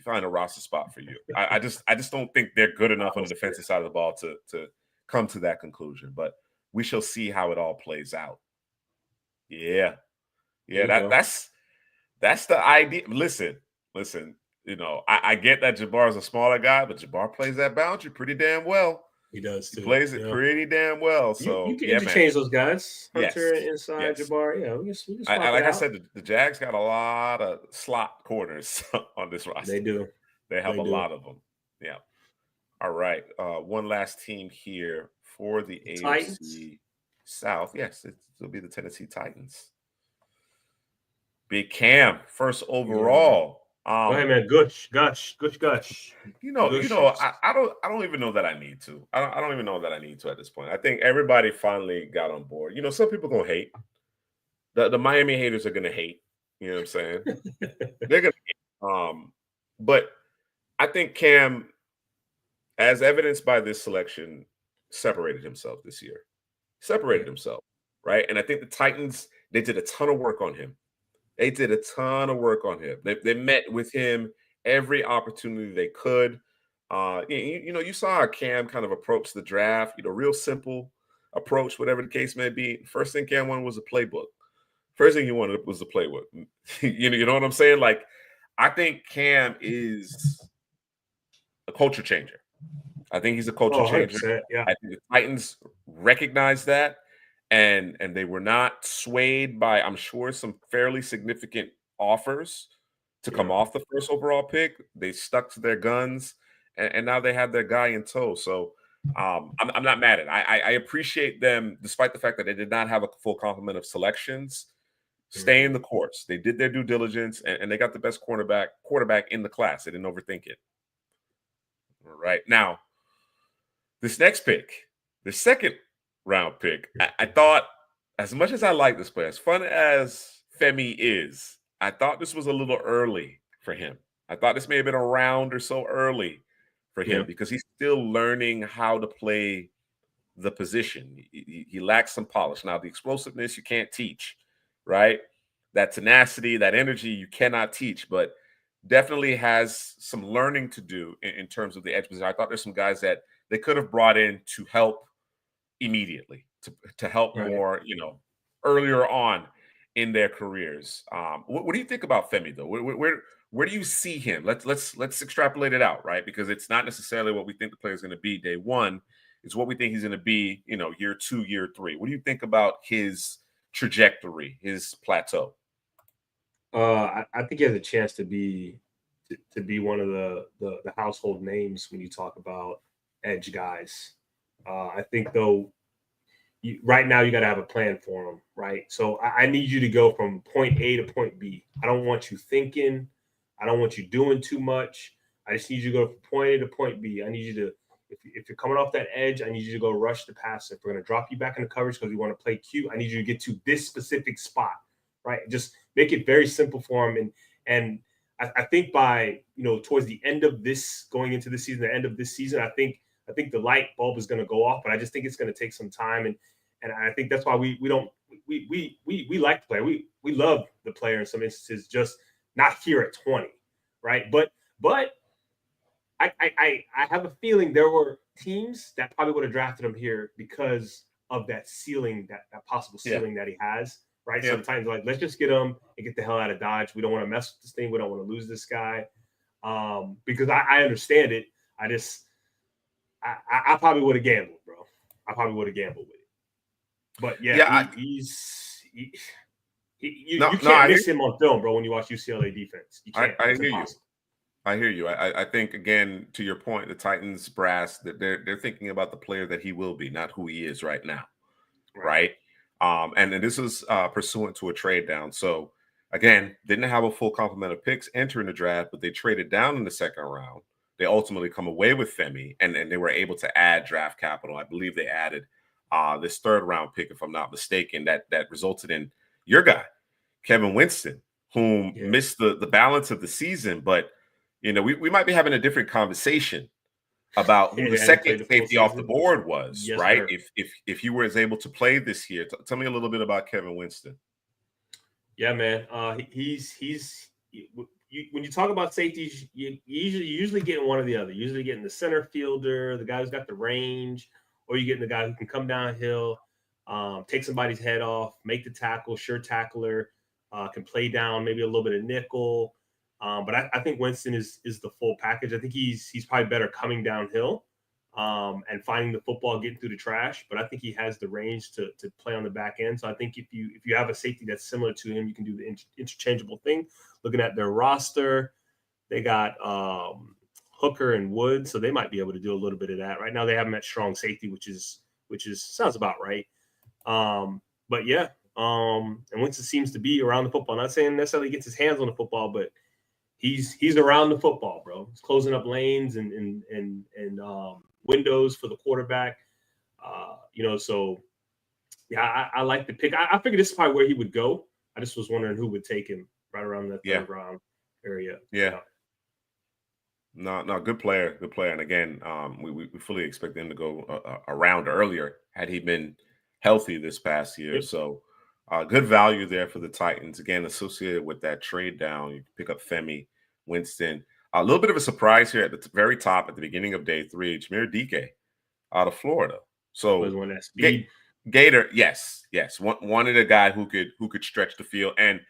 find a roster spot for you. I just don't think they're good enough on the defensive side of the ball to come to that conclusion. But we shall see how it all plays out. Yeah, that's the idea. Listen. You know, I get that Jabbar is a smaller guy, but Jabbar plays that boundary pretty damn well. He does too. He plays it pretty damn well. So you can interchange those guys. Hunter inside yes. Jabbar. Yeah, we can swap like I out. said, the Jags got a lot of slot corners on this roster. They do. They have a lot of them. Yeah. All right. One last team here for the AFC Titans? South. Yes, it'll be the Tennessee Titans. Big Cam, first overall. Go ahead, man. Gush. You know, I don't even know that I need to. I don't even know that I need to at this point. I think everybody finally got on board. You know, some people gonna hate. The Miami haters are gonna hate. You know what I'm saying? They're gonna hate. But I think Cam, as evidenced by this selection, separated himself this year. Separated himself, right? And I think the Titans, they did a ton of work on him. They met with him every opportunity they could. You saw Cam kind of approach the draft, real simple approach, whatever the case may be. First thing Cam wanted was a playbook. First thing he wanted was the playbook. You know what I'm saying? Like, I think Cam is a culture changer. I think he's a culture changer. Yeah. I think the Titans recognize that. And they were not swayed by, I'm sure, some fairly significant offers to come off the first overall pick. They stuck to their guns, and now they have their guy in tow. So I'm not mad at it. I appreciate them, despite the fact that they did not have a full complement of selections, staying the course. They did their due diligence, and they got the best quarterback in the class. They didn't overthink it. All right. Now, this next pick, the second round pick, I thought, as much as I like this player, as fun as Femi is, I thought this was a little early for him. I thought this may have been a round or so early for him because he's still learning how to play the position. He lacks some polish. Now, the explosiveness you can't teach, right? That tenacity, that energy you cannot teach, but definitely has some learning to do in terms of the edge position. I thought there's some guys that they could have brought in to help immediately, to help more, earlier on in their careers. What do you think about Femi though? Where do you see him? Let's extrapolate it out, right? Because it's not necessarily what we think the player is going to be day one. It's what we think he's going to be, year 2, year 3. What do you think about his trajectory, his plateau? I think he has a chance to be one of the household names when you talk about edge guys. I think, though, right now you got to have a plan for him, right? So I need you to go from point A to point B. I don't want you thinking. I don't want you doing too much. I just need you to go from point A to point B. I need you to, if you're coming off that edge, I need you to go rush the passer. If we're going to drop you back in the coverage because we want to play cute, I need you to get to this specific spot, right? Just make it very simple for him. And I think by, towards the end of this, going into the season, the end of this season, I think the light bulb is going to go off, but I just think it's going to take some time. And I think that's why we like the player. We love the player in some instances, just not here at 20, right? But I have a feeling there were teams that probably would have drafted him here because of that ceiling, that possible ceiling that he has, right? Yeah. Sometimes like, let's just get him and get the hell out of Dodge. We don't want to mess with this thing. We don't want to lose this guy. Because I understand it. I probably would have gambled, bro. I probably would have gambled with it. But you can't miss him on film, bro. When you watch UCLA defense, you can't. I hear you. I think, again, to your point, the Titans brass, that they're thinking about the player that he will be, not who he is right now, right? And this is pursuant to a trade down. So again, didn't have a full complement of picks entering the draft, but they traded down in the second round. They ultimately come away with Femi, and they were able to add draft capital. I believe they added this third round pick, if I'm not mistaken, that resulted in your guy, Kevin Winston, whom missed the balance of the season, but we might be having a different conversation about who the And he second played the full safety off the season. board was, Yes, right? sir. If he was able to play this year. Tell me a little bit about Kevin Winston. Yeah, man. When you talk about safeties, you usually getting one or the other. Usually getting the center fielder, the guy who's got the range, or you getting the guy who can come downhill, take somebody's head off, make the tackle, sure tackler, can play down, maybe a little bit of nickel. But I think Winston is the full package. I think he's probably better coming downhill, and finding the football, getting through the trash. But I think he has the range to play on the back end. So I think if you have a safety that's similar to him, you can do the interchangeable thing. Looking at their roster, they got Hooker and Wood, so they might be able to do a little bit of that. Right now, they have him at strong safety, which is sounds about right. But yeah, and Winston seems to be around the football. Not saying necessarily gets his hands on the football, but he's around the football, bro. He's closing up lanes and windows for the quarterback. So yeah, I like the pick. I figured this is probably where he would go. I just was wondering who would take him right around the third round area. Yeah. No, good player. And again, we fully expect him to go around earlier had he been healthy this past year. Yep. So good value there for the Titans. Again, associated with that trade down, you can pick up Femi, Winston. A little bit of a surprise here at the very top at the beginning of day 3, Jameer Dike out of Florida. So was one that speed. Gator, yes, wanted a guy who could stretch the field, and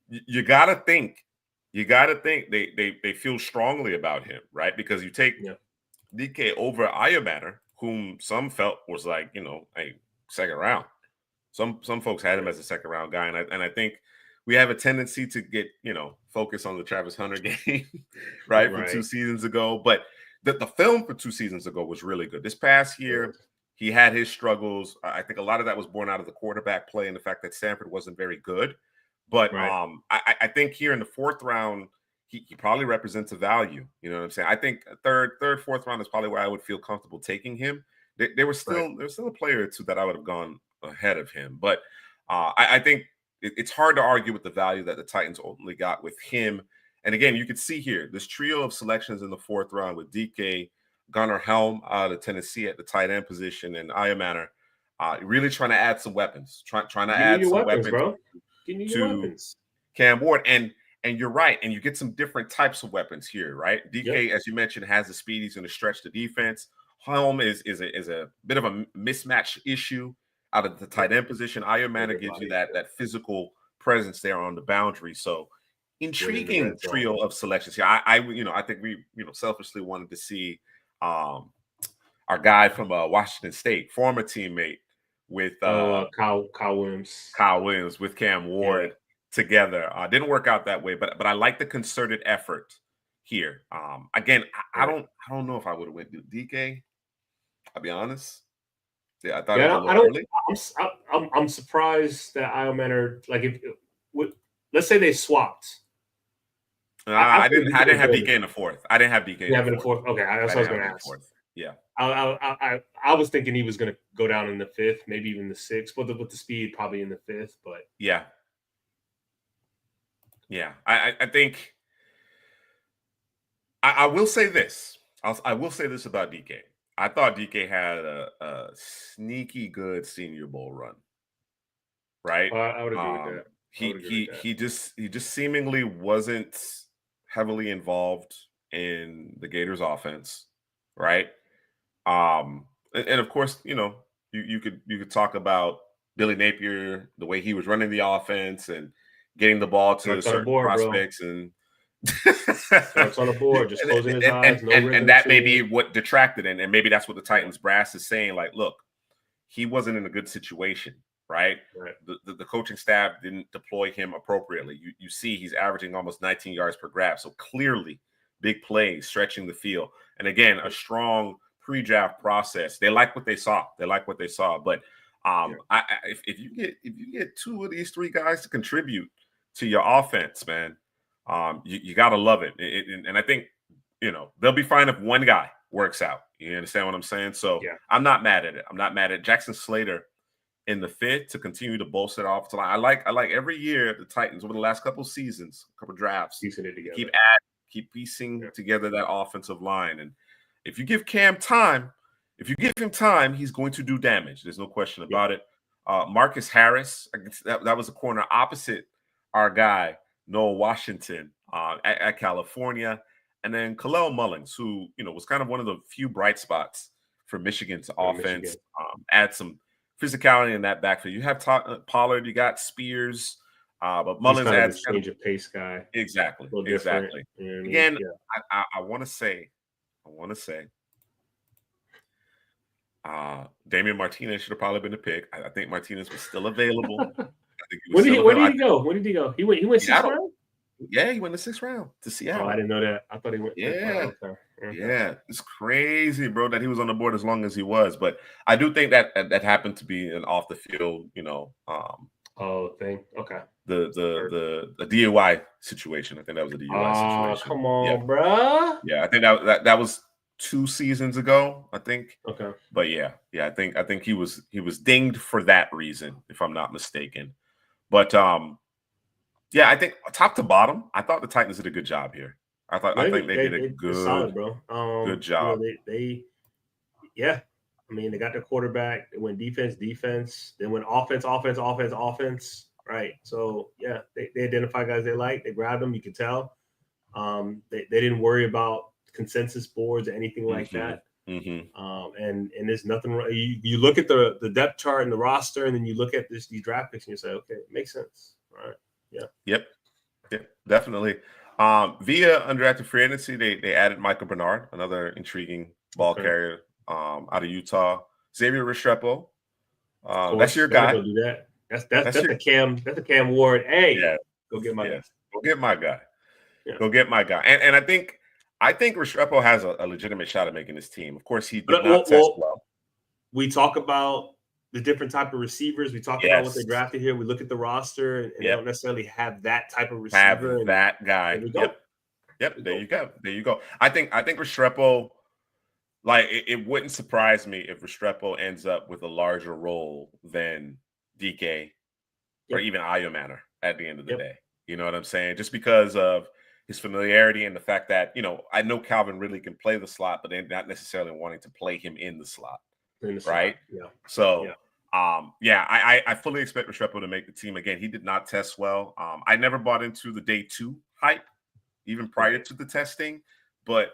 you got to think they feel strongly about him, right? Because you take DK over Ayamatter, whom some felt was like a second round. Some folks had him as a second round guy, and I think we have a tendency to get focus on the Travis Hunter game, right, from 2 seasons ago. But the film for 2 seasons ago was really good. This past year, he had his struggles. I think a lot of that was born out of the quarterback play and the fact that Stanford wasn't very good. But I think here in the 4th round, he probably represents a value. You know what I'm saying? I think third, 4th round is probably where I would feel comfortable taking him. There was still a player or two that I would have gone ahead of him. But I think it's hard to argue with the value that the Titans ultimately got with him. And again, you can see here this trio of selections in the 4th round with DK, Gunnar Helm out of Tennessee at the tight end position, and Ayamatter really trying to add some weapons. Trying to add some weapons, bro. To Cam Ward. And you're right. And you get some different types of weapons here, right? DK, as you mentioned, has the speed. He's going to stretch the defense. Helm is a bit of a mismatch issue out of the tight end position. Ayamatter gives you that physical presence there on the boundary. So intriguing trio of selections here. I think we selfishly wanted to see our guy from Washington State, former teammate with Kyle Williams with Cam Ward together. Didn't work out that way, but I like the concerted effort here. Again, I don't know if I would have went to DK. I'll be honest. Yeah, I thought it was a little early. I'm surprised that Ayamatter, let's say they swapped. I didn't have DK in the 4th. I didn't have DK in the 4th. Okay, that's what I was going to ask. Yeah, I was thinking he was going to go down in the 5th, maybe even the 6th, but with the speed, probably in the 5th. But yeah. I think I will say this. I will say this about DK. I thought DK had a sneaky good Senior Bowl run. Right? I would agree with that. He just seemingly wasn't heavily involved in the Gators offense, right? And of course, you could talk about Billy Napier, the way he was running the offense and getting the ball to certain prospects, and starts on the board, just closing his eyes. And that may be what detracted, and maybe that's what the Titans brass is saying. Like, look, he wasn't in a good situation. Right. The coaching staff didn't deploy him appropriately. You see he's averaging almost 19 yards per grab. So clearly big plays, stretching the field. And again, a strong pre-draft process. They like what they saw. But if you get 2 of these 3 guys to contribute to your offense, man, you got to love it. And I think, they'll be fine if one guy works out. You understand what I'm saying? So I'm not mad at it. Jackson Slater in the 5th to continue to bolster the offensive line. I like every year the Titans over the last couple seasons, couple drafts, keep keep piecing together that offensive line. And if you give Cam time, he's going to do damage. There's no question about it. Marcus Harris, that was a corner opposite our guy, Noah Washington at California. And then Khalil Mullins, who, was kind of one of the few bright spots for Michigan's offense. Add some physicality in that backfield. You have Pollard, you got Spears, but Mullins adds a change of pace guy. Exactly. You know what Again, I want to say, Damian Martinez should have probably been the pick. I think Martinez was still available. Where did he go? He went sixth round? Yeah, he went the 6th round to Seattle. Oh, I didn't know that. I thought he went. Yeah. Yeah, it's crazy, bro, that he was on the board as long as he was. But I do think that happened to be an off the field, thing. Okay. The DUI situation. I think that was a DUI situation. Come on, bro. Yeah, I think that was 2 seasons ago, I think. Okay. But yeah, I think he was dinged for that reason, if I'm not mistaken. But yeah, I think top to bottom, I thought the Titans did a good job here. I think they did a good, solid, bro. Good job. They I mean, they got their quarterback. They went defense. Then went offense. Right. So yeah, they identify guys they like. They grabbed them. You can tell. They didn't worry about consensus boards or anything like that. And there's nothing wrong. You look at the depth chart and the roster, and then you look at these draft picks, and you say, okay, it makes sense. All right. Yeah. Yep. Definitely. Via undrafted free agency, they added Michael Bernard, another intriguing ball carrier out of Utah. Xavier Restrepo. That's your guy. Go do that. That's a Cam Ward. Hey, go get my guy. Go get my guy. Yeah. Go get my guy. And I think Restrepo has a legitimate shot at making this team. Of course, he did not test well. We talk about the different type of receivers. We talk about what they drafted here. We look at the roster and they don't necessarily have that type of receiver. Have that guy. Yep. There you go. I think Restrepo, like, it wouldn't surprise me if Restrepo ends up with a larger role than DK or even Ayomanor at the end of the day. You know what I'm saying? Just because of his familiarity and the fact that, I know Calvin Ridley can play the slot, but they're not necessarily wanting to play him in the slot. Right? Yeah. So I fully expect Restrepo to make the team again. He did not test well. I never bought into the day 2 hype, even prior to the testing, but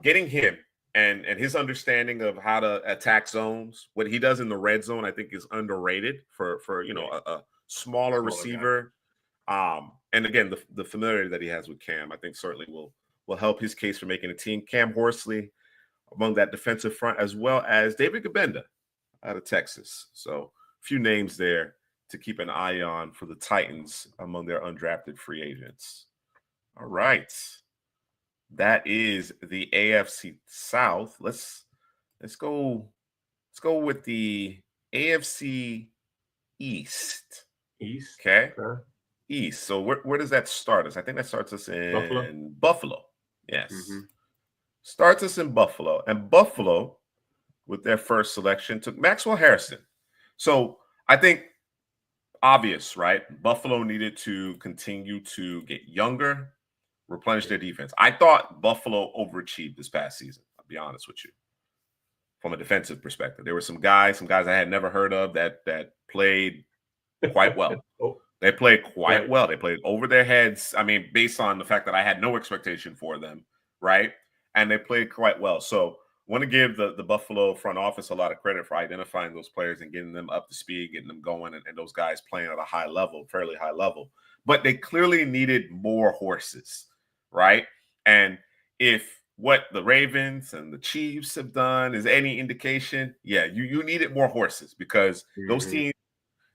getting him and his understanding of how to attack zones, what he does in the red zone, I think is underrated for a smaller receiver. And again, the familiarity that he has with Cam, I think certainly will help his case for making a team. Cam Horsley among that defensive front, as well as David Gabenda out of Texas. So a few names there to keep an eye on for the Titans among their undrafted free agents. All right. That is the AFC South. Let's go with the AFC East. Okay. East. So where does that start us? I think that starts us in Buffalo. Yes. Starts us in Buffalo. And Buffalo, with their first selection, took Maxwell Harrison. So I think obvious, right? Buffalo needed to continue to get younger, replenish their defense. I thought Buffalo overachieved this past season, I'll be honest with you, from a defensive perspective. There were some guys I had never heard of that played quite well. They played quite well. They played over their heads. I mean, based on the fact that I had no expectation for them, right? And they played quite well. So I want to give the Buffalo front office a lot of credit for identifying those players and getting them up to speed, getting them going, and those guys playing at a high level, fairly high level. But they clearly needed more horses, right? And if what the Ravens and the Chiefs have done is any indication, you needed more horses because those teams,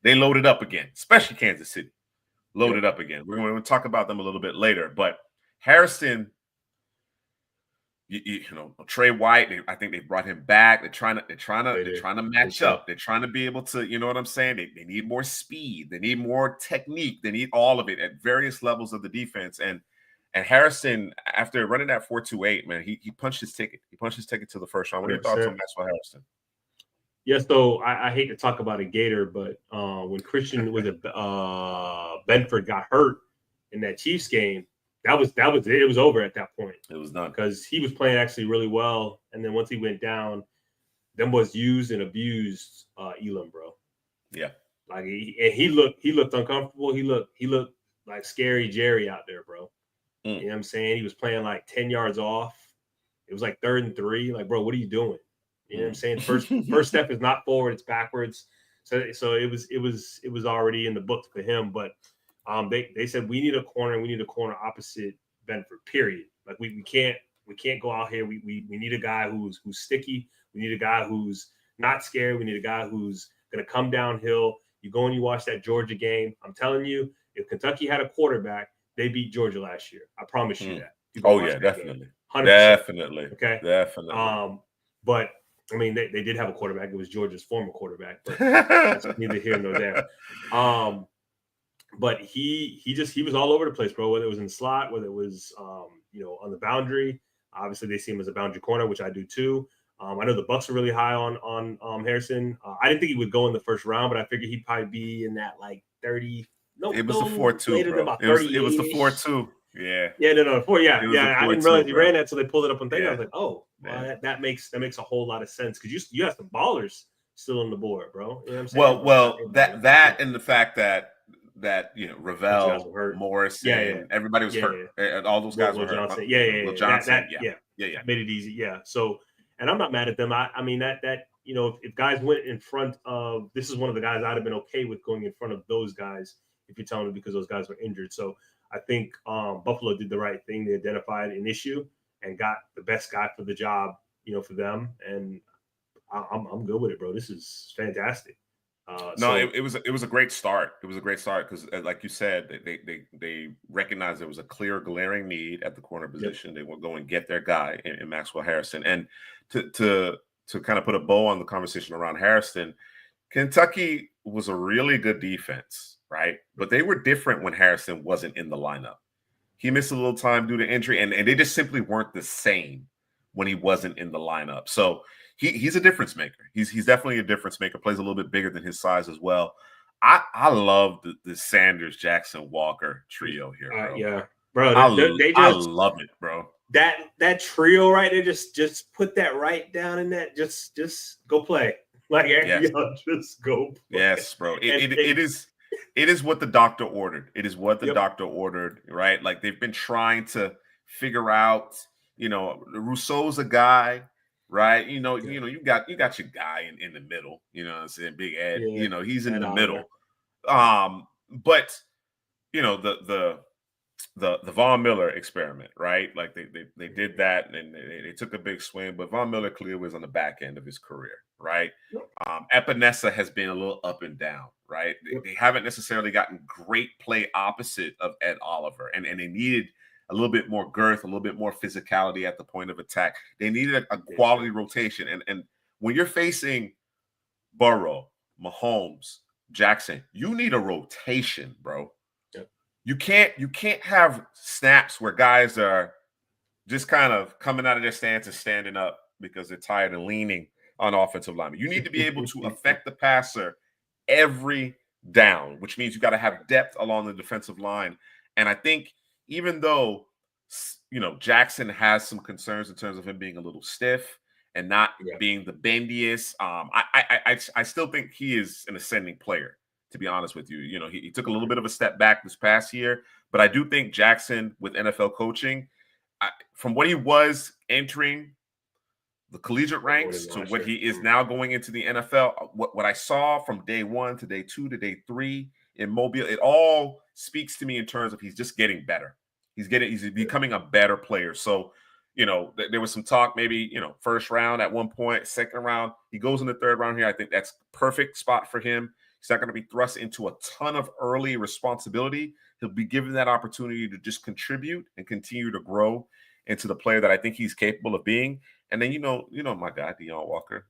they loaded up again, especially Kansas City, loaded up again. We're going to talk about them a little bit later. But Harrison, Trey White, I think they brought him back. They're trying to match up. They're trying to be able to, you know what I'm saying? They need more speed. They need more technique. They need all of it at various levels of the defense. And Harrison, after running that 4.28, man, he punched his ticket. He punched his ticket to the first round. What are your thoughts on Maxwell Harrison? Yeah, so I hate to talk about a Gator, but when Christian Benford got hurt in that Chiefs game, that was it. It was over at that point. It was done because he was playing actually really well, and then once he went down, them was used and abused Elam, bro. Yeah, like he looked uncomfortable. He looked like scary Jerry out there, bro. You know what I'm saying? He was playing like 10 yards off. It was like 3rd and 3. Like, bro, what are you doing? You know what I'm saying? First step is not forward, it's backwards. So it was already in the books for him. But they said we need a corner opposite Benford, period. Like we can't go out here. We need a guy who's sticky. We need a guy who's not scared. We need a guy who's gonna come downhill. You go and you watch that Georgia game. I'm telling you, if Kentucky had a quarterback, they beat Georgia last year. I promise you that. Oh yeah, definitely. 100%. Definitely. Okay. Definitely. But I mean, they did have a quarterback. It was Georgia's former quarterback, but that's neither here nor there. But he was all over the place, bro. Whether it was in the slot, whether it was on the boundary. Obviously, they see him as a boundary corner, which I do too. I know the Bucks are really high on Harrison. I didn't think he would go in the first round, but I figured he'd probably be in that like 30. No, it was the 4.2, bro. It was the 4.2. Yeah. Yeah, no, 4. Yeah. I didn't realize he ran that until they pulled it up on thing. Yeah. I was like, oh, well, that makes a whole lot of sense because you have some ballers still on the board, bro. You know what I'm saying? Well, that and the fact that Ravel, Morrison, everybody was hurt, and all those guys were hurt. Johnson. Will Johnson, that made it easy. Yeah. So, and I'm not mad at them. I mean that if guys went in front of, this is one of the guys I'd have been okay with going in front of those guys if you're telling me because those guys were injured. So I think Buffalo did the right thing. They identified an issue and got the best guy for the job, for them. And I'm good with it, bro. This is fantastic. It was a great start. It was a great start because, like you said, they recognized there was a clear, glaring need at the corner position. Yep. They would go and get their guy in Maxwell Harrison. And to kind of put a bow on the conversation around Harrison, Kentucky was a really good defense, right? But they were different when Harrison wasn't in the lineup. He missed a little time due to injury, and they just simply weren't the same when he wasn't in the lineup. So he's a difference maker. He's definitely a difference maker. Plays a little bit bigger than his size as well. I love the Sanders, Jackson, Walker trio here, bro. Yeah, bro. I love it, bro. That trio right there, just put that right down in that. Just go play. Like, yes. Just go play. Yes, bro. It is what the doctor ordered. It is what the doctor ordered, right? Like they've been trying to figure out. Rousseau's a guy. Right, you got your guy in the middle. You know what I'm saying? Big Ed. Yeah, he's in the middle. But the Von Miller experiment, right? Like they did that and they took a big swing. But Von Miller clearly was on the back end of his career, right? Epinesa has been a little up and down, right? They haven't necessarily gotten great play opposite of Ed Oliver, and they needed a little bit more girth, a little bit more physicality at the point of attack. They needed a quality rotation. And when you're facing Burrow, Mahomes, Jackson, you need a rotation, bro. Yep. You can't have snaps where guys are just kind of coming out of their stance and standing up because they're tired and leaning on offensive linemen. You need to be able to affect the passer every down, which means you got to have depth along the defensive line. And I think even though, Jackson has some concerns in terms of him being a little stiff and not being the bendiest, I still think he is an ascending player, to be honest with you. He took a little bit of a step back this past year, but I do think Jackson with NFL coaching, from what he was entering the collegiate ranks to what he is now going into the NFL, what I saw from day 1 to day 2 to day 3 in Mobile, it all speaks to me in terms of he's just getting better. He's becoming a better player. So, there was some talk, maybe, first round at one point, second round. He goes in the third round here. I think that's perfect spot for him. He's not going to be thrust into a ton of early responsibility. He'll be given that opportunity to just contribute and continue to grow into the player that I think he's capable of being. And then, my guy, Deion Walker,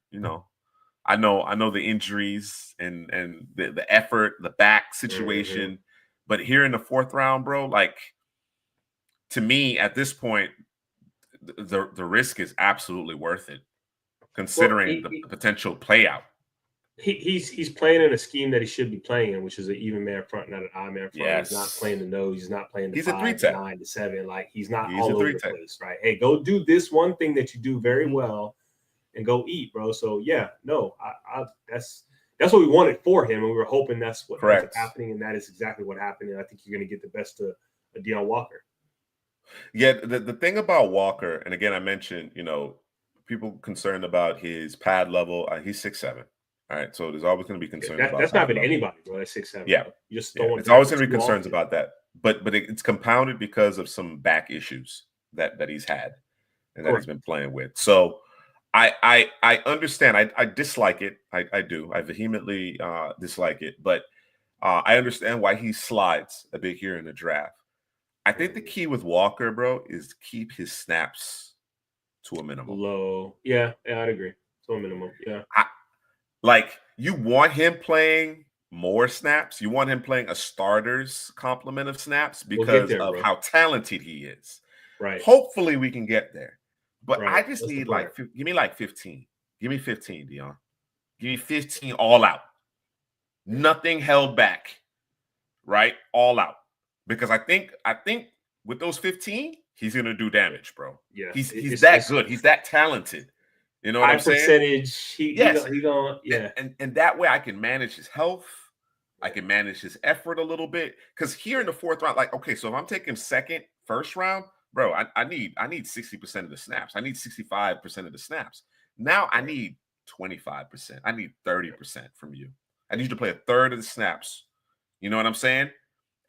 I know the injuries and the effort, the back situation, but here in the 4th round, bro, like, to me at this point, the risk is absolutely worth it, considering the potential play out. he's playing in a scheme that he should be playing in, which is an even man front, not an odd man front. Yes. He's not playing the nose. He's not playing the He's a 5, 3-tech. 9 to 7. Like he's not He's all a over the 3-tech. place, right? Hey, go do this one thing that you do very well, and go eat, bro. So yeah, no, I that's what we wanted for him, and we were hoping that's what ends up happening, and that is exactly what happened. And I think you're going to get the best of Deion Walker. Yeah, the thing about Walker, and again, I mentioned, people concerned about his pad level. He's 6'7". All right, so there's always going to be concerns about that's not been level. anybody, bro. That's 6'7". Yeah, bro. You just don't want. It's always going to be concerns about that, but it's compounded because of some back issues that he's had and that he's been playing with. So I understand. I dislike it. I do. I vehemently dislike it, but I understand why he slides a bit here in the draft. I think the key with Walker, bro, is keep his snaps to a minimum. Low. Yeah, I'd agree. To a minimum. Yeah. Like you want him playing more snaps. You want him playing a starter's complement of snaps because of how talented he is. Right. Hopefully we can get there. But I just need give me like 15. Give me 15, Deion. Give me 15 all out. Nothing held back. Right? All out. Because I think with those 15, he's gonna do damage, bro. Yeah, he's that good. He's that talented. You know what I'm saying? Percentage. He gonna and that way I can manage his health. I can manage his effort a little bit. Because here in the 4th round, like, okay, so if I'm taking first round, bro, I need 60% of the snaps. I need 65% of the snaps. Now I need 25%. I need 30% from you. I need you to play a third of the snaps. You know what I'm saying?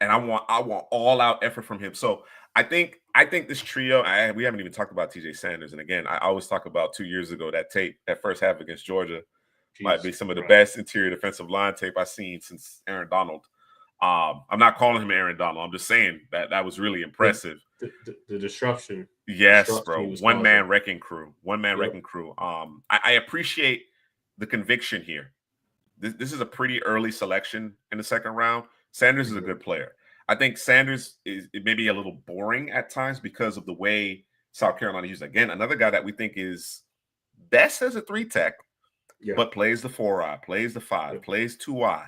And I want all out effort from him. So I think this trio. We haven't even talked about TJ Sanders. And again, I always talk about 2 years ago that first half against Georgia might be some of the best interior defensive line tape I've seen since Aaron Donald. I'm not calling him Aaron Donald. I'm just saying that was really impressive. The disruption. Yes, bro. One man wrecking crew. I appreciate the conviction here. This is a pretty early selection in the 2nd round. Sanders is a good player. I think Sanders is maybe a little boring at times because of the way South Carolina uses. Again, another guy that we think is best as a 3-tech, but plays the 4-eye, plays the 5, plays 2-eye.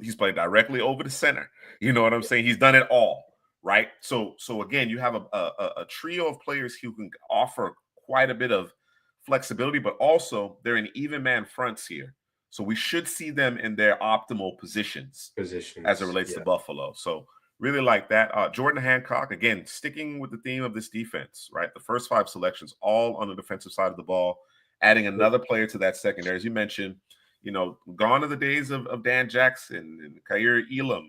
He's played directly over the center. You know what I'm saying? He's done it all, right? So again, you have a trio of players who can offer quite a bit of flexibility, but also they're in even man fronts here. So we should see them in their optimal positions as it relates to Buffalo. So really like that. Jordan Hancock, again, sticking with the theme of this defense, right? The first 5 selections, all on the defensive side of the ball, adding another player to that secondary. As you mentioned, gone are the days of Dan Jackson and Kaiir Elam.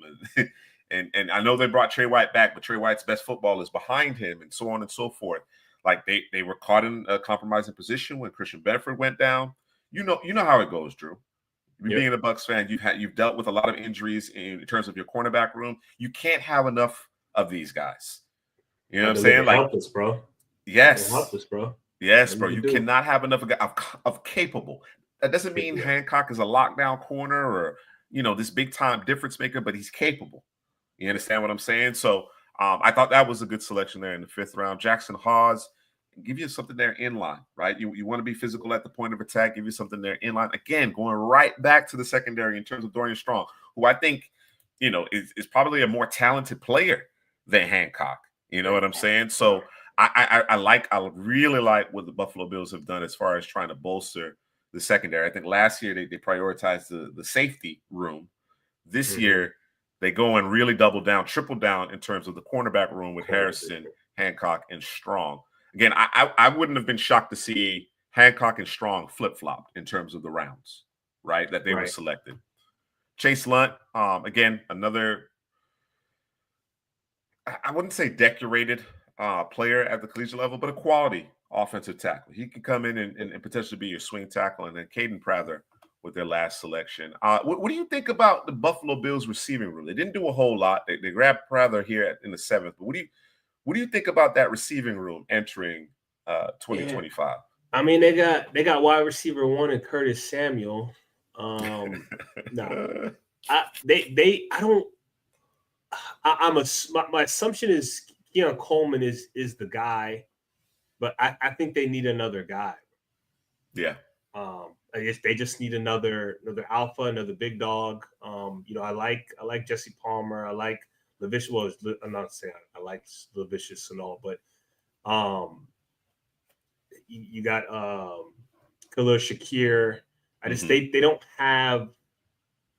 And I know they brought Trey White back, but Trey White's best football is behind him and so on and so forth. Like they were caught in a compromising position when Christian Bedford went down. You know how it goes, Drew. Being a Bucs fan, you've dealt with a lot of injuries in terms of your cornerback room. You can't have enough of these guys. You know what I'm saying? Like helpless, bro. Yes, helpless, bro. Yes, bro. You cannot have enough of capable. That doesn't mean Hancock is a lockdown corner or this big time difference maker, but he's capable. You understand what I'm saying? So I thought that was a good selection there in the 5th round. Jackson Hawes. Give you something there in line, right? You want to be physical at the point of attack, give you something there in line. Again, going right back to the secondary in terms of Dorian Strong, who I think, is probably a more talented player than Hancock. You know what I'm saying? So I really like what the Buffalo Bills have done as far as trying to bolster the secondary. I think last year they prioritized the safety room. This year, they go and really triple down in terms of the cornerback room with Harrison, Hancock, and Strong. Again, I wouldn't have been shocked to see Hancock and Strong flip-flopped in terms of the rounds, right, that they were selected. Chase Lunt, again, another, I wouldn't say decorated player at the collegiate level, but a quality offensive tackle. He could come in and potentially be your swing tackle. And then Caden Prather with their last selection. What do you think about the Buffalo Bills receiving room? They didn't do a whole lot. They grabbed Prather here in the 7th, but what do you think about that receiving room entering 2025? Yeah. I mean, they got wide receiver 1 and Curtis Samuel. No, my assumption is Keon Coleman is the guy, but I think they need another guy. Yeah. They just need another alpha, another big dog. I like Jesse Palmer. I like Lavish. Well, I'm not saying I like Lavish and all, but you got Khalil Shakir. I just they don't have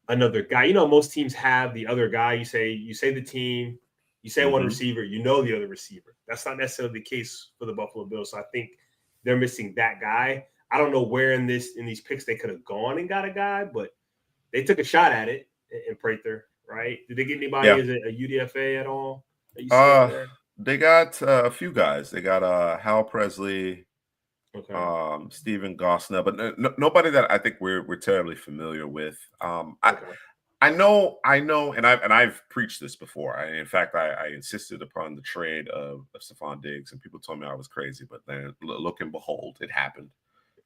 another guy. Most teams have the other guy. You say the team, you say one receiver, the other receiver. That's not necessarily the case for the Buffalo Bills. So I think they're missing that guy. I don't know where in these picks they could have gone and got a guy, but they took a shot at it in Prather, right? Did they get anybody as a UDFA at all? They got a few guys. They got Hal Presley, Stephen Gosnell, but nobody that I think we're terribly familiar with. I know, and I've preached this before. In fact, I insisted upon the trade of Stephon Diggs, and people told me I was crazy. But then, look and behold, it happened,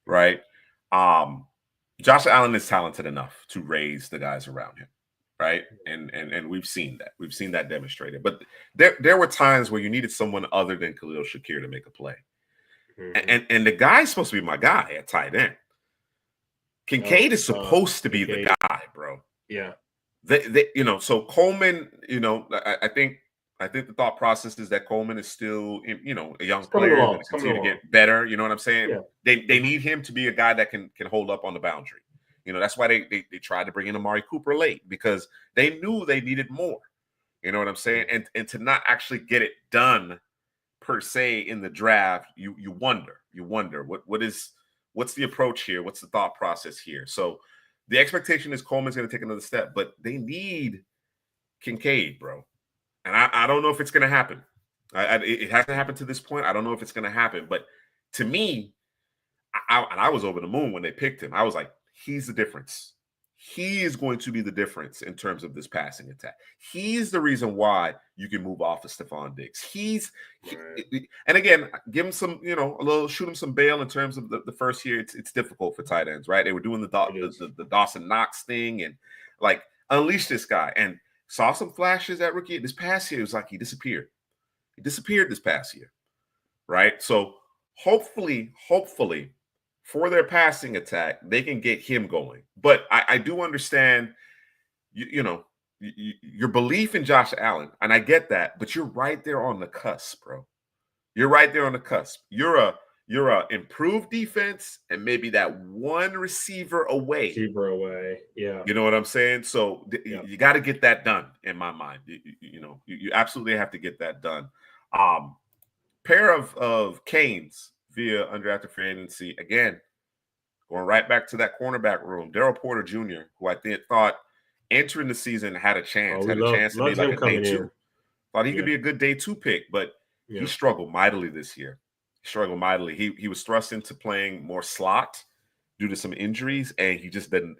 right? Josh Allen is talented enough to raise the guys around him, right? And we've seen that. We've seen that demonstrated. But there were times where you needed someone other than Khalil Shakir to make a play. And the guy's supposed to be my guy at tight end. Kincaid is supposed to be the guy, bro. Yeah. So Coleman, I think the thought process is that Coleman is still, a young player that continue to get better. You know what I'm saying? Yeah. They need him to be a guy that can hold up on the boundary. That's why they tried to bring in Amari Cooper late, because they knew they needed more. You know what I'm saying? And to not actually get it done per se in the draft, you wonder what's the approach here? What's the thought process here? So the expectation is Coleman's going to take another step, but they need Kincaid, bro. And I don't know if it's going to happen. It hasn't happened to this point. I don't know if it's going to happen. But to me, I was over the moon when they picked him. I was like, he's the difference. He is going to be the difference in terms of this passing attack. He's the reason why you can move off of Stephon Diggs. And again, give him some, shoot him some bail in terms of the first year. It's difficult for tight ends, right? They were doing the Dawson Knox thing and like unleash this guy, and saw some flashes at rookie. This past year, it was like he disappeared. He disappeared this past year, right? So hopefully, for their passing attack, they can get him going. But I do understand, your belief in Josh Allen, and I get that, but you're right there on the cusp, bro. You're right there on the cusp. You're a improved defense and maybe that one receiver away. Yeah. You know what I'm saying? So you got to get that done in my mind. You absolutely have to get that done. Pair of Canes via undrafted free agency. Again, going right back to that cornerback room, Darryl Porter Jr., who I thought entering the season had a chance to be like a day two. Thought he could be a good day two pick, but he struggled mightily this year. He was thrust into playing more slot due to some injuries, and he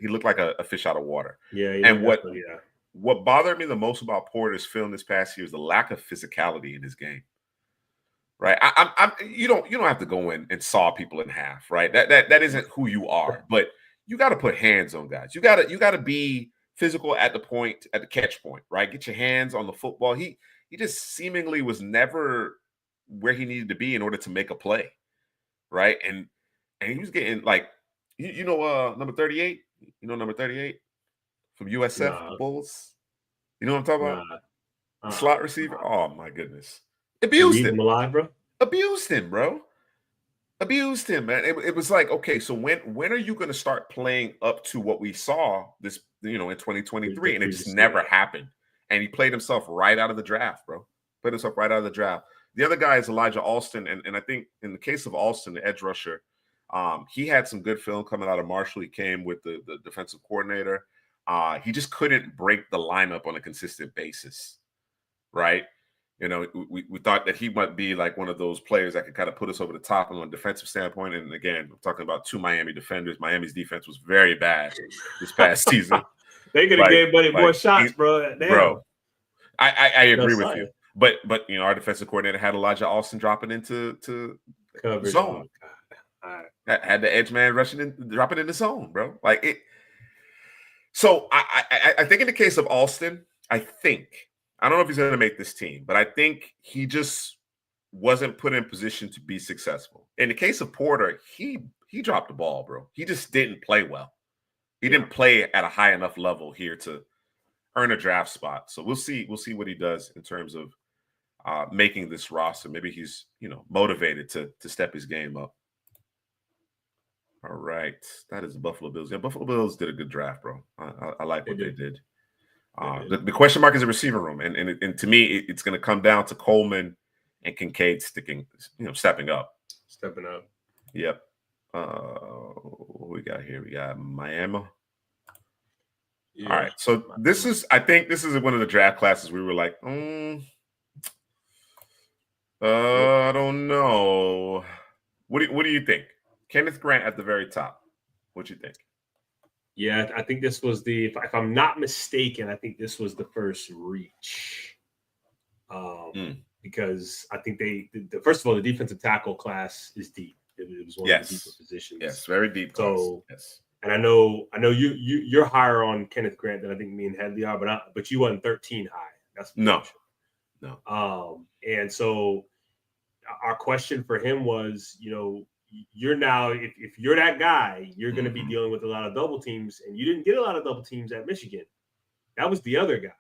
looked like a fish out of water. Yeah. And what bothered me the most about Porter's film this past year is the lack of physicality in his game. Right. You don't have to go in and saw people in half, right? That isn't who you are, but you got to put hands on guys. You got to be physical at the catch point, right? Get your hands on the football. He just seemingly was never where he needed to be in order to make a play. Right. And he was getting like, number 38, number 38 from USF Bulls. You know what I'm talking about? Slot receiver. Oh my goodness. Abused him alive, bro. Abused him, man. It was like, okay, so when are you going to start playing up to what we saw this, in 2023? And it just never happened. And he played himself right out of the draft, bro. The other guy is Elijah Alston, and I think in the case of Alston, the edge rusher, he had some good film coming out of Marshall. He came with the defensive coordinator. He just couldn't break the lineup on a consistent basis, right? We thought that he might be like one of those players that could kind of put us over the top on a defensive standpoint. And again, I'm talking about two Miami defenders. Miami's defense was very bad this past season. They could have gave Buddy more shots, bro. Damn. Bro, I agree with you. But our defensive coordinator had Elijah Alston dropping into coverage zone. Had the edge man dropping in the zone, bro. Like it. So I think in the case of Alston, I don't know if he's going to make this team, but I think he just wasn't put in position to be successful. In the case of Porter, he he dropped the ball, bro. He just didn't play well. He didn't play at a high enough level here to earn a draft spot. So we'll see what he does in terms of making this roster. Maybe he's motivated to step his game up. All right, that is the Buffalo Bills. Yeah, Buffalo Bills did a good draft, bro. I like what they did. The question mark is a receiver room, and to me, it's going to come down to Coleman and Kincaid stepping up. Yep. What we got here? We got Miami. Yeah. All right. So I think this is one of the draft classes we were like, I don't know. What do you think? Kenneth Grant at the very top. What do you think? Yeah, I think this was if I'm not mistaken, I think this was the first reach. Because I think first of all, the defensive tackle class is deep. It was one of the deeper positions. Yes, very deep. So, yes. And I know you're higher on Kenneth Grant than I think me and Headley are, but you wasn't 13 high. That's no. And so our question for him was, you're now if you're that guy, you're going to be dealing with a lot of double teams, and you didn't get a lot of double teams at Michigan. That was the other guy.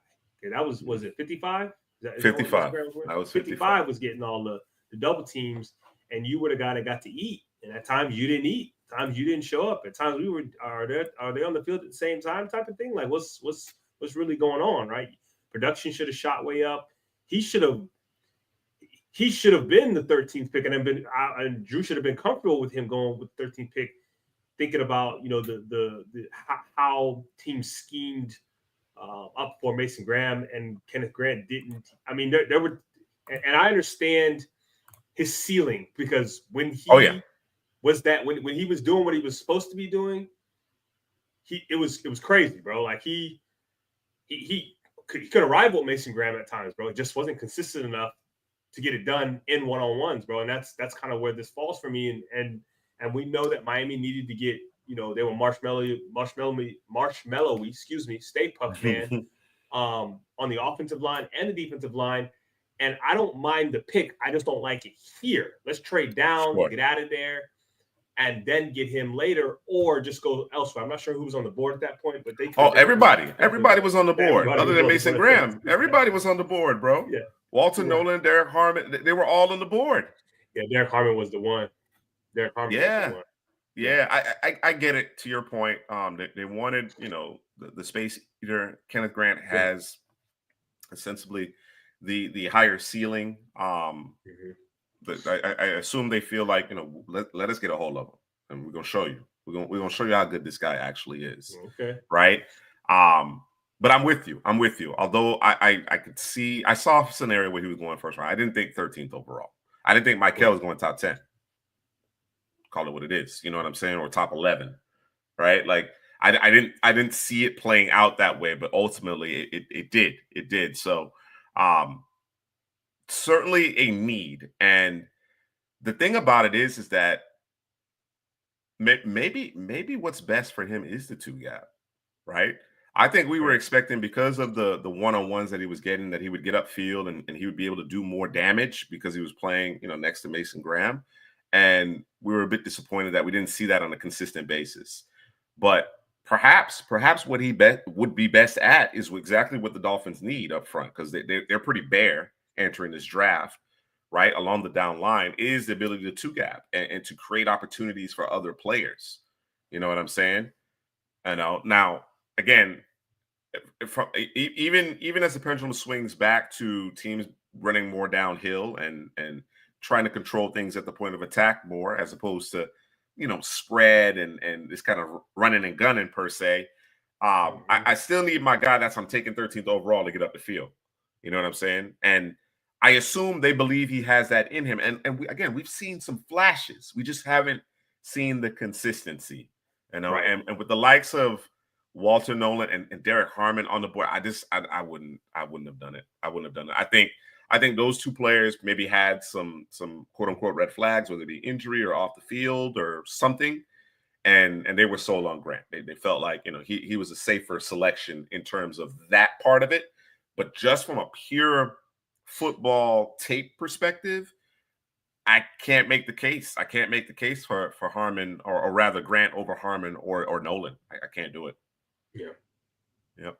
Okay, that was it 55? 55. That was 55 was getting all the double teams, and you were the guy that got to eat. And at times you didn't eat. At times you didn't show up. At times are they on the field at the same time type of thing? Like what's really going on, right? Production should have shot way up. He should have been the 13th pick, and Drew should have been comfortable with him going with the 13th pick, thinking about the how teams schemed up for Mason Graham, and Kenneth Grant didn't. I mean, there were, and I understand his ceiling, because when he was when he was doing what he was supposed to be doing, it was crazy, bro. Like he could have rivaled Mason Graham at times, bro. It just wasn't consistent enough to get it done in one-on-ones, bro. And that's kind of where this falls for me. And we know that Miami needed to get, they were marshmallowy, Stay Puft Man on the offensive line and the defensive line. And I don't mind the pick. I just don't like it here. Let's trade down, get out of there, and then get him later, or just go elsewhere. I'm not sure who was on the board at that point, but everybody was on the board other than Mason Graham. Everybody was on the board, bro. Yeah. Walter Nolan, Derek Harmon, they were all on the board. Yeah, Derek Harmon was the one. Was the one. Yeah, I get it. To your point, they wanted, the space eater. Kenneth Grant has ostensibly the higher ceiling. But I assume they feel like, let us get a hold of him, and we're gonna show you. We're gonna show you how good this guy actually is. Okay. Right. But I'm with you. Although I could see, I saw a scenario where he was going first round. I didn't think 13th overall. I didn't think Michael was going top 10. Call it what it is. You know what I'm saying? Or top 11. Right. Like I didn't see it playing out that way, but ultimately it did. It did. So certainly a need. And the thing about it is that maybe what's best for him is the 2 gap, right? I think we were expecting, because of the one-on-ones that he was getting, that he would get upfield and he would be able to do more damage because he was playing, next to Mason Graham. And we were a bit disappointed that we didn't see that on a consistent basis. But perhaps what he would be best at is exactly what the Dolphins need up front, because they're pretty bare entering this draft, right? Along the down line is the ability to 2 gap and to create opportunities for other players. You know what I'm saying? Now, again, even as the pendulum swings back to teams running more downhill and trying to control things at the point of attack more, as opposed to spread and this kind of running and gunning per se, I still need my guy I'm taking 13th overall to get up the field. You know what I'm saying? And I assume they believe he has that in him. And we've seen some flashes. We just haven't seen the consistency. Right. And with the likes of Walter Nolan and Derek Harmon on the board, I wouldn't have done it. I think those 2 players maybe had some quote unquote red flags, whether it be injury or off the field or something. And they were sold on Grant. They felt like, he was a safer selection in terms of that part of it. But just from a pure football tape perspective, I can't make the case. I can't make the case for Harmon, or rather Grant over Harmon or Nolan. I can't do it. Yeah. Yep.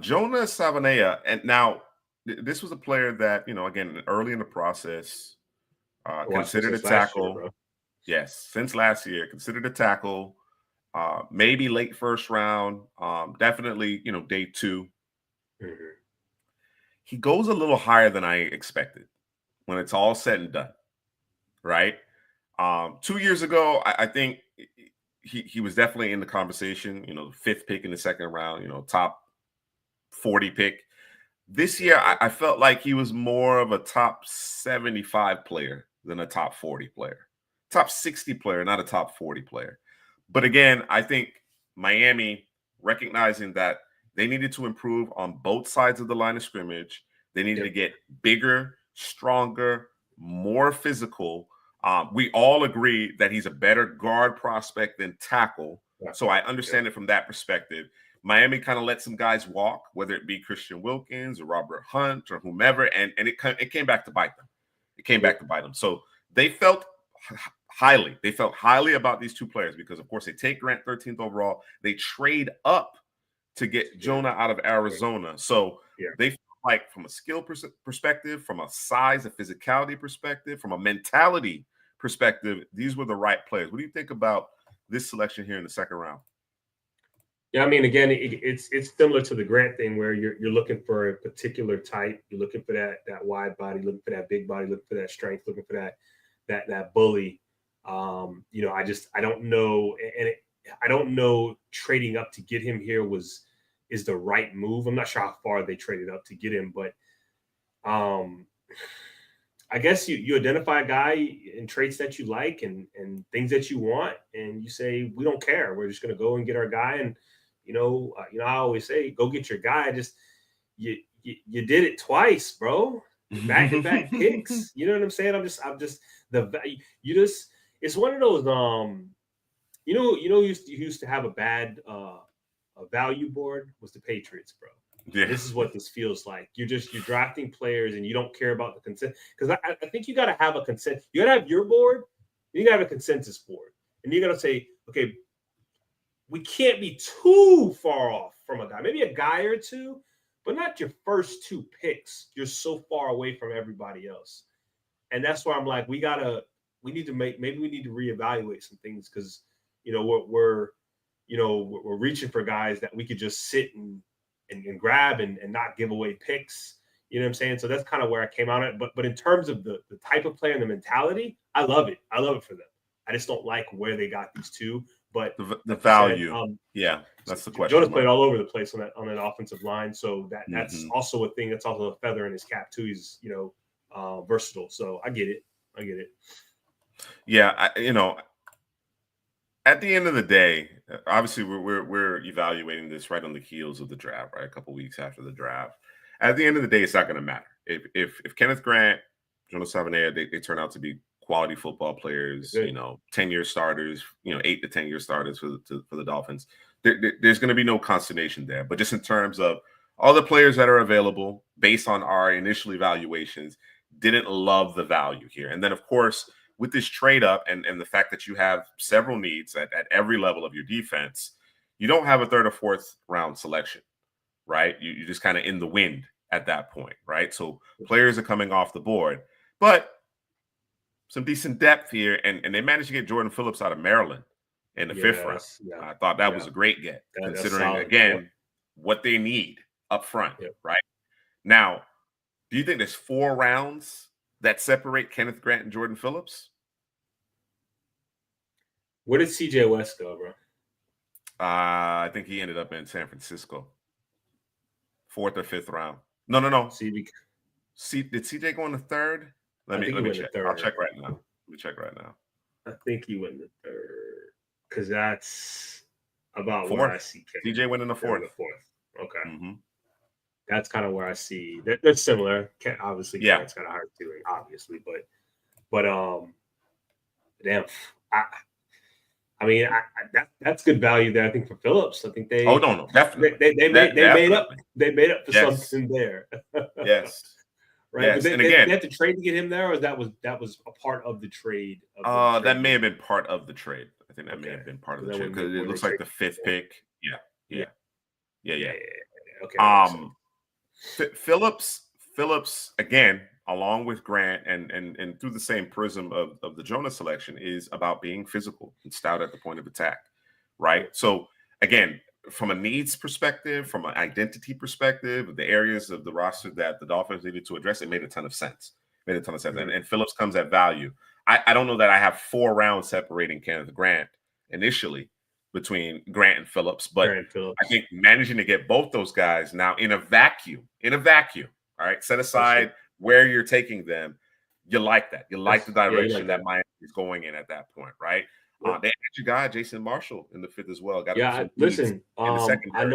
Jonah Savanea, and now this was a player that, again, early in the process, considered a tackle. Year, yes, since last year, considered a tackle. Maybe late first round. Definitely, day 2. Mm-hmm. He goes a little higher than I expected when it's all said and done. Right. 2 years ago, I think he was definitely in the conversation. The 5th pick in the second round. Top 40 pick. This year, I felt like he was more of a top 75 player than a top 40 player. Top 60 player, not a top 40 player. But again, I think Miami, recognizing that they needed to improve on both sides of the line of scrimmage, they needed to get bigger, stronger, more physical. We all agree that he's a better guard prospect than tackle. So I understand it from that perspective. Miami kind of let some guys walk, whether it be Christian Wilkins or Robert Hunt or whomever, and it came back to bite them. It came back to bite them. So they felt highly. They felt highly about these two players because, of course, they take Grant 13th overall. They trade up to get Jonah out of Arizona. So they feel like, from a skill perspective, from a size and physicality perspective, from a mentality perspective, these were the right players. What do you think about this selection here in the second round? Yeah, I mean, again, it's similar to the Grant thing where you're looking for a particular type. You're looking for that wide body, looking for that big body, looking for that strength, looking for that bully. I don't know, and I don't know trading up to get him here is the right move. I'm not sure how far they traded up to get him, but I guess you identify a guy and traits that you like and things that you want, and you say, we don't care. We're just going to go and get our guy. And I always say, go get your guy. Just you did it twice, bro. Back to back picks. You know what I'm saying? I'm just it's one of those you used to have a bad a value board was the Patriots, bro. Yeah. This is what this feels like. You're drafting players and you don't care about the consent, because I think you got to have a consent. You got to have your board. You got to have a consensus board, and you got to say, okay, we can't be too far off from a guy. Maybe a guy or two, but not your first 2 picks. You're so far away from everybody else, and that's why I'm like, we need to reevaluate some things, because we're reaching for guys that we could just sit and grab and not give away picks. You know what I'm saying? So that's kind of where I came out at. But in terms of the type of player and the mentality, I love it. I love it for them. I just don't like where they got these two. But the value, that's the question. Jonah's played all over the place on that offensive line, so that's also a thing. That's also a feather in his cap too. He's versatile. So I get it. Yeah, at the end of the day, obviously we're evaluating this right on the heels of the draft, right? A couple weeks after the draft. At the end of the day, it's not going to matter if Kenneth Grant, Jonah Savanea, they turn out to be quality football players, 10-year starters, 8 to 10-year starters for the Dolphins. There's going to be no consternation there. But just in terms of all the players that are available, based on our initial evaluations, didn't love the value here. And then, of course, with this trade up and the fact that you have several needs at every level of your defense, you don't have a 3rd or 4th round selection, right? You're just kind of in the wind at that point, right? So players are coming off the board, but some decent depth here, and they managed to get Jordan Phillips out of Maryland in the 5th round. Yeah. I thought that was a great get, considering, again, what they need up front, right? Now, do you think there's 4 rounds that separate Kenneth Grant and Jordan Phillips? Where did CJ West go, bro? I think he ended up in San Francisco. 4th or 5th round. No. Did CJ go in the 3rd? Let me check. I'll check right now. Let me check right now. I think he went in the 3rd, because that's about 4th. where I see CJ went in the 4th. Okay. Mm-hmm. That's kind of where I see they're similar. Obviously, Grant's kind of hard too, obviously, but damn, I mean, that's good value there. I think for Phillips, I think they. Oh no, definitely. They made up for something there. Yes. right? Yes, But and again, they had to trade to get him there, or that was a part of the trade. Of the that trade may have been part of the trade. I think that may Okay. have been part of So the that trade when because it they looks like trade the 5th pick. Yeah, Yeah. yeah, yeah. Okay, that makes sense. Phillips again, along with Grant, and through the same prism of the Jonah selection, is about being physical and stout at the point of attack, right? So again, from a needs perspective, from an identity perspective, the areas of the roster that the Dolphins needed to address, it made a ton of sense. Mhm. And Phillips comes at value. I don't know that I have 4 rounds separating Kenneth Grant initially between Grant and Phillips, but Grant Phillips. I think managing to get both those guys now in a vacuum, all right, set aside where you're taking them, you like that. You like the direction that Miami is going in at that point, right? Yep. They had your guy, Jason Marshall, in the 5th as well. Listen, in the secondary.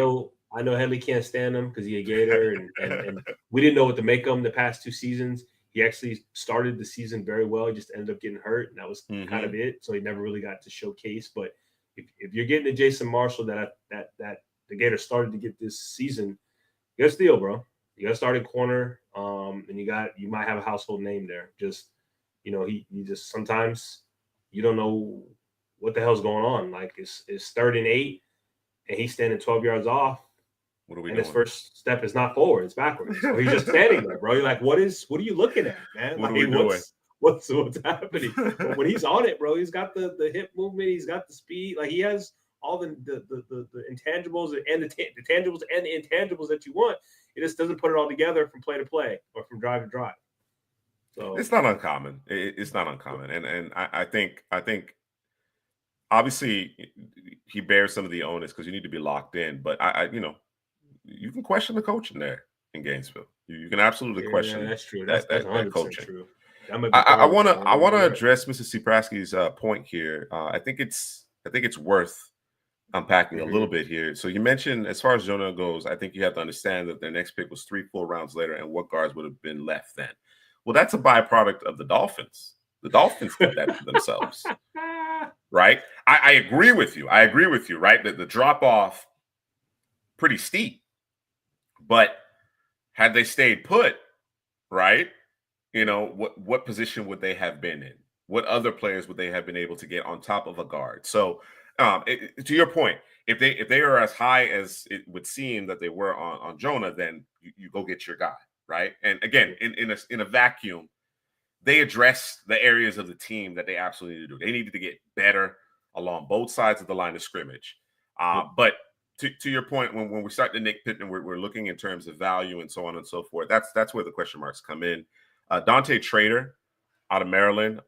I know Headley can't stand him because he's a Gator, and we didn't know what to make of him the past 2 seasons. He actually started the season very well. He just ended up getting hurt, and that was kind of it. So he never really got to showcase. But if you're getting a Jason Marshall that the Gators started to get this season, you got to steal, bro. You got to start at corner, and you might have a household name there. Just he just sometimes you don't know what the hell's going on. Like it's 3rd and 8, and he's standing 12 yards off. What are we and doing? His first step is not forward; it's backwards. Or he's just standing there, bro. You're like, what are you looking at, man? What like, are we doing? What's happening? But when he's on it, bro, he's got the hip movement, he's got the speed. Like he has all the intangibles and the tangibles and the intangibles that you want. It just doesn't put it all together from play to play or from drive to drive. So it's not uncommon. It's not uncommon, and I think obviously he bears some of the onus because you need to be locked in. But you can question the coaching there in Gainesville. You can absolutely question that's true. that That's 100% coaching. true. That might be I want to address Mr. Sipraski's point here. I think it's worth unpacking a little bit here. So you mentioned, as far as Jonah goes, I think you have to understand that their next pick was 3 full rounds later, and what guards would have been left then? Well, that's a byproduct of the Dolphins. The Dolphins did that to themselves, right? I agree with you. Right? That the drop off pretty steep, but had they stayed put, right? What position would they have been in? What other players would they have been able to get on top of a guard? So, to your point, if they are as high as it would seem that they were on Jonah, then you go get your guy, right? And again, in a vacuum, they addressed the areas of the team that they absolutely need to do. They needed to get better along both sides of the line of scrimmage. But to your point, when we start to nitpick and we're looking in terms of value and so on and so forth, that's where the question marks come in. Dante Trader out of Maryland,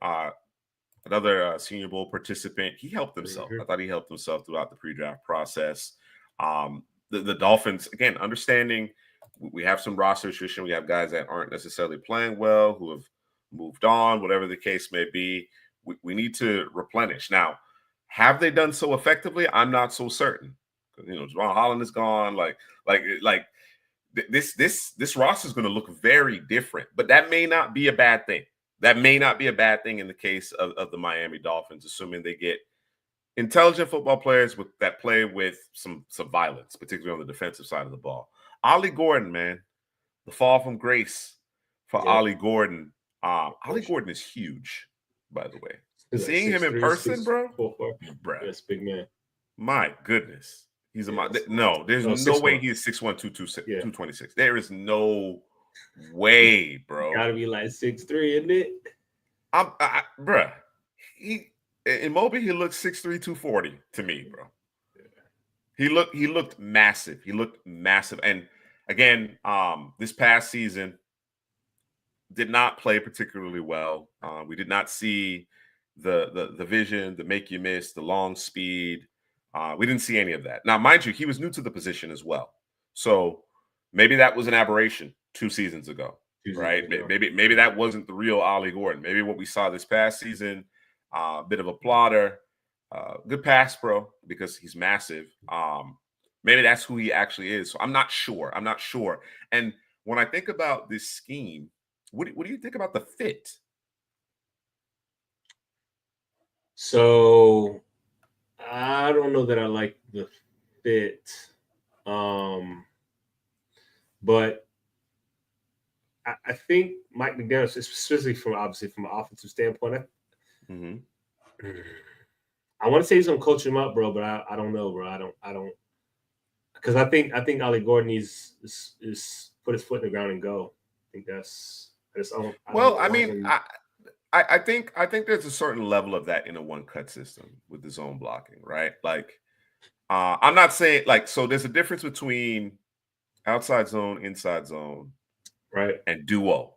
another Senior Bowl participant, he helped himself. I thought he helped himself throughout the pre-draft process. The Dolphins, again, understanding we have some roster attrition. We have guys that aren't necessarily playing well, who have moved on, whatever the case may be. We need to replenish. Now, have they done so effectively? I'm not so certain. Jaron Holland is gone. This roster is going to look very different, but that may not be a bad thing. That may not be a bad thing in the case of the Miami Dolphins, assuming they get intelligent football players that play with some violence, particularly on the defensive side of the ball. Ollie Gordon, man, the fall from grace for Ollie Gordon. Ollie Gordon is huge, by the way. Seeing him in person, bro, Yes, big man. My goodness. He's there's no way he is 6'1", 226. There is no way, bro. Gotta be like 6'3", isn't it? Bruh. In Moby, he looked 6'3", 240 to me, bro. Yeah. He looked massive. And again, this past season did not play particularly well. We did not see the vision, the make you miss, the long speed. We didn't see any of that. Now, mind you, he was new to the position as well. So maybe that was an aberration 2 seasons ago, right? Maybe that wasn't the real Ollie Gordon. Maybe what we saw this past season, a bit of a plotter, good pass pro because he's massive. Maybe that's who he actually is. So I'm not sure. And when I think about this scheme, what do you think about the fit? So I don't know that I like the fit, but I think Mike McDaniel, specifically from an offensive standpoint, I want to say he's gonna coach him up, bro, but I don't know, bro. I don't because I think Ollie Gordon needs is put his foot in the ground and go. I think that's I just don't. I think there's a certain level of that in a one cut system with the zone blocking, right? Like, I'm not saying like so. There's a difference between outside zone, inside zone, right, and duo,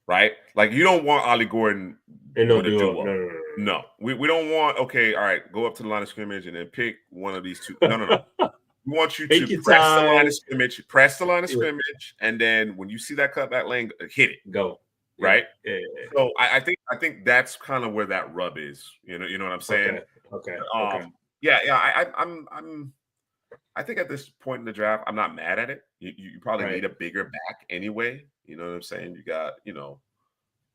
right? Like you don't want Ollie Gordon and with a duo. No. We don't want okay. All right, go up to the line of scrimmage and then pick one of these two. No. We want you to press the line of scrimmage, and then when you see that cutback lane, hit it, go, right? Yeah. So I think that's kind of where that rub is. You know what I'm saying? Okay. I think at this point in the draft, I'm not mad at it. You probably need a bigger back anyway. You know what I'm saying? You got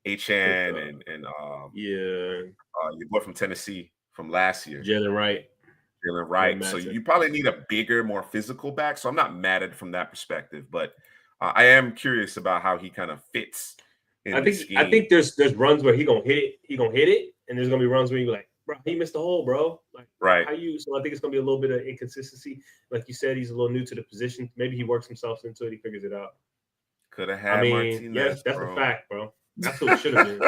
HN and your boy from Tennessee from last year, Jalen Wright. So you probably need a bigger, more physical back. So I'm not mad at it from that perspective, but I am curious about how he kind of fits. I think there's runs where he gonna hit it, and there's gonna be runs where you like, bro, he missed the hole, bro. Like, right? So I think it's gonna be a little bit of inconsistency. Like you said, he's a little new to the position. Maybe he works himself into it. He figures it out. Could have had Martinez. Yes, that's a fact, bro. That's what it should have been.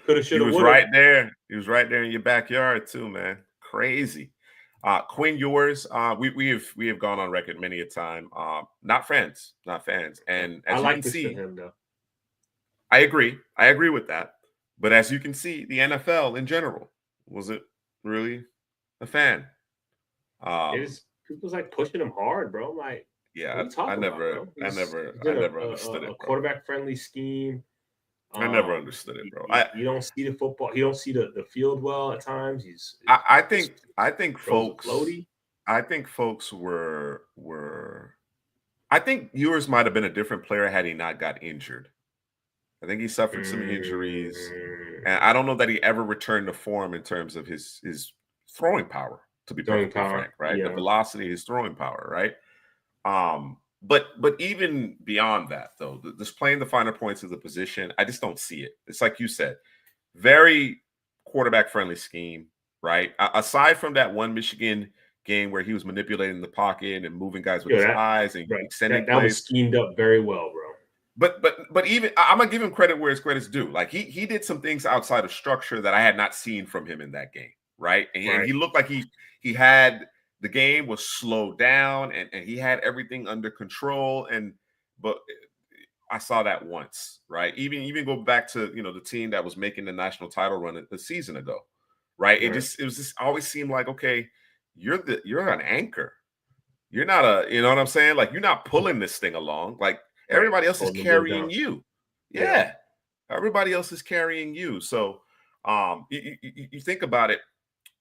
Could have, should have. He was right there. He was right there in your backyard too, man. Crazy. Quinn Ewers, we have gone on record many a time. Not fans. And as you can see, him, though. I agree with that. But as you can see, the NFL in general wasn't really a fan. People's like pushing him hard, bro. Like, yeah, I never understood it. A quarterback friendly scheme. I never understood it, bro. You don't see the football. You don't see the field well at times. I think folks were. I think Ewers might have been a different player had he not got injured. I think he suffered some injuries, and I don't know that he ever returned to form in terms of his throwing power. To be perfectly frank, right? The velocity, his throwing power, right? But even beyond that, though, just playing the finer points of the position, I just don't see it. It's like you said, very quarterback-friendly scheme, right? Aside from that one Michigan game where he was manipulating the pocket and moving guys with his eyes and extending plays. That was schemed up very well, bro. But even I'm gonna give him credit where his credit's due. Like he did some things outside of structure that I had not seen from him in that game, right? And he looked like he had. The game was slowed down and he had everything under control. But I saw that once, right? Even go back to the team that was making the national title run a season ago, right? It was just always seemed like, okay, you're an anchor. You're not you know what I'm saying? Like you're not pulling this thing along. Like everybody else is carrying you. Yeah. Everybody else is carrying you. So you think about it.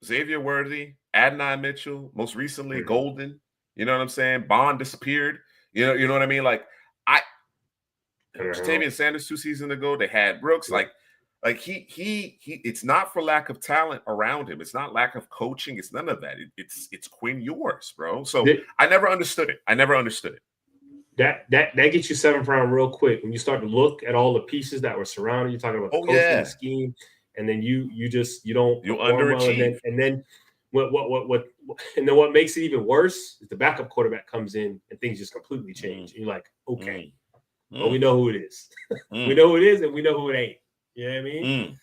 Xavier Worthy, Adonai Mitchell, most recently Golden. You know what I'm saying? Bond disappeared. You know what I mean? Like Jatavian Sanders 2 seasons ago, they had Brooks. Like he it's not for lack of talent around him. It's not lack of coaching. It's none of that. It's Quinn Ewers, bro. So I never understood it. That gets you 7th round real quick when you start to look at all the pieces that were surrounding you. Talking about the coaching scheme. And then you don't underachieve. Well, and then what makes it even worse is the backup quarterback comes in and things just completely change. And you're like, okay, well, we know who it is. We know who it is, and we know who it ain't. You know what I mean?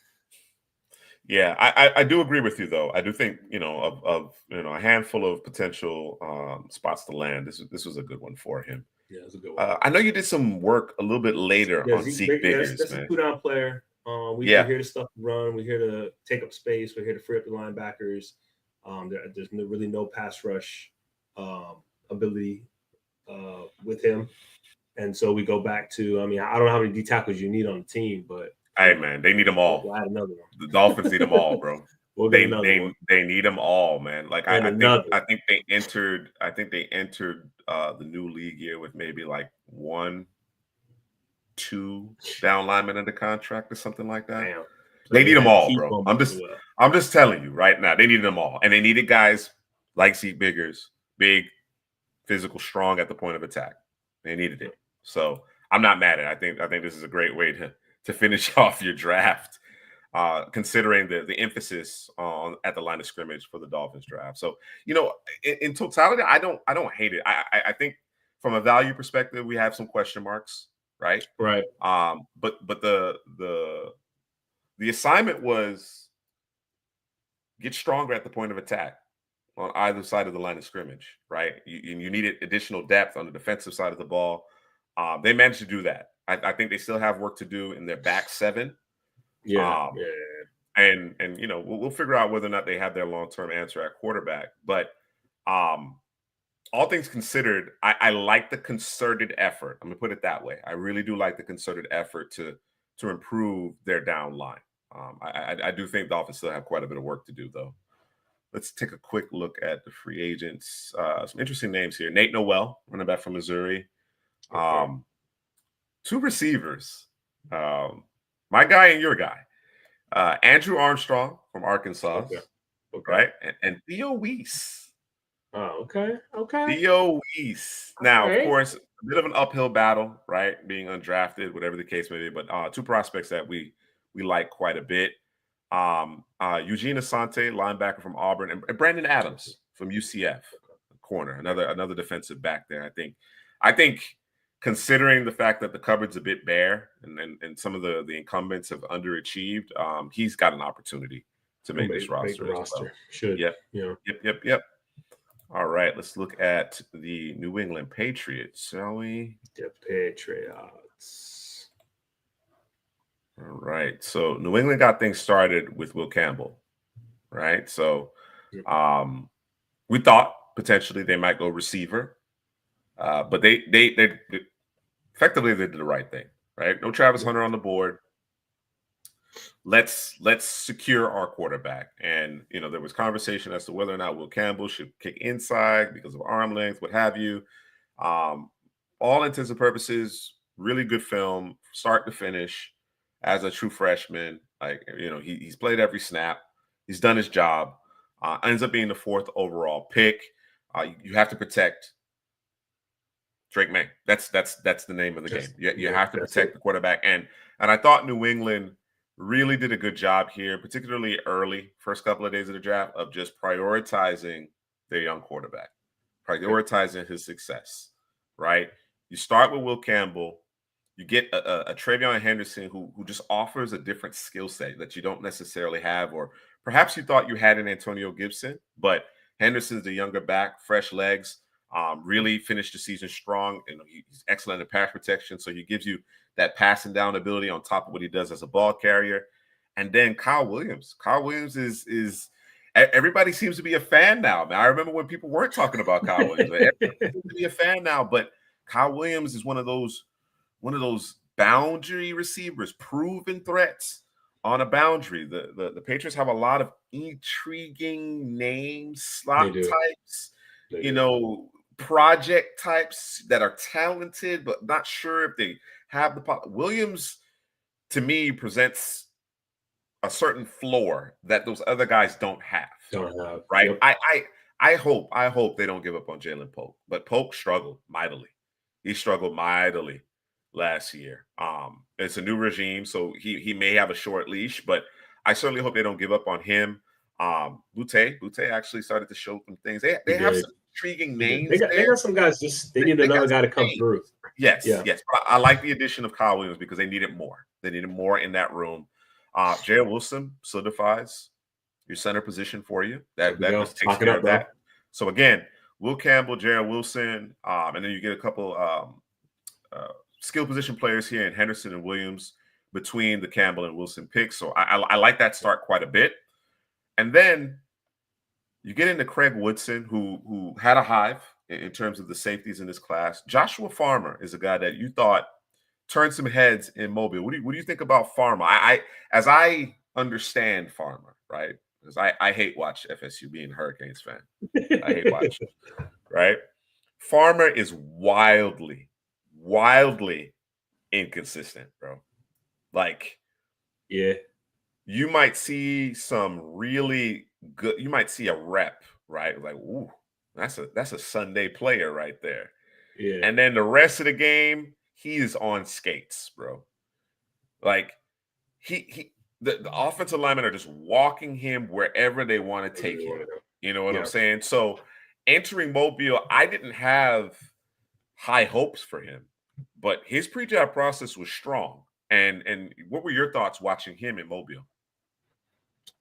Yeah, I do agree with you though. I do think of a handful of potential spots to land. This was a good one for him. Yeah, it was a good one. I know you did some work a little bit later on Zeke Biggers. That's a 2-down player. We're here to stuff the run. We're here to take up space. We're here to free up the linebackers. There's really no pass rush ability with him. And so we go back to, I don't know how many D tackles you need on the team, but hey man, they need them all. We'll add another one. The Dolphins need them all, bro. They need them all, man. Like I think they entered the new league year with maybe like 1-2 down linemen under contract or something like that. Damn. So they need them all, bro. I'm just telling you right now, they needed them all. And they needed guys like Zeke Biggers, big, physical, strong at the point of attack. They needed it. So I'm not mad at it. I think this is a great way to finish off your draft, considering the emphasis on at the line of scrimmage for the Dolphins draft. So, in totality, I don't hate it. I think from a value perspective, we have some question marks, right? Right. But the assignment was get stronger at the point of attack on either side of the line of scrimmage, right? You needed additional depth on the defensive side of the ball. They managed to do that. I think they still have work to do in their back seven. Yeah. And we'll figure out whether or not they have their long-term answer at quarterback. But all things considered, I like the concerted effort. I'm gonna put it that way. I really do like the concerted effort to improve their down line. I do think Dolphins still have quite a bit of work to do, though. Let's take a quick look at the free agents. Some interesting names here. Nate Noel, running back from Missouri. Okay. Two receivers. My guy and your guy. Andrew Armstrong from Arkansas, Okay. right? And Theo Weiss. Oh, okay. Theo Weiss. Now, right. of course, a bit of an uphill battle, right? Being undrafted, whatever the case may be. But two prospects that we like quite a bit. Eugene Asante, linebacker from Auburn, and Brandon Adams from UCF, corner, another defensive back there. I think considering the fact that the cupboard's a bit bare and some of the incumbents have underachieved, he's got an opportunity to make this roster. Well. Should. Yep. Yeah. Yep. All right, let's look at the New England Patriots, shall we? The Patriots. All right. So New England got things started with Will Campbell, right? So we thought potentially they might go receiver, but they effectively they did the right thing, right? No Travis Hunter on the board. Let's secure our quarterback. And there was conversation as to whether or not Will Campbell should kick inside because of arm length, what have you. All intents and purposes, really good film, start to finish. As a true freshman, he's played every snap. He's done his job. Ends up being the 4th overall pick. You have to protect Drake May. That's the name of the game. You have to protect the quarterback. And I thought New England really did a good job here, particularly early, first couple of days of the draft, of just prioritizing their young quarterback, prioritizing his success, right? You start with Will Campbell. You get a Travion Henderson who just offers a different skill set that you don't necessarily have, or perhaps you thought you had in Antonio Gibson, but Henderson's the younger back, fresh legs, really finished the season strong. He's excellent in pass protection, so he gives you that passing down ability on top of what he does as a ball carrier. And then Kyle Williams. Kyle Williams is everybody seems to be a fan now. Man, I remember when people weren't talking about Kyle Williams. Everybody seems to be a fan now, but Kyle Williams is one of those boundary receivers, proven threats on a boundary. The Patriots have a lot of intriguing names, slot types, project types that are talented, but not sure if they have the Williams, to me, presents a certain floor that those other guys don't have. Right? Yep. I hope they don't give up on Jalen Polk, but Polk struggled mightily. He struggled mightily last year. It's a new regime, so he may have a short leash, but I certainly hope they don't give up on him. Butte actually started to show some things. They have some intriguing names. They got some guys. They need another guy to come through. Yes. But I like the addition of Kyle Williams because they needed more. They needed more in that room. Jared Wilson solidifies your center position for you. That just takes care of that. So again, Will Campbell, Jared Wilson, and then you get a couple skill position players here in Henderson and Williams between the Campbell and Wilson picks. So I like that start quite a bit. And then you get into Craig Woodson, who had a hive in terms of the safeties in this class. Joshua Farmer is a guy that you thought turned some heads in Mobile. What do you think about Farmer? As I understand Farmer, right? Because I hate watch FSU being a Hurricanes fan. I hate watch, right? Farmer is wildly inconsistent, bro. Like, yeah, you might see some really good. You might see a rep, right? Like, ooh, that's a Sunday player right there. Yeah. And then the rest of the game, he is on skates, bro. Like the offensive linemen are just walking him wherever they want to take him. You know what I'm saying? So entering Mobile, I didn't have high hopes for him, but his pre-draft process was strong. And what were your thoughts watching him in Mobile?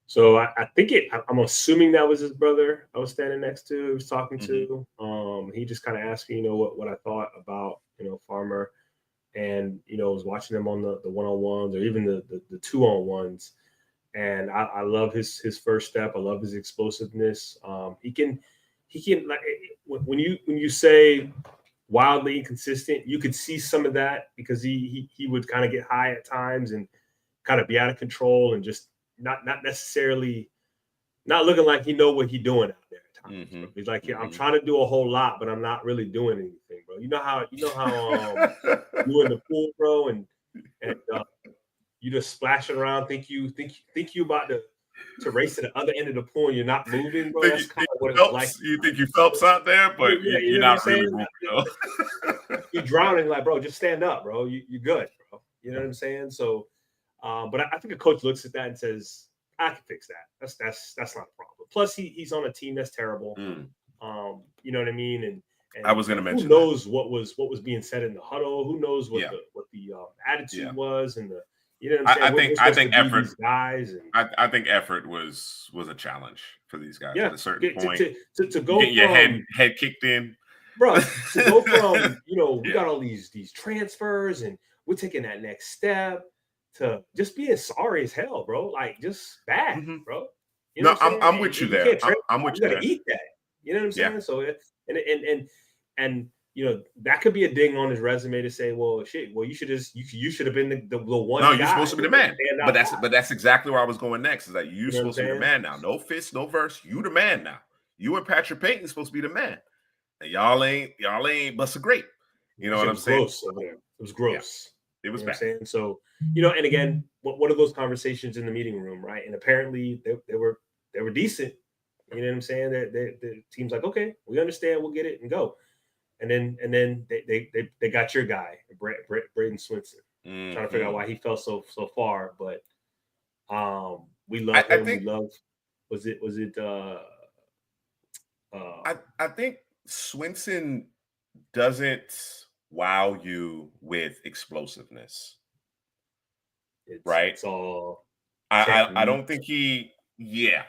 So I think I'm assuming that was his brother I was standing next to, he was talking to. He just kind of asked me, what I thought about, Farmer. And, was watching him on the one-on-ones or even the two-on-ones. And I love his first step. I love his explosiveness. He can like when you say wildly inconsistent, you could see some of that because he would kind of get high at times and kind of be out of control and just not necessarily not looking like he know what he's doing out there at times. He's like, I'm trying to do a whole lot, but I'm not really doing anything, bro. You know how you in the pool, bro, and you just splashing around, think you about to race to the other end of the pool and you're not moving, bro. That's kind of what it's like. You think you Phelps out there, but you're not really moving. You're drowning, like, bro, just stand up, bro. You're good, bro. You know what I'm saying? So, but I think a coach looks at that and says, I can fix that. That's not a problem. Plus, he's on a team that's terrible. You know what I mean? And I was going to mention, who knows what was being said in the huddle? Who knows what the attitude was and the. You know what I'm saying? I think effort. Guys and, I think effort was a challenge for these guys at a certain point. To go get your head kicked in, bro. To go from we got all these transfers and we're taking that next step to just being sorry as hell, bro. Like just bad, bro. You know I'm with you there. I'm with you. You gotta eat that. You know what I'm saying? So and that could be a ding on his resume to say, well, shit, well, you should have been the one. No, you're supposed to be the man. But that's exactly where I was going next. Is that you're supposed to be the man now. No fist, no verse. You the man now. You and Patrick Payton supposed to be the man. And y'all ain't bust a grape. You know what I'm saying? It was gross. Yeah. It was bad. Saying? So, and again, what are those conversations in the meeting room, right? And apparently they were decent. You know what I'm saying? The team's like, okay, we understand, we'll get it and go. And then they got your guy, Braden Swinson. Trying to figure out why he fell so far, but we love him. We love. Was it? I think Swinson doesn't wow you with explosiveness, right? It's all. I don't think he. Yeah.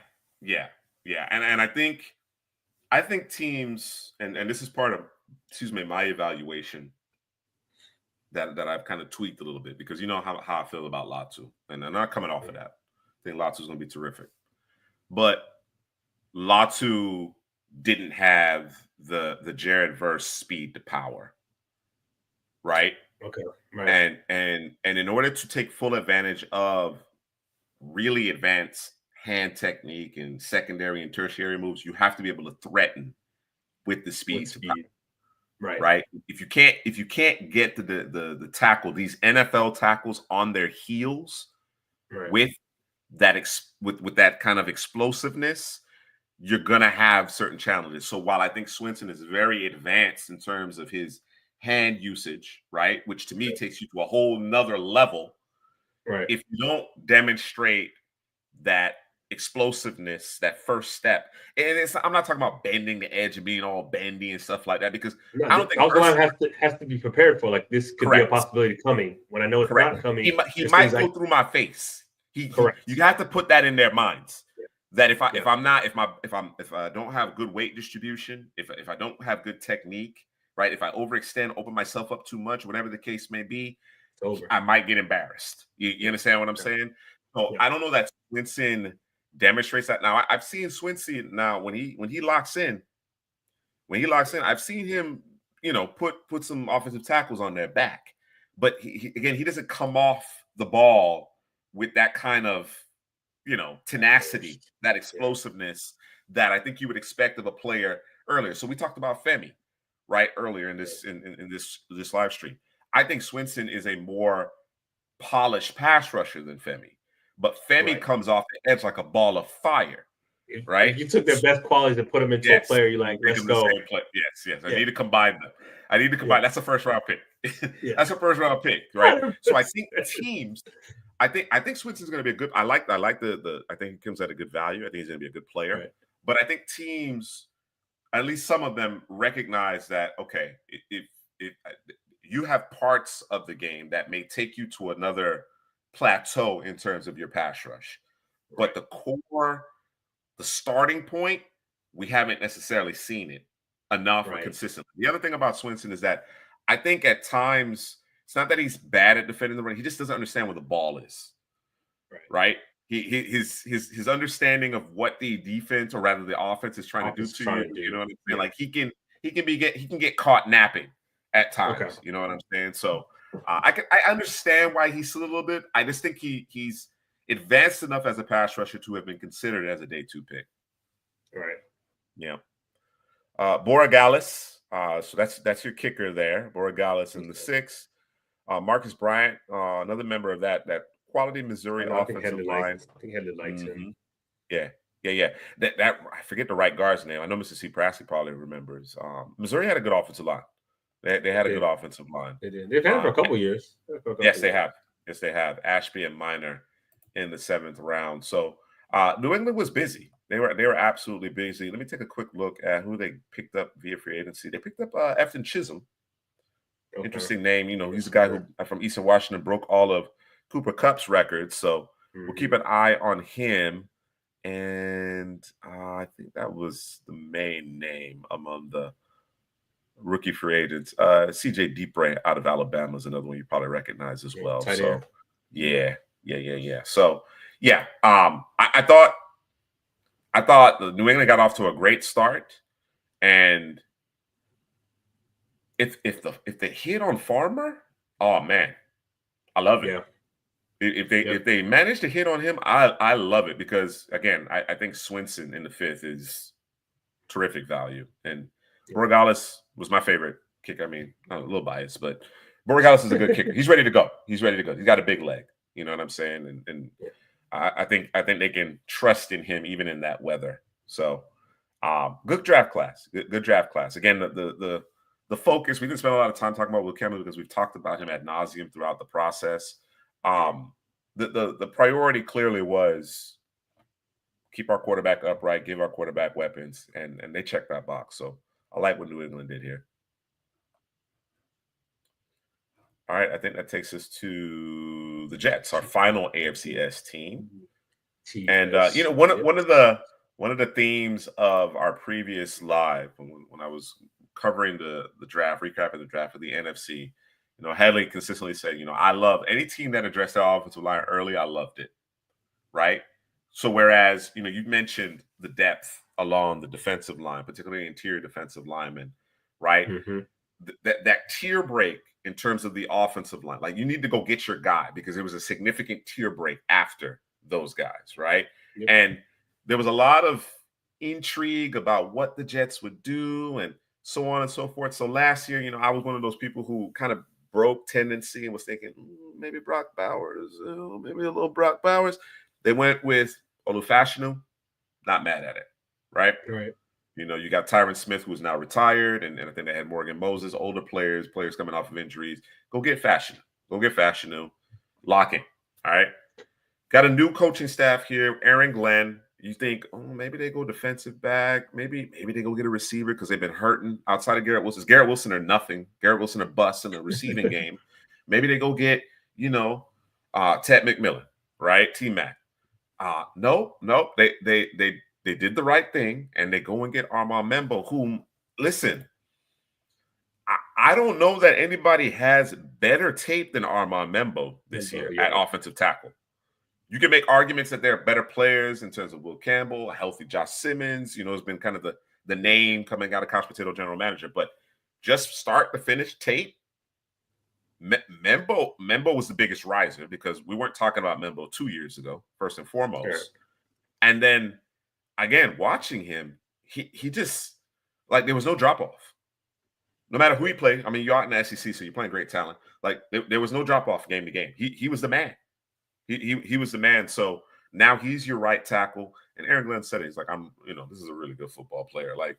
And I think teams, and this is part of, my evaluation that I've kind of tweaked a little bit because you know how I feel about Latu, and I'm not coming off of that. I think Latu's going to be terrific, but Latu didn't have the Jared Verse speed to power, right? Okay, right. And in order to take full advantage of really advanced hand technique and secondary and tertiary moves, you have to be able to threaten with the speed. Right. If you can't get to the tackle, these NFL tackles on their heels with that kind of explosiveness, you're gonna have certain challenges. So while I think Swinson is very advanced in terms of his hand usage, right, which to me takes you to a whole nother level, right? If you don't demonstrate that explosiveness, that first step, and I'm not talking about bending the edge and being all bendy and stuff like that, because I don't think has to be prepared for. Like this could be a possibility coming when I know it's not coming. He might go through my face. You have to put that in their minds. That if I don't have good weight distribution, if I don't have good technique, right? If I overextend, open myself up too much, whatever the case may be, I might get embarrassed. You understand what I'm saying? So I don't know that Swinson demonstrates that. Now I've seen Swinson now when he locks in, I've seen him, put some offensive tackles on their back. But he doesn't come off the ball with that kind of, tenacity, that explosiveness that I think you would expect of a player earlier. So we talked about Femi, right, earlier in this in this live stream. I think Swinson is a more polished pass rusher than Femi, but Femi comes off the edge like a ball of fire, right? If you took their best qualities and put them into a player, you're like, let's go. Yes. I need to combine them. That's a first round pick. Yeah. That's a first round pick, right? 100%. So I think teams. I think Swinson's going to be a good. I like the. I think he comes at a good value. I think he's going to be a good player. Right. But I think teams, at least some of them, recognize that okay, if you have parts of the game that may take you to another plateau in terms of your pass rush, but the core, the starting point, we haven't necessarily seen it enough or Right. consistently. The other thing about Swinson is that I think at times it's not that he's bad at defending the run; he just doesn't understand where the ball is. Right? His understanding of what the defense or rather the offense is trying to do to you. You know what I'm saying? Yeah. Like he can get caught napping at times. Okay. You know what I'm saying? So I understand why he's a little bit. I just think he's advanced enough as a pass rusher to have been considered as a day 2 pick. Right. Yeah. Borregales. So that's your kicker there. Borregales in the 6th. Marcus Bryant, another member of that quality Missouri offensive line. I think Headley likes him. Yeah. That I forget the right guard's name. I know Mr. C. Prasley probably remembers. Missouri had a good offensive line. They had a good offensive line. They did. They've had it for a couple years. Yes, they have. Yes, they have. Ashby and Minor in the 7th round. So New England was busy. They were absolutely busy. Let me take a quick look at who they picked up via free agency. They picked up Efton Chisholm. Okay. Interesting name. You know, he's a guy who from Eastern Washington broke all of Cooper Kupp's records. So we'll keep an eye on him. And I think that was the main name among the rookie free agents. CJ Deepray out of Alabama is another one you probably recognize as well. So yeah. So yeah, I thought the New England got off to a great start, and if they hit on Farmer, oh man, I love it. Yeah. If they manage to hit on him, I love it because again, I think Swinson in the 5th is terrific value, and Borregales was my favorite kicker. I mean, I'm a little biased, but Borregales is a good kicker. He's ready to go. He's got a big leg. You know what I'm saying? And I think they can trust in him even in that weather. So good draft class. Good draft class. Again, the focus, we didn't spend a lot of time talking about Will Campbell because we've talked about him ad nauseum throughout the process. The priority clearly was keep our quarterback upright, give our quarterback weapons, and they checked that box. So I like what New England did here. All right, I think that takes us to the Jets, our final AFCS team. And you know, one of the themes of our previous live when I was covering the draft, recapping the draft for the NFC, you know, Hadley consistently said, you know, I love any team that addressed their offensive line early. I loved it, right? So whereas, you know, you mentioned the depth along the defensive line, particularly interior defensive linemen, right? That tier break in terms of the offensive line, like you need to go get your guy because there was a significant tier break after those guys, right? Yep. And there was a lot of intrigue about what the Jets would do and so on and so forth. So last year, you know, I was one of those people who kind of broke tendency and was thinking maybe Brock Bowers, maybe a little Brock Bowers. They went with Olufashinu, not mad at it, right? Right. You know, you got Tyron Smith, who's now retired, and I think they had Morgan Moses, older players coming off of injuries. Go get Fashanu. Lock in. All right. Got a new coaching staff here, Aaron Glenn. You think, maybe they go defensive back. Maybe they go get a receiver because they've been hurting outside of Garrett Wilson. Is Garrett Wilson or nothing? Garrett Wilson or bust in the receiving game. Maybe they go get, you know, Ted McMillan, right? T-Mac. No, they did the right thing, and they go and get Armand Membo, whom, listen, I don't know that anybody has better tape than Armand Membo this year at offensive tackle. You can make arguments that they're better players in terms of Will Campbell, a healthy Josh Simmons, you know, has been kind of the name coming out of Couch Potato general manager. But just start to finish tape, Membo was the biggest riser because we weren't talking about Membo 2 years ago, first and foremost. Sure. And then, again, watching him, he just, like, there was no drop-off. No matter who he played. I mean, you're out in the SEC, so you're playing great talent. Like, there was no drop-off game to game. He was the man. He was the man. So now he's your right tackle. And Aaron Glenn said it. He's like, this is a really good football player. Like,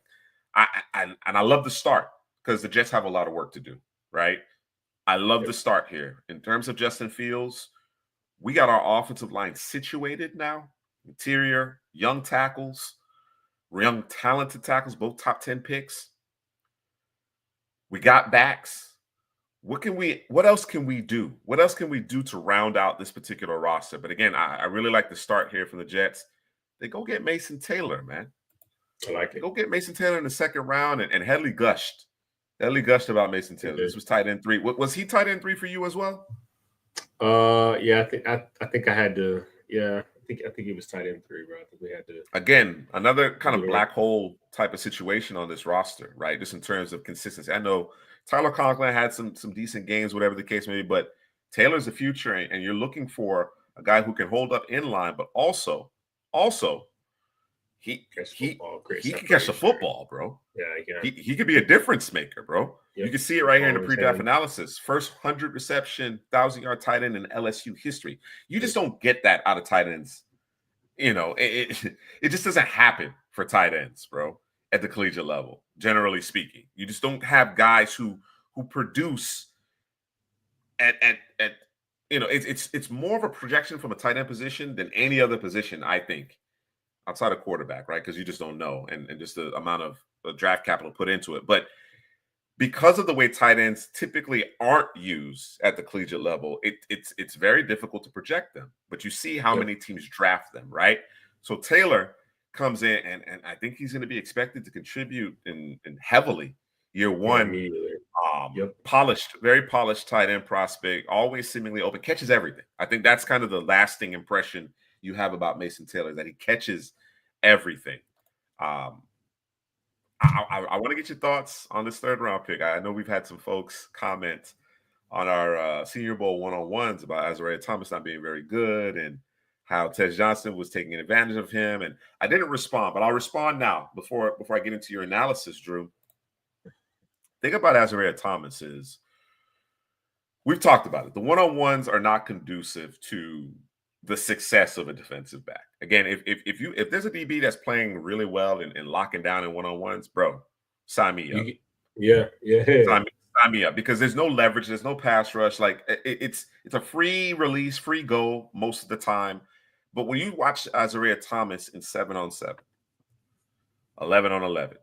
I love the start because the Jets have a lot of work to do, right? I love the start here. In terms of Justin Fields, we got our offensive line situated now. Interior, young tackles, young talented tackles, both top 10 picks. We got backs. What else can we do? What else can we do to round out this particular roster? But again, I really like the start here from the Jets. They go get Mason Taylor, man. I like it. Go get Mason Taylor in the second round, and Headley gushed. Headley gushed about Mason Taylor. This was tight end 3. Was he tight end 3 for you as well? Yeah, I think I had to. Yeah, I think he was tight end 3, bro. I think we had to. Again, another kind of black hole type of situation on this roster, right? Just in terms of consistency. I know Tyler Conklin had some decent games, whatever the case may be, but Taylor's the future, and you're looking for a guy who can hold up in line, but also he can catch the football, bro. Yeah, he could be a difference maker, bro. Yep. You can see it right here in the pre-draft analysis. First 100 reception, 1,000-yard tight end in LSU history. You just don't get that out of tight ends. You know, it just doesn't happen for tight ends, bro, at the collegiate level, generally speaking. You just don't have guys who produce at you know, it's more of a projection from a tight end position than any other position, I think, outside of quarterback, right? Because you just don't know, and just the amount of draft capital put into it. But because of the way tight ends typically aren't used at the collegiate level, it's very difficult to project them. But you see how many teams draft them, right? So Taylor comes in, and I think he's going to be expected to contribute in heavily year one. Polished, very polished tight end prospect, always seemingly open, catches everything. I think that's kind of the lasting impression you have about Mason Taylor, that he catches everything. I want to get your thoughts on this third round pick. I know we've had some folks comment on our Senior Bowl one-on-ones about Azariah Thomas not being very good and how Tej Johnson was taking advantage of him. And I didn't respond, but I'll respond now before I get into your analysis, Drew. Thing about Azariah Thomas is we've talked about it. The one-on-ones are not conducive to the success of a defensive back. Again, if there's a DB that's playing really well and locking down in one-on-ones, bro, sign me up. Sign me up, because there's no leverage, there's no pass rush. Like it's a free release, free go most of the time. But when you watch Azariah Thomas in 7-on-7, 11-on-11,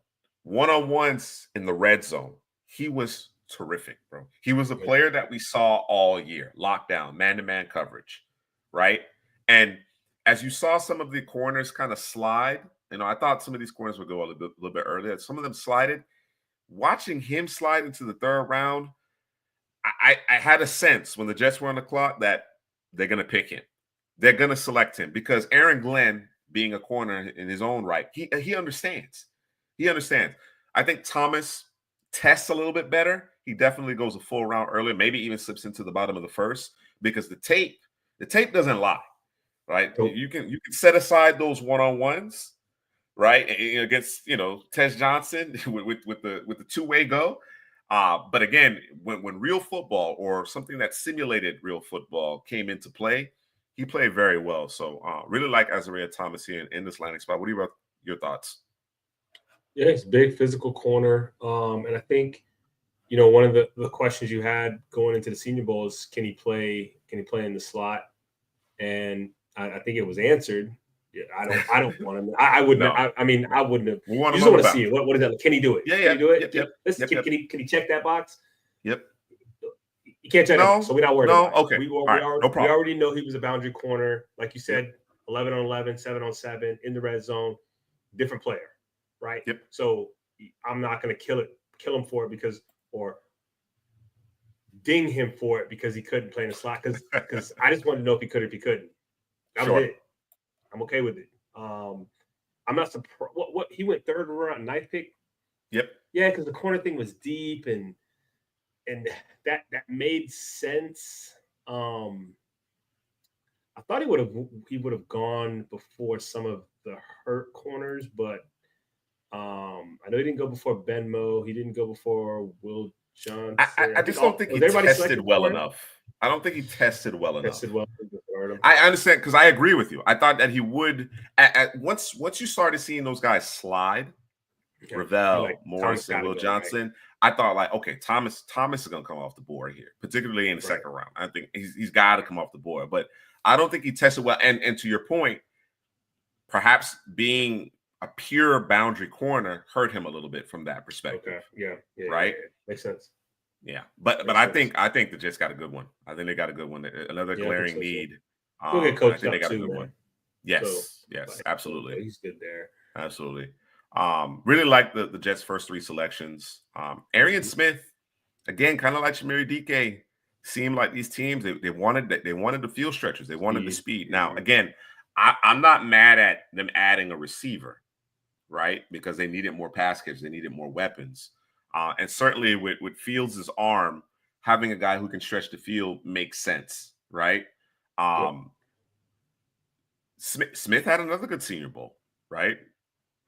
one-on-ones in the red zone, he was terrific, bro. He was a player that we saw all year, lockdown, man-to-man coverage, right? And as you saw some of the corners kind of slide, you know, I thought some of these corners would go a little bit earlier. Some of them slided. Watching him slide into the third round, I had a sense when the Jets were on the clock that they're going to pick him. They're going to select him because Aaron Glenn, being a corner in his own right, he understands. He understands. I think Thomas tests a little bit better. He definitely goes a full round earlier, maybe even slips into the bottom of the first, because the tape doesn't lie, right? Nope. You can set aside those one-on-ones, right, against, you know, Tej Johnson with the two-way go. But again, when real football or something that simulated real football came into play, he played very well. So really like Azariah Thomas here in this landing spot. What are your thoughts? Yeah, he's a big physical corner. And I think, you know, one of the questions you had going into the Senior Bowl is, can he play in the slot? And I think it was answered. Yeah, I don't want him. I wouldn't. No. I mean, I wouldn't have. We want you just want to see it. What is that? Can he do it? Yeah, Can he do it? Yep. Can he check that box? Yep. You can't check that, so we're not worried about it. Okay. We already know he was a boundary corner. Like you said, 11-on-11, 7-on-7 in the red zone. Different player, right? Yep. So I'm not going to kill him for it or ding him for it because he couldn't play in the slot. Because I just wanted to know if he could or if he couldn't. That was it. I'm okay with it. I'm not surprised. What he went third round, ninth pick. Yep. Yeah, because the corner thing was deep and that made sense. I thought he would have gone before some of the hurt corners, but I know he didn't go before Benmo. He didn't go before Will Johnson. I just don't think he tested well enough. I don't think he tested well enough. I understand, because I agree with you. I thought that he would once you started seeing those guys slide, Okay. Ravel, Like Thomas Morrison, got to Will go, right? Johnson. I thought like, okay, Thomas is going to come off the board here, particularly in the Right. second round. I think he's got to come off the board, but I don't think he tested well. And to your point, perhaps being a pure boundary corner hurt him a little bit from that perspective. Okay. Yeah. Right? Makes sense. Yeah. But Makes I sense. think the Jets got a good one. I think they got a good one. Another Yeah, I think glaring so too. need. He'll get And I coached think they up got a too, good man. one. So, Yes, but absolutely. he's good there. Absolutely. Really like the Jets' first three selections. Arian Smith, again, kind of like Shamiri DK, seemed like these teams they wanted the field stretchers, they wanted the speed. Now, again, I'm not mad at them adding a receiver, right? Because they needed more pass catchers, they needed more weapons, and certainly with Fields' arm, having a guy who can stretch the field makes sense, right? Smith had another good Senior Bowl, right?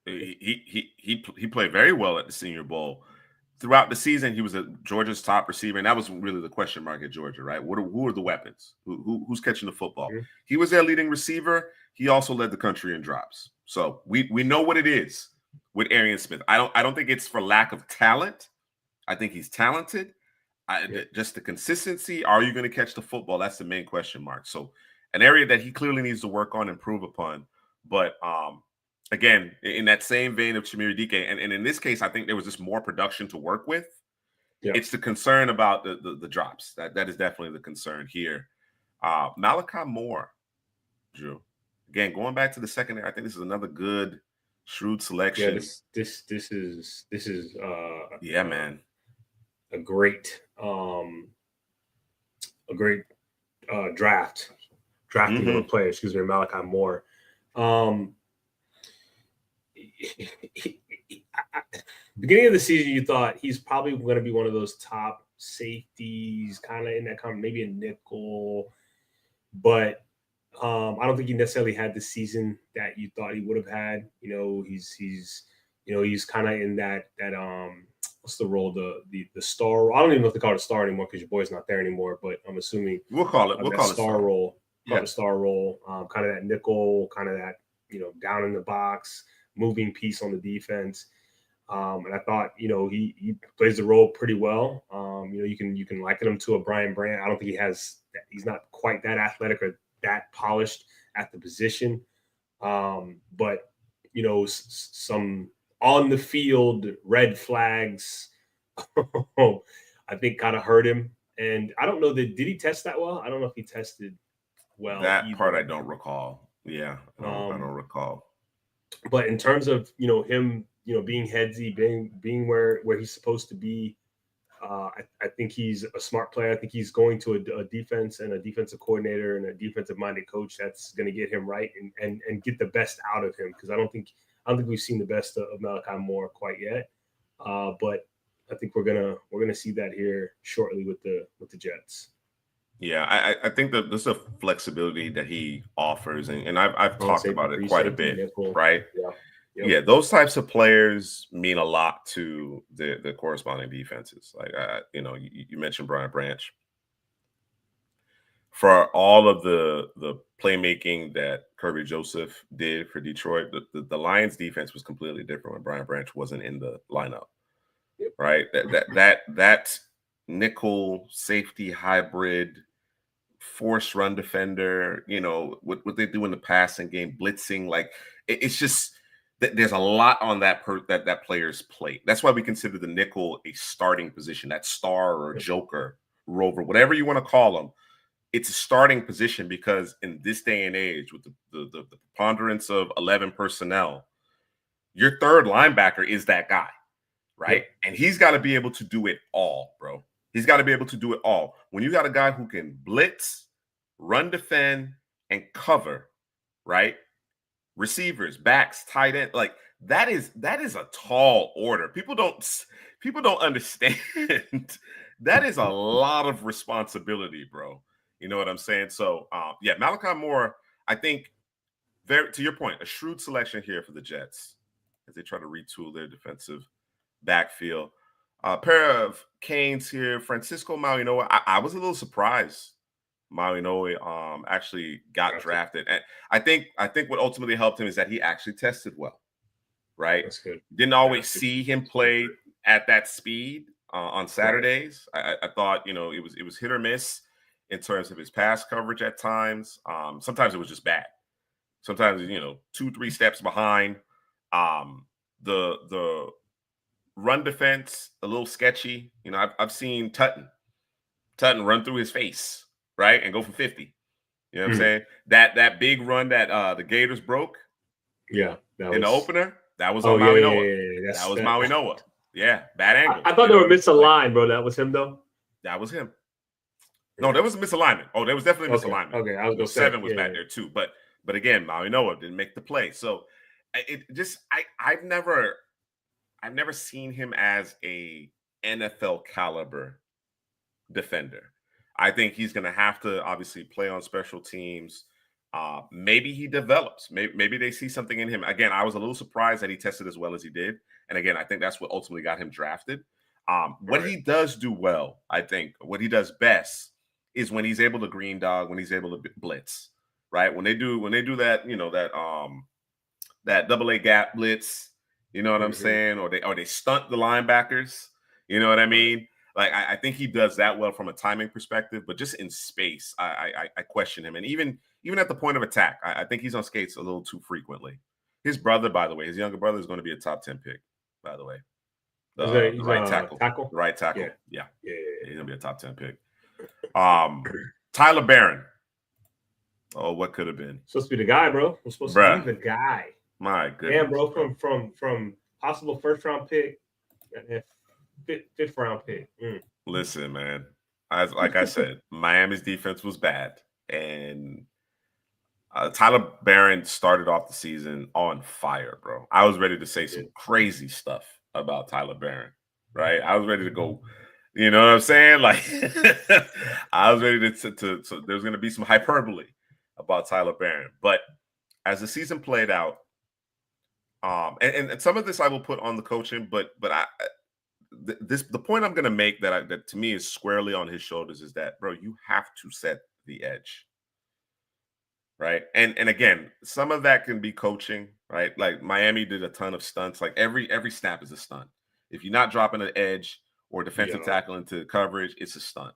He played very well at the Senior Bowl. Throughout the season, he was Georgia's top receiver, and that was really the question mark at Georgia, right? Who are the weapons? Who's catching the football? Mm-hmm. He was their leading receiver. He also led the country in drops. So we know what it is with Arian Smith. I don't think it's for lack of talent. I think he's talented. Just the consistency. Are you going to catch the football? That's the main question mark. So an area that he clearly needs to work on, improve upon. But again, in that same vein of Shamiri DK, and in this case, I think there was just more production to work with. Yeah. It's the concern about the drops. That is definitely the concern here. Malachi Moore, Drew. Again, going back to the secondary, I think this is another good, shrewd selection. Yeah, this is man, a great drafting of a player. Excuse me, Malachi Moore. Beginning of the season, you thought he's probably going to be one of those top safeties, kind of in that maybe a nickel, but I don't think he necessarily had the season that you thought he would have had. He's kind of in that what's the role, the star. I don't even know if they call it a star anymore because your boy's not there anymore. But I'm assuming we'll call it star role. Yeah, the star role, kind of that nickel, kind of that down in the box, moving piece on the defense. And I thought, he plays the role pretty well. You can liken him to a Brian Brandt. I don't think he's not quite that athletic or that polished at the position. But, some on the field red flags, I think kind of hurt him. And I don't know did he test that well? I don't know if he tested well. That either. Part I don't recall. Yeah, I don't recall. But in terms of, him, being headsy, being where he's supposed to be, I think he's a smart player. I think he's going to a defense and a defensive coordinator and a defensive-minded coach that's going to get him right and get the best out of him. Because I don't think we've seen the best of Malachi Moore quite yet. But I think we're gonna see that here shortly with the Jets. Yeah, I think that there's a flexibility that he offers, and I've talked about it quite a bit, right? Yeah. Yep. Yeah, those types of players mean a lot to the corresponding defenses. Like, you mentioned Brian Branch. For all of the playmaking that Kirby Joseph did for Detroit, the Lions defense was completely different when Brian Branch wasn't in the lineup, right? That nickel safety hybrid force run defender, what they do in the passing game, blitzing, like it's just there's a lot on that player's plate. That's why we consider the nickel a starting position, that star or joker, rover, whatever you want to call them. It's a starting position because in this day and age, with the preponderance of 11 personnel, your third linebacker is that guy, right? Yep. And he's got to be able to do it all, bro. He's got to be able to do it all. When you got a guy who can blitz, run, defend, and cover, right? Receivers, backs, tight end, like that is a tall order. People don't understand. That is a lot of responsibility, bro. You know what I'm saying? So, Malachi Moore, I think, to your point, a shrewd selection here for the Jets as they try to retool their defensive backfield. A pair of Canes here. Francisco Mauigoa. I was a little surprised Mauigoa actually got drafted. And I think what ultimately helped him is that he actually tested well. right? That's good. Didn't always see him play at that speed on Saturdays. I thought, you know, it was hit or miss in terms of his pass coverage at times. Sometimes it was just bad. Sometimes, you know, 2-3 steps behind. The run defense a little sketchy. You know, I've seen Tutton run through his face, right, and go for 50. You know what I'm saying? That big run that the Gators broke, yeah, in the opener, that was oh on Maui yeah, Noah. yeah. That was Maui Noah. Yeah, bad angle. I thought they were misaligned, bro. That was him though. That was him. No, there was a misalignment. Oh, there was definitely misalignment. Okay, I was gonna say 7 was back there too, but again, Maui Noah didn't make the play. So it just I've never seen him as a NFL caliber defender. I think he's going to have to obviously play on special teams. Maybe he develops. Maybe they see something in him. Again, I was a little surprised that he tested as well as he did. And again, I think that's what ultimately got him drafted. What he does do well, I think, what he does best is when he's able to green dog, when he's able to blitz, right? When they do that, you know, that double A gap blitz, you know what I'm saying? Or they stunt the linebackers, you know what I mean? Like I think he does that well from a timing perspective, but just in space, I question him. And even at the point of attack, I think he's on skates a little too frequently. His brother, by the way, his younger brother is going to be a top 10 pick, by the way. The right tackle. The right tackle. Yeah. He's gonna be a top 10 pick. Tyler Barron. Oh, what could have been? Supposed to be the guy, bro. We're supposed to be the guy. My goodness. Damn, bro, from possible first round pick, fifth round pick. Listen, man. Like I said, Miami's defense was bad, and Tyler Barron started off the season on fire, bro. I was ready to say some crazy stuff about Tyler Barron, right? I was ready to go, you know what I'm saying? Like, I was ready to there's going to be some hyperbole about Tyler Barron. But as the season played out, and some of this I will put on the coaching, but the point I'm going to make that to me is squarely on his shoulders is that, bro, you have to set the edge. Right. And again, some of that can be coaching, right? Like Miami did a ton of stunts. Like every snap is a stunt. If you're not dropping an edge or defensive tackle into coverage, it's a stunt.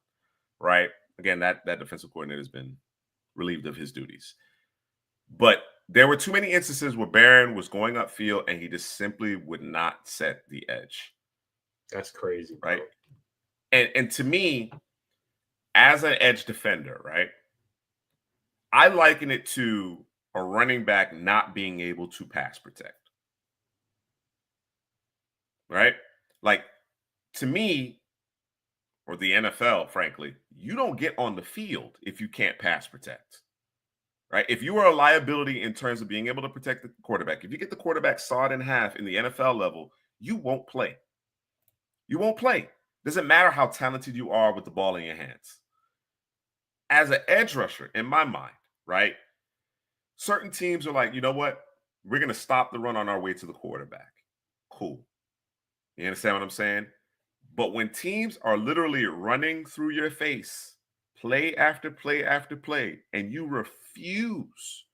Right. Again, that defensive coordinator has been relieved of his duties. But there were too many instances where Barron was going upfield and he just simply would not set the edge. That's crazy. Right. And to me, as an edge defender, right, I liken it to a running back not being able to pass protect. Right? Like, to me, or the NFL, frankly, you don't get on the field if you can't pass protect. Right? If you are a liability in terms of being able to protect the quarterback, if you get the quarterback sawed in half in the NFL level, you won't play. You won't play. Doesn't matter how talented you are with the ball in your hands. As an edge rusher, in my mind, right? Certain teams are like, you know what? We're going to stop the run on our way to the quarterback. Cool. You understand what I'm saying? But when teams are literally running through your face, play after play after play, and you refuse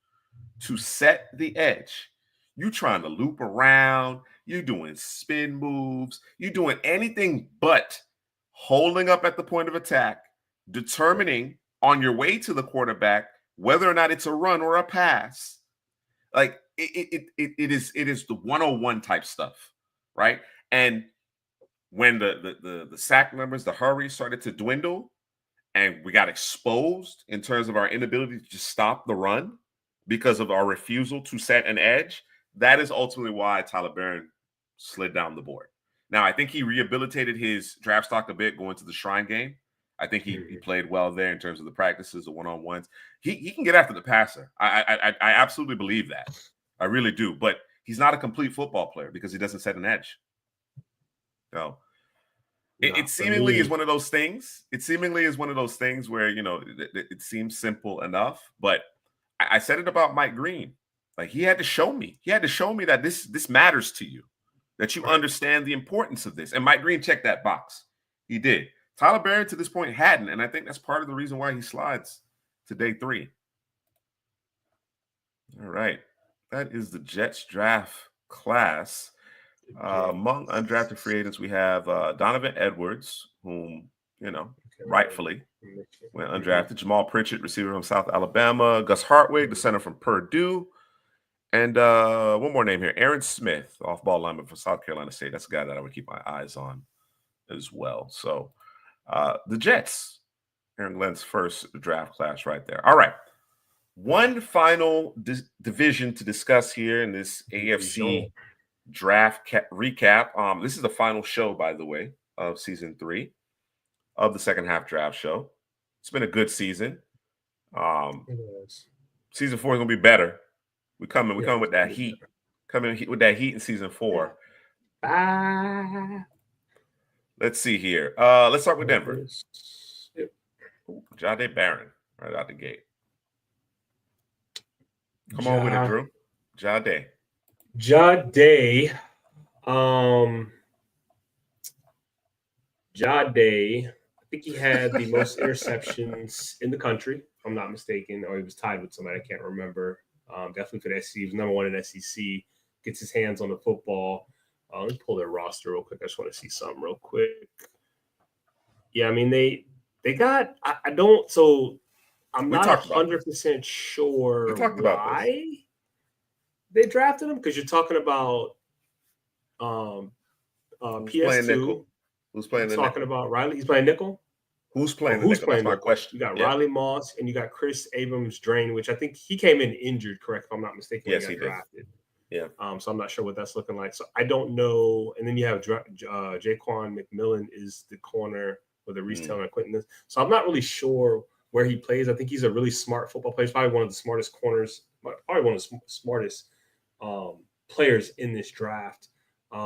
to set the edge, you trying to loop around, you doing spin moves, you doing anything but holding up at the point of attack, determining on your way to the quarterback whether or not it's a run or a pass. Like it is the 101 type stuff, right? And when the sack numbers, the hurries started to dwindle, and we got exposed in terms of our inability to just stop the run because of our refusal to set an edge, that is ultimately why Tyler Barron slid down the board. Now, I think he rehabilitated his draft stock a bit going to the Shrine game. I think he played well there in terms of the practices, the one-on-ones. He can get after the passer. I absolutely believe that. I really do. But he's not a complete football player because he doesn't set an edge. So it seemingly is one of those things. It seemingly is one of those things where, you know, it seems simple enough. But I said it about Mike Green. Like, he had to show me. He had to show me that this matters to you, that you understand the importance of this. And Mike Green checked that box. He did. Tyler Barron to this point hadn't, and I think that's part of the reason why he slides to day 3. All right. That is the Jets draft class. Among undrafted free agents, we have Donovan Edwards, whom, rightfully went undrafted. Jamal Pritchett, receiver from South Alabama. Gus Hartwig, the center from Purdue. And one more name here, Aaron Smith, off-ball lineman from South Carolina State. That's a guy that I would keep my eyes on as well. So the Jets, Aaron Glenn's first draft class right there. All right. One final division to discuss here in this AFC draft recap. This is the final show, by the way, of season 3 of the second half draft show. It's been a good season. Season 4 is gonna be better. We coming with that heat. Coming with that heat in season 4. Let's see here. Let's start with Denver. Yep. Jahdae Barron right out the gate. Come on with it, Drew. Jahdae. Jahdae, I think he had the most interceptions in the country, if I'm not mistaken, or he was tied with somebody. I can't remember. Definitely for the SEC. He was number 1 in SEC. Gets his hands on the football. Let me pull their roster real quick. I just want to see something real quick. Yeah, I mean, they got – I don't – so I'm not 100% sure why they drafted him, because you're talking about PS2. Who's playing the talking nickel? About Riley. He's playing nickel. Who's playing the nickel? That's my question. You got Riley Moss and you got Chris Abrams-Drain, which I think he came in injured, correct? If I'm not mistaken. Yes, he got drafted. Yeah. So I'm not sure what that's looking like. So I don't know. And then you have Jaquan McMillan is the corner with the Reese Taylor and Quentin. So I'm not really sure where he plays. I think he's a really smart football player. He's probably one of the smartest corners, probably one of the smartest players in this draft.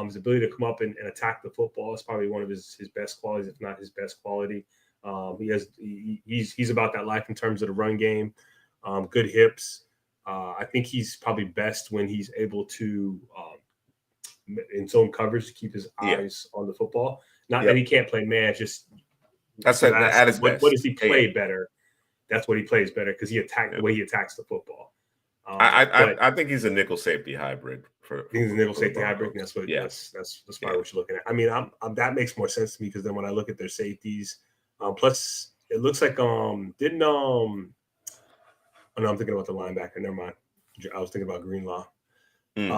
His ability to come up and attack the football is probably one of his best qualities, if not his best quality. He's about that life in terms of the run game. Good hips. I think he's probably best when he's able to, in zone coverage, to keep his eyes on the football. Not that he can't play man, just that's at his best. What does he play better? That's what he plays better, because the way he attacks the football. I think he's a nickel safety hybrid. He's a nickel safety hybrid. That's what. That's probably what you're looking at. I mean, that makes more sense to me, because then when I look at their safeties, plus it looks like Oh no, I'm thinking about the linebacker. Never mind. I was thinking about Greenlaw. They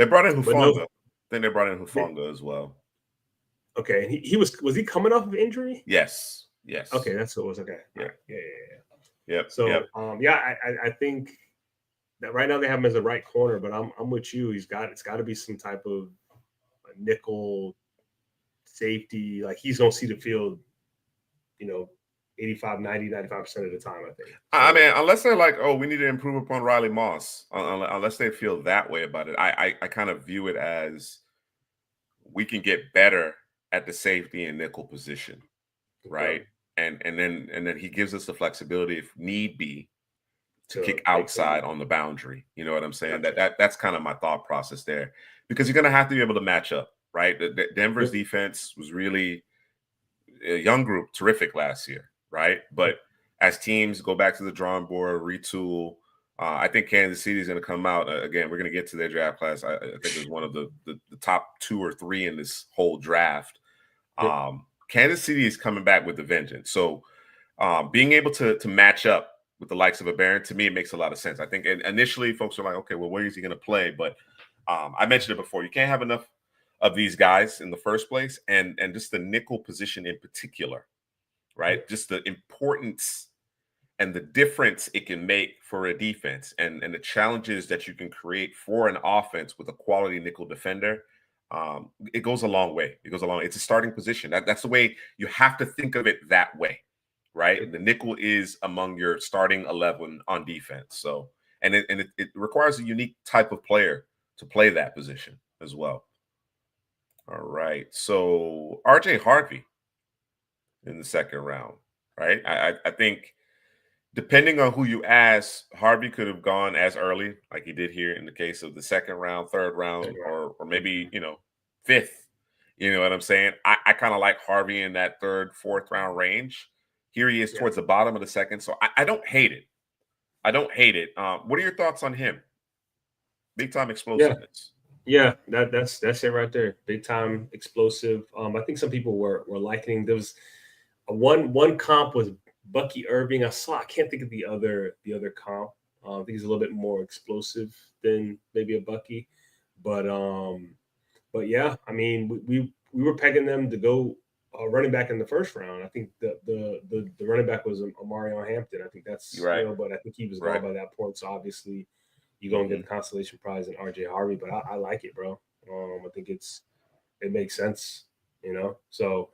brought in Hufanga. I think they brought in Hufanga as well. Okay, he was he coming off of injury? Yes. Okay, that's what it was. Okay. Yeah. Yep. So I think that right now they have him as a right corner, but I'm with you. It's got to be some type of nickel safety. Like, he's gonna see the field, 85, 90, 95% of the time, I think. I mean, unless they're like, oh, we need to improve upon Riley Moss, unless they feel that way about it, I kind of view it as we can get better at the safety and nickel position, right? And then he gives us the flexibility, if need be, to kick outside on the boundary. You know what I'm saying? Gotcha. That's kind of my thought process there, because you're going to have to be able to match up, right? Denver's defense was really a young group, terrific last year, right? But as teams go back to the drawing board, retool, I think Kansas City is going to come out. Again, we're going to get to their draft class. I think it's one of the top 2 or 3 in this whole draft. Kansas City is coming back with a vengeance. So being able to match up with the likes of a Barron, to me, it makes a lot of sense. I think initially folks are like, okay, well, where is he going to play? But I mentioned it before. You can't have enough of these guys in the first place, and just the nickel position in particular, right? Just the importance and the difference it can make for a defense, and the challenges that you can create for an offense with a quality nickel defender. It goes a long way. It's a starting position. That's the way you have to think of it, that way, right? The nickel is among your starting 11 on defense. So, and it requires a unique type of player to play that position as well. All right. So RJ Harvey in the second round, right? I think, depending on who you ask, Harvey could have gone as early, like he did here in the case of the second round, third round, or maybe, fifth. You know what I'm saying? I kind of like Harvey in that third, fourth round range. Here he is towards the bottom of the second. So I don't hate it. What are your thoughts on him? Big time explosiveness. Yeah, that's it right there. Big time explosive. I think some people were likening. There was one comp was Bucky Irving. I can't think of the other comp. I think he's a little bit more explosive than maybe a Bucky, but yeah, I mean we were pegging them to go running back in the first round. I think the running back was Amarion Hampton. I think You're that's right. but I think he was Right. gone by that point. So obviously you're gonna get Hmm. the consolation prize in RJ Harvey, but I like it, bro. I think it makes sense, So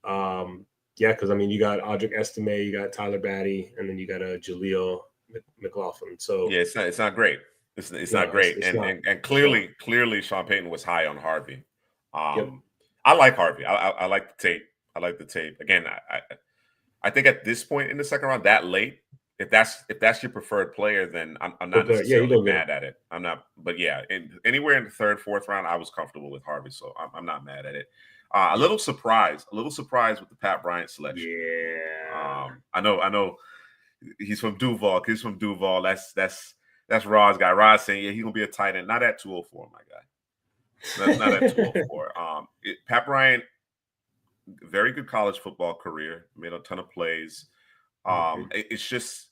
um, yeah, because I mean you got Audric Estime, you got Tyler Batty, and then you got a Jaleel McLaughlin. So Yeah, it's not great. It's not no, great, it's and not and for sure. clearly Sean Payton was high on Harvey. Yep. Um, I like Harvey. I like the tape. I like the tape. Again, I think at this point in the second round, that late, if that's your preferred player, then I'm not Good player. Yeah, you necessarily go get him. mad at it. I'm not, but yeah, anywhere in the third, fourth round, I was comfortable with Harvey, so I'm not mad at it. A little surprised with the Pat Bryant selection. Yeah. I know he's from Duval. He's from Duval. That's Rod's guy. Rod's saying, yeah, he's gonna be a tight end. Not at 204, my guy. Not at 204. Pat Bryant, very good college football career, made a ton of plays. Mhm. It's just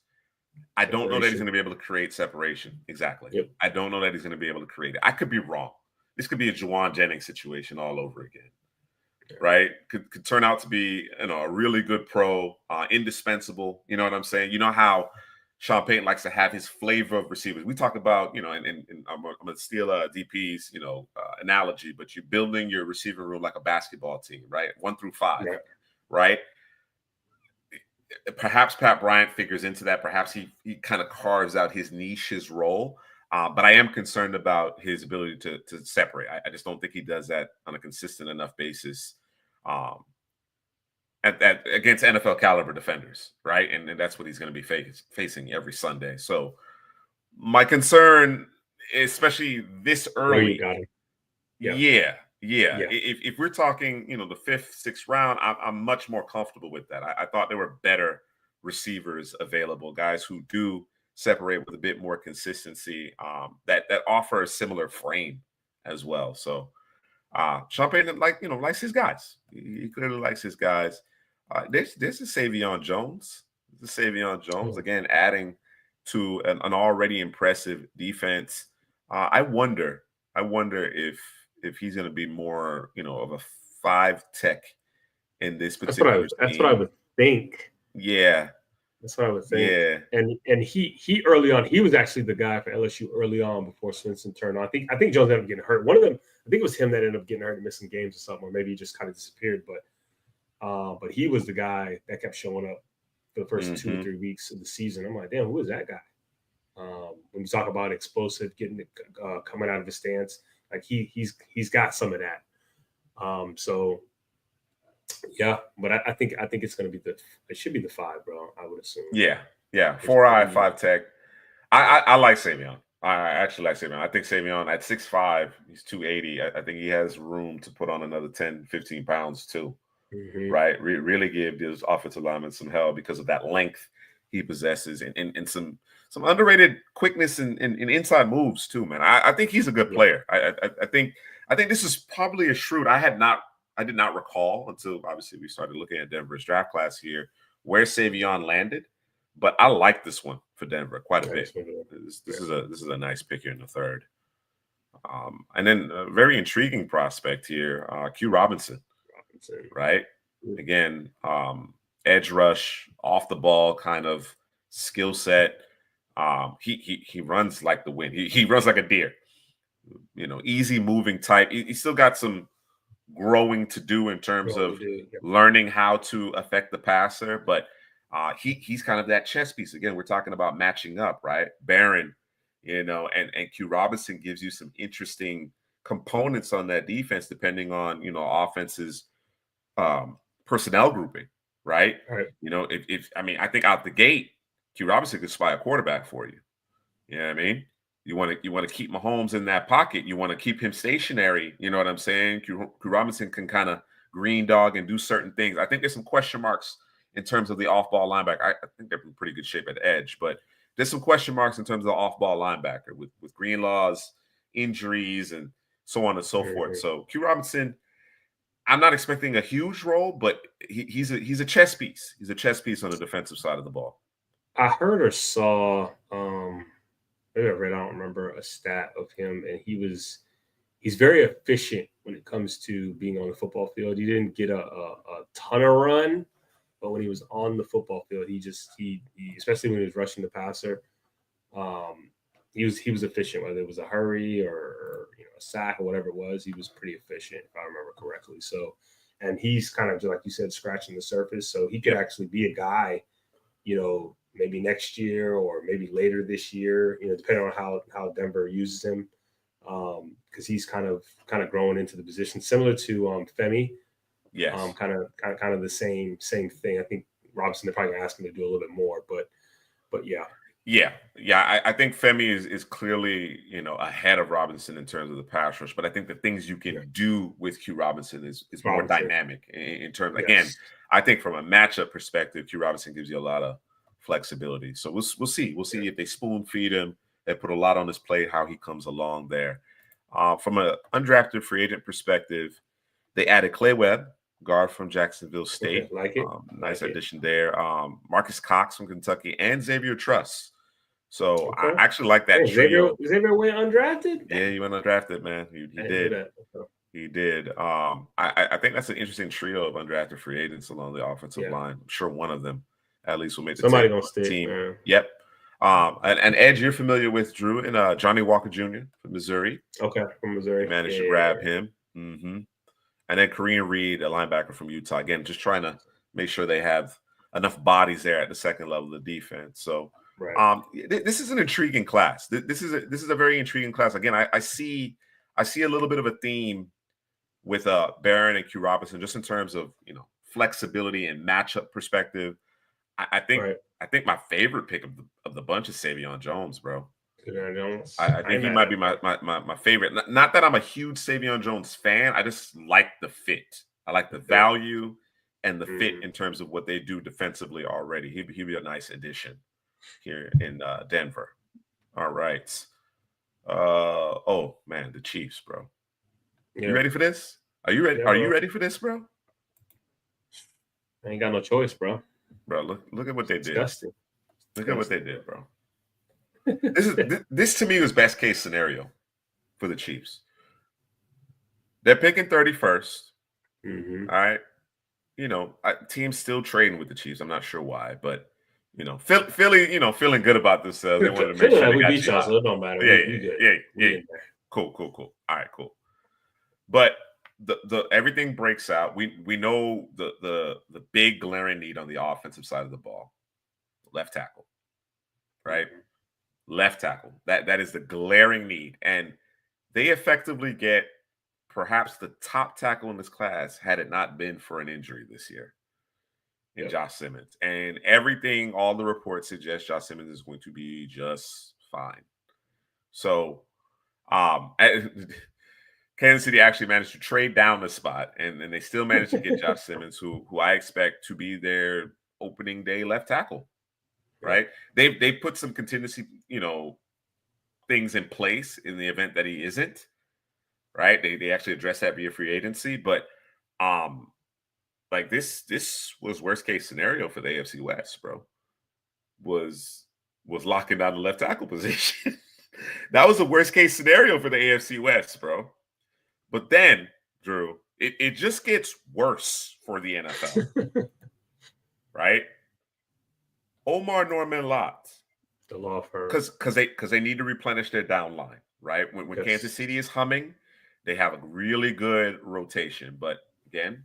I don't know that he's Separation. going to be able to create separation. Exactly. Yep. I don't know that he's going to be able to create it. I could be wrong. This could be a Juwan Jennings situation all over again, right? Could turn out to be a really good pro, indispensable. You know what I'm saying? You know how Sean Payton likes to have his flavor of receivers. We talk about, and I'm going to steal a DP's, analogy, but you're building your receiver room like a basketball team, right? 1 through 5, Right. right? Perhaps Pat Bryant figures into that. Perhaps he kind of carves out his niche, his role. But I am concerned about his ability to separate. I just don't think he does that on a consistent enough basis um, at against NFL caliber defenders, right? And that's what he's going to be facing every Sunday. So my concern, especially this There you early, got him. Yeah. yeah, yeah. Yeah. If we're talking, the fifth, sixth round, I'm much more comfortable with that. I thought there were better receivers available, guys who do separate with a bit more consistency, that offer a similar frame as well. So Sean Payton, likes his guys. He clearly likes his guys. There's a Savion Jones. The Savion Jones Oh, again, adding to an already impressive defense. I wonder if he's going to be more, of a 5 tech in this particular that's what I scheme. would think. Yeah, That's what I would think. yeah, And he early on, he was actually the guy for LSU early on before Swinson turned on. I think Jones ended up getting hurt. One of them, I think it was him that ended up getting hurt and missing games or something, or maybe he just kind of disappeared. But he was the guy that kept showing up for the first two or hmm 3 weeks of the season. I'm like, damn, who is that guy? When you talk about explosive, getting coming out of his stance, like he's got some of that. So yeah, but I think it's gonna be it should be the 5, bro. I would assume. yeah, yeah. It's 4 eye, pretty 5 tech. I like Savion. I actually like Savion. I think Savion at 6'5", he's 280. I think he has room to put on another 10, 15 pounds too, hmm right? Really give those offensive linemen some hell because of that length he possesses and some underrated quickness and inside moves too, man. I think he's a good Yep. player. I think this is probably a shrewd. I did not recall until obviously we started looking at Denver's draft class here where Savion landed, but I like this one for Denver quite a I bit. just went This yeah, is a nice pick here in the third. And then a very intriguing prospect here, Q Robinson, Robinson. right? Again, edge rush, off the ball kind of skill set. He runs like the wind. He runs like a deer. Easy moving type. He still got some growing to do in terms Going to of do. Yep. learning how to affect the passer, but he's kind of that chess piece. Again, we're talking about matching up, right? Barron, and Q Robinson gives you some interesting components on that defense, depending on offense's personnel grouping, right? All right. If I mean, I think out the gate, Q Robinson could spy a quarterback for you. You know what I mean? You want to keep Mahomes in that pocket. You want to keep him stationary. You know what I'm saying? Q Robinson can kind of green dog and do certain things. I think there's some question marks in terms of the off-ball linebacker. I think they're in pretty good shape at edge, but there's some question marks in terms of the off-ball linebacker with Greenlaw's injuries and so on and so forth. So Q Robinson, I'm not expecting a huge role, but he's a chess piece. He's a chess piece on the defensive side of the ball. I heard or saw, maybe I read, I don't remember, a stat of him, and he's very efficient when it comes to being on the football field. He didn't get a ton of run, but when he was on the football field, he especially when he was rushing the passer, he was efficient, whether it was a hurry or a sack or whatever it was. He was pretty efficient, if I remember correctly. So, and he's kind of, like you said, scratching the surface. So he could actually be a guy, maybe next year or maybe later this year, depending on how Denver uses him, because he's kind of growing into the position, similar to Femi. Yes. Kind of the same thing. I think Robinson, they're probably going to ask him to do a little bit more, but yeah. Yeah. I think Femi is clearly, ahead of Robinson in terms of the pass rush, but I think the things you can do with Q Robinson is more dynamic in terms. Again, I think from a matchup perspective, Q Robinson gives you a lot of flexibility. So we'll see. We'll see if they spoon feed him. They put a lot on his plate, how he comes along there. From an undrafted free agent perspective, they added Clay Webb, guard from Jacksonville State. Okay, like it. Nice addition there. Marcus Cox from Kentucky and Xavier Truss. So I actually like that trio. Xavier went undrafted? Yeah, he went undrafted, man. He did. Okay. He did. I think that's an interesting trio of undrafted free agents along the offensive line. I'm sure one of them at least will make the team. Man. Yep. And Ed, you're familiar with Drew and Johnny Walker Jr. from Missouri. Okay, from Missouri. He managed to grab him. Mm-hmm. And then Kareem Reed, a linebacker from Utah. Again, just trying to make sure they have enough bodies there at the second level of the defense. So this is an intriguing class. This is a very intriguing class. Again, I see a little bit of a theme with Barron and Q Robinson, just in terms of flexibility and matchup perspective. I think my favorite pick of the bunch is Savion Jones, bro. I think he might be my favorite. Not that I'm a huge Savion Jones fan. I just like the fit. I like the value and the fit in terms of what they do defensively already. He'd be a nice addition here in Denver. All right. Oh man, the Chiefs, bro. You ready for this? Are you ready? Are you ready for this, bro? I ain't got no choice, bro. Bro, look at what they did. Disgusting. Look at what they did, bro. This to me was best case scenario for the Chiefs. They're picking 31st. Mm-hmm. All right. Team's still trading with the Chiefs. I'm not sure why, but Philly, feeling good about themselves. They wanted to make sure they got beat y'all, so it don't matter. Yeah. Cool. All right, cool. But the everything breaks out. We know the big glaring need on the offensive side of the ball, left tackle, right? Left tackle. That is the glaring need, and they effectively get perhaps the top tackle in this class had it not been for an injury this year in Josh Simmons. And everything, all the reports suggest Josh Simmons is going to be just fine. So, Kansas City actually managed to trade down the spot, and they still managed to get Josh Simmons, who I expect to be their opening day left tackle. Right? They put some contingency, things in place in the event that he isn't. Right? They actually address that via free agency, but this was worst case scenario for the AFC West, bro. Was locking down the left tackle position. That was the worst case scenario for the AFC West, bro. But then, Drew, it just gets worse for the NFL. Right? Omar Norman Lott. The law firm. Because they need to replenish their down line, right? When Kansas City is humming, they have a really good rotation. But again,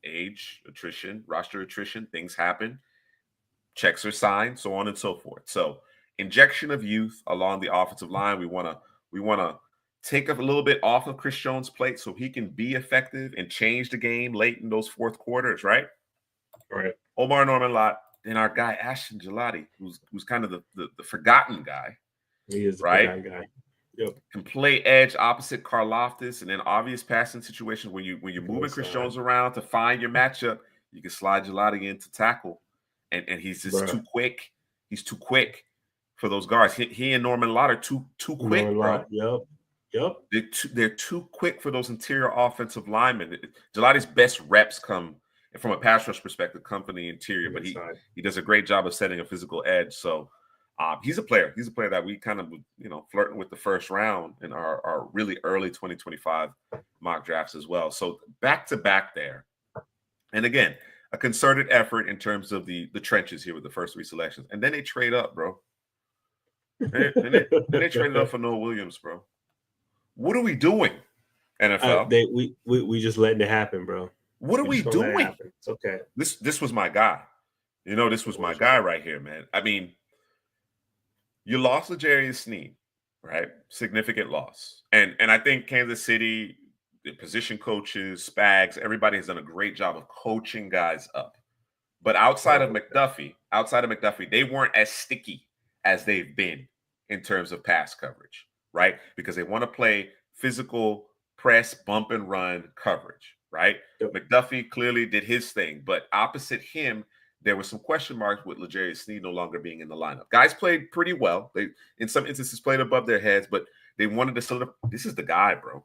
age, attrition, roster attrition, things happen. Checks are signed, so on and so forth. So injection of youth along the offensive line. We want to take a little bit off of Chris Jones' plate so he can be effective and change the game late in those fourth quarters, right? Right. Omar Norman Lott. And our guy Ashton Gelati, who's kind of the forgotten guy. He is the right? forgotten guy. Yep. Can play edge opposite Karlaftis, and in obvious passing situations when you're moving Chris Jones around to find your matchup, you can slide Gelati in to tackle, and he's just too quick. He's too quick for those guards. He and Norman Lott are too quick, bro. Yep. Yep. They're too quick for those interior offensive linemen. Gelati's best reps come from a pass rush perspective, come from the interior, but he does a great job of setting a physical edge. So he's a player. He's a player that we kind of, flirting with the first round in our really early 2025 mock drafts as well. So back to back there. And again, a concerted effort in terms of the trenches here with the first 3 selections. And then they trade up, bro. Then they traded up for Noah Williams, bro. What are we doing, NFL? We just letting it happen, bro. What are we doing? It it's okay. This was my guy. This was my guy right here, man. I mean, you lost L'Jarius Sneed, right? Significant loss. And I think Kansas City, the position coaches, Spags, everybody has done a great job of coaching guys up. But outside of McDuffie, they weren't as sticky as they've been in terms of pass coverage, right? Because they want to play physical press, bump and run coverage, right? Yep. McDuffie clearly did his thing, but opposite him, there were some question marks with L'Jarius Sneed no longer being in the lineup. Guys played pretty well. They, in some instances, played above their heads, but they wanted to solidify. This is the guy, bro.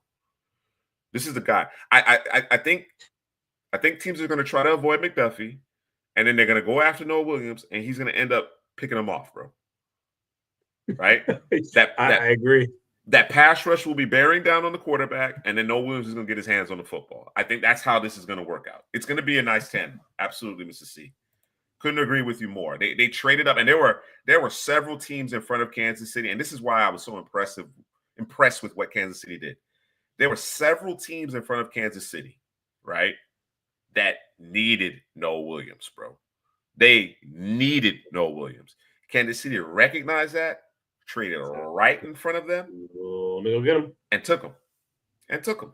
This is the guy. I think teams are going to try to avoid McDuffie, and then they're going to go after Noah Williams, and he's going to end up picking them off, bro. Right? I agree. That pass rush will be bearing down on the quarterback, and then Noah Williams is going to get his hands on the football. I think that's how this is going to work out. It's going to be a nice 10. Absolutely, Mr. C. Couldn't agree with you more. They traded up, and there were several teams in front of Kansas City, and this is why I was so impressed with what Kansas City did. There were several teams in front of Kansas City, right, that needed Noah Williams, bro. They needed Noah Williams. Kansas City recognized that, traded right in front of them. Let me go get him. And took him.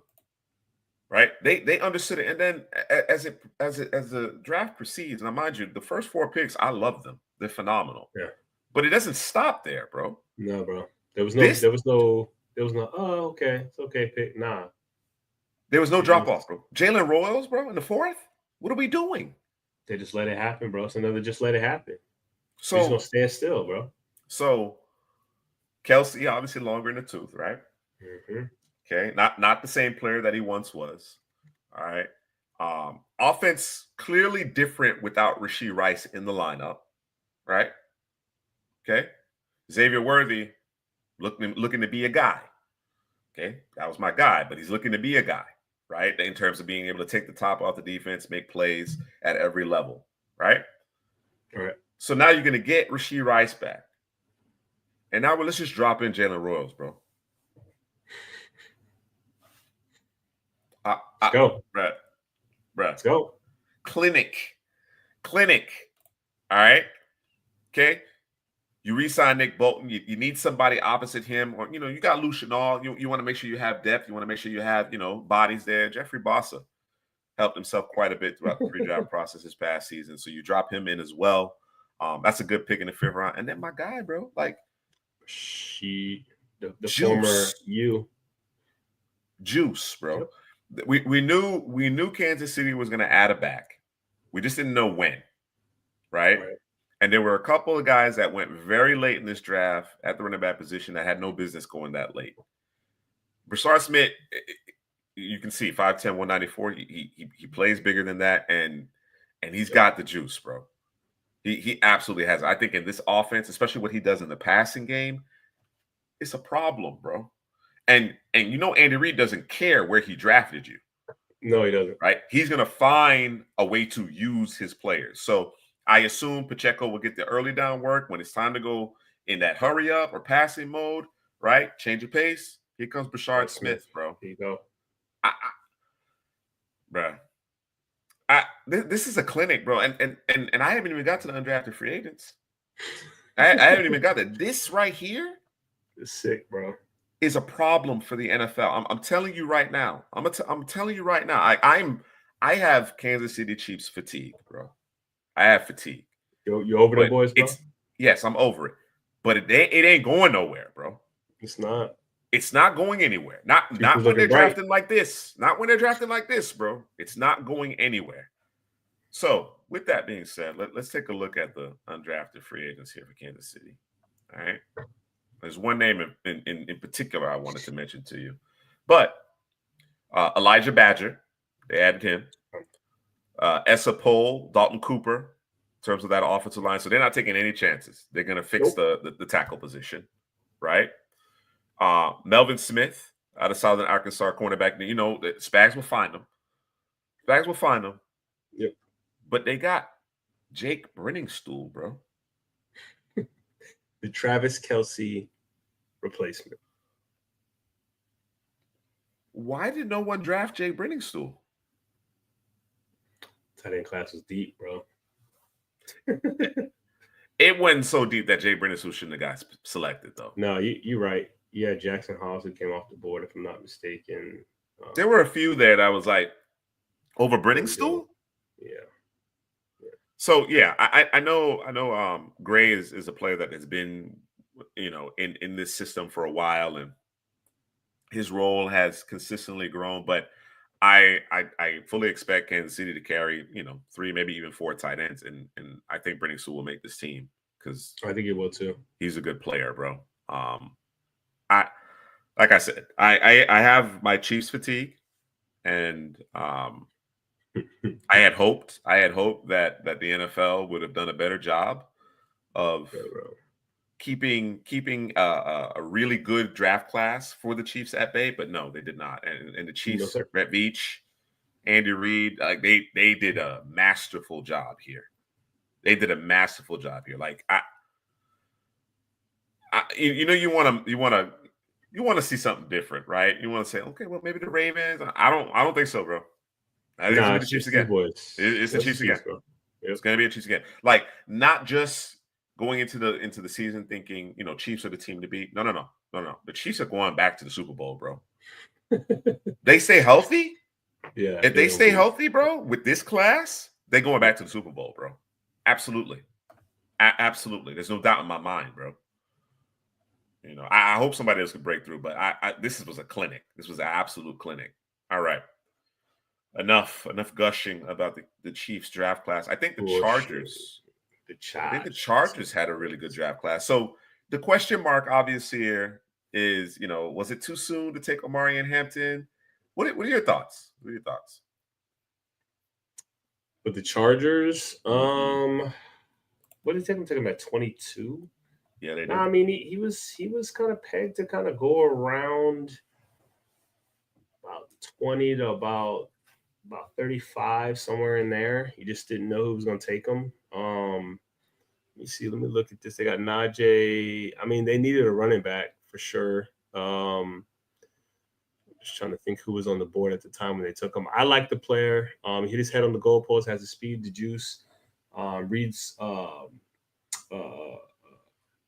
Right? They understood it. And then as the draft proceeds, now mind you, the first 4 picks, I love them. They're phenomenal. Yeah. But it doesn't stop there, bro. No, bro. There was no, oh, okay. It's okay, pick. Nah. There was no drop off, bro. Jalen Royals, bro, in the 4th? What are we doing? They just let it happen, bro. It's another just let it happen. So he's gonna stand still, bro. So Kelsey, obviously longer in the tooth, right? Mm-hmm. Okay, not the same player that he once was. All right. Offense clearly different without Rashee Rice in the lineup, right? Okay. Xavier Worthy looking to be a guy. Okay, that was my guy, but he's looking to be a guy, right? In terms of being able to take the top off the defense, make plays at every level, right? All right. So now you're going to get Rashee Rice back. And now let's just drop in Jalen Royals, bro. Let's go. Brett. Let's go. Clinic. All right? Okay? You re-sign Nick Bolton. You need somebody opposite him. Or, you got Lucian All. You want to make sure you have depth. You want to make sure you have, bodies there. Jeffrey Bossa helped himself quite a bit throughout the pre-draft process this past season. So you drop him in as well. That's a good pick in the 5th round. And then my guy, bro, like the former Juice, bro. Yep. We knew Kansas City was going to add a back. We just didn't know when, right? And there were a couple of guys that went very late in this draft at the running back position that had no business going that late. Brashard Smith, you can see 5'10", 194. He plays bigger than that, and he's got the juice, bro. He absolutely has. I think in this offense, especially what he does in the passing game, it's a problem, bro. And Andy Reid doesn't care where he drafted you. No, he doesn't. Right? He's going to find a way to use his players. So I assume Pacheco will get the early down work when it's time to go in that hurry up or passing mode, right? Change of pace. Here comes Brashard Smith, bro. Here you go. This is a clinic, bro. And I haven't even got to the undrafted free agents. I haven't even got that. This right here is sick, bro. Is a problem for the NFL. I'm telling you right now. I'm telling you right now. I have Kansas City Chiefs fatigue, bro. I have fatigue. You over the boys, bro? Yes, I'm over it. But it ain't going nowhere, bro. It's not. It's not going anywhere. Not when they're drafting like this. Not when they're drafting like this, bro. It's not going anywhere. So, with that being said, let's take a look at the undrafted free agents here for Kansas City. All right. There's one name in particular I wanted to mention to you, but Elijah Badger, they added him. Essa Pohl, Dalton Cooper, in terms of that offensive line. So they're not taking any chances. They're going to fix the tackle position, right? Melvin Smith out of Southern Arkansas, cornerback. You know, Spags will find them. Spags will find them. Yep. But they got Jake Brenningstool, bro. The Travis Kelce replacement. Why did no one draft Jake Brenningstool? Tight end class was deep, bro. It wasn't so deep that Jake Brenningstool shouldn't have got selected, though. No, you're right. Yeah, Jackson Hobbs, who came off the board, if I'm not mistaken. There were a few there that I was like, over Brenningstool? Yeah. So yeah, I know Gray is a player that has been, you know, in this system for a while, and his role has consistently grown. But I fully expect Kansas City to carry, you know, 3, maybe even 4 tight ends, and I think Brenningstool will make this team because I think he will too. He's a good player, bro. Like I said, I have my Chiefs fatigue, and I had hoped that the NFL would have done a better job of keeping a really good draft class for the Chiefs at bay, but no, they did not. And the Chiefs, Brett Veach, Andy Reid, like they did a masterful job here. They did a masterful job here. Like you want to see something different, right? You want to say, okay, well, maybe the Ravens. I don't think so, bro. I think it's the Chiefs again. It's the Chiefs again. It's going to be a Chiefs again. Like, not just going into the season thinking, you know, Chiefs are the team to beat. No. The Chiefs are going back to the Super Bowl, bro. They stay healthy. Yeah. If they stay healthy, bro, with this class, they're going back to the Super Bowl, bro. Absolutely. Absolutely. There's no doubt in my mind, bro. You know, I hope somebody else could break through, but this was a clinic. This was an absolute clinic. All right. Enough gushing about the Chiefs draft class. I think the Chargers had a really good draft class. So the question mark obviously here is, you know, was it too soon to take Omarion Hampton? What are your thoughts? What are your thoughts? With the Chargers, what did they take him at 22? Yeah, they did. I mean, he was kind of pegged to kind of go around about 20 to about 35, somewhere in there. You just didn't know who was going to take him. Let me see. Let me look at this. They got Najee. I mean, they needed a running back for sure. Just trying to think who was on the board at the time when they took him. I like the player. He hit his head on the goalpost, has the speed, the juice.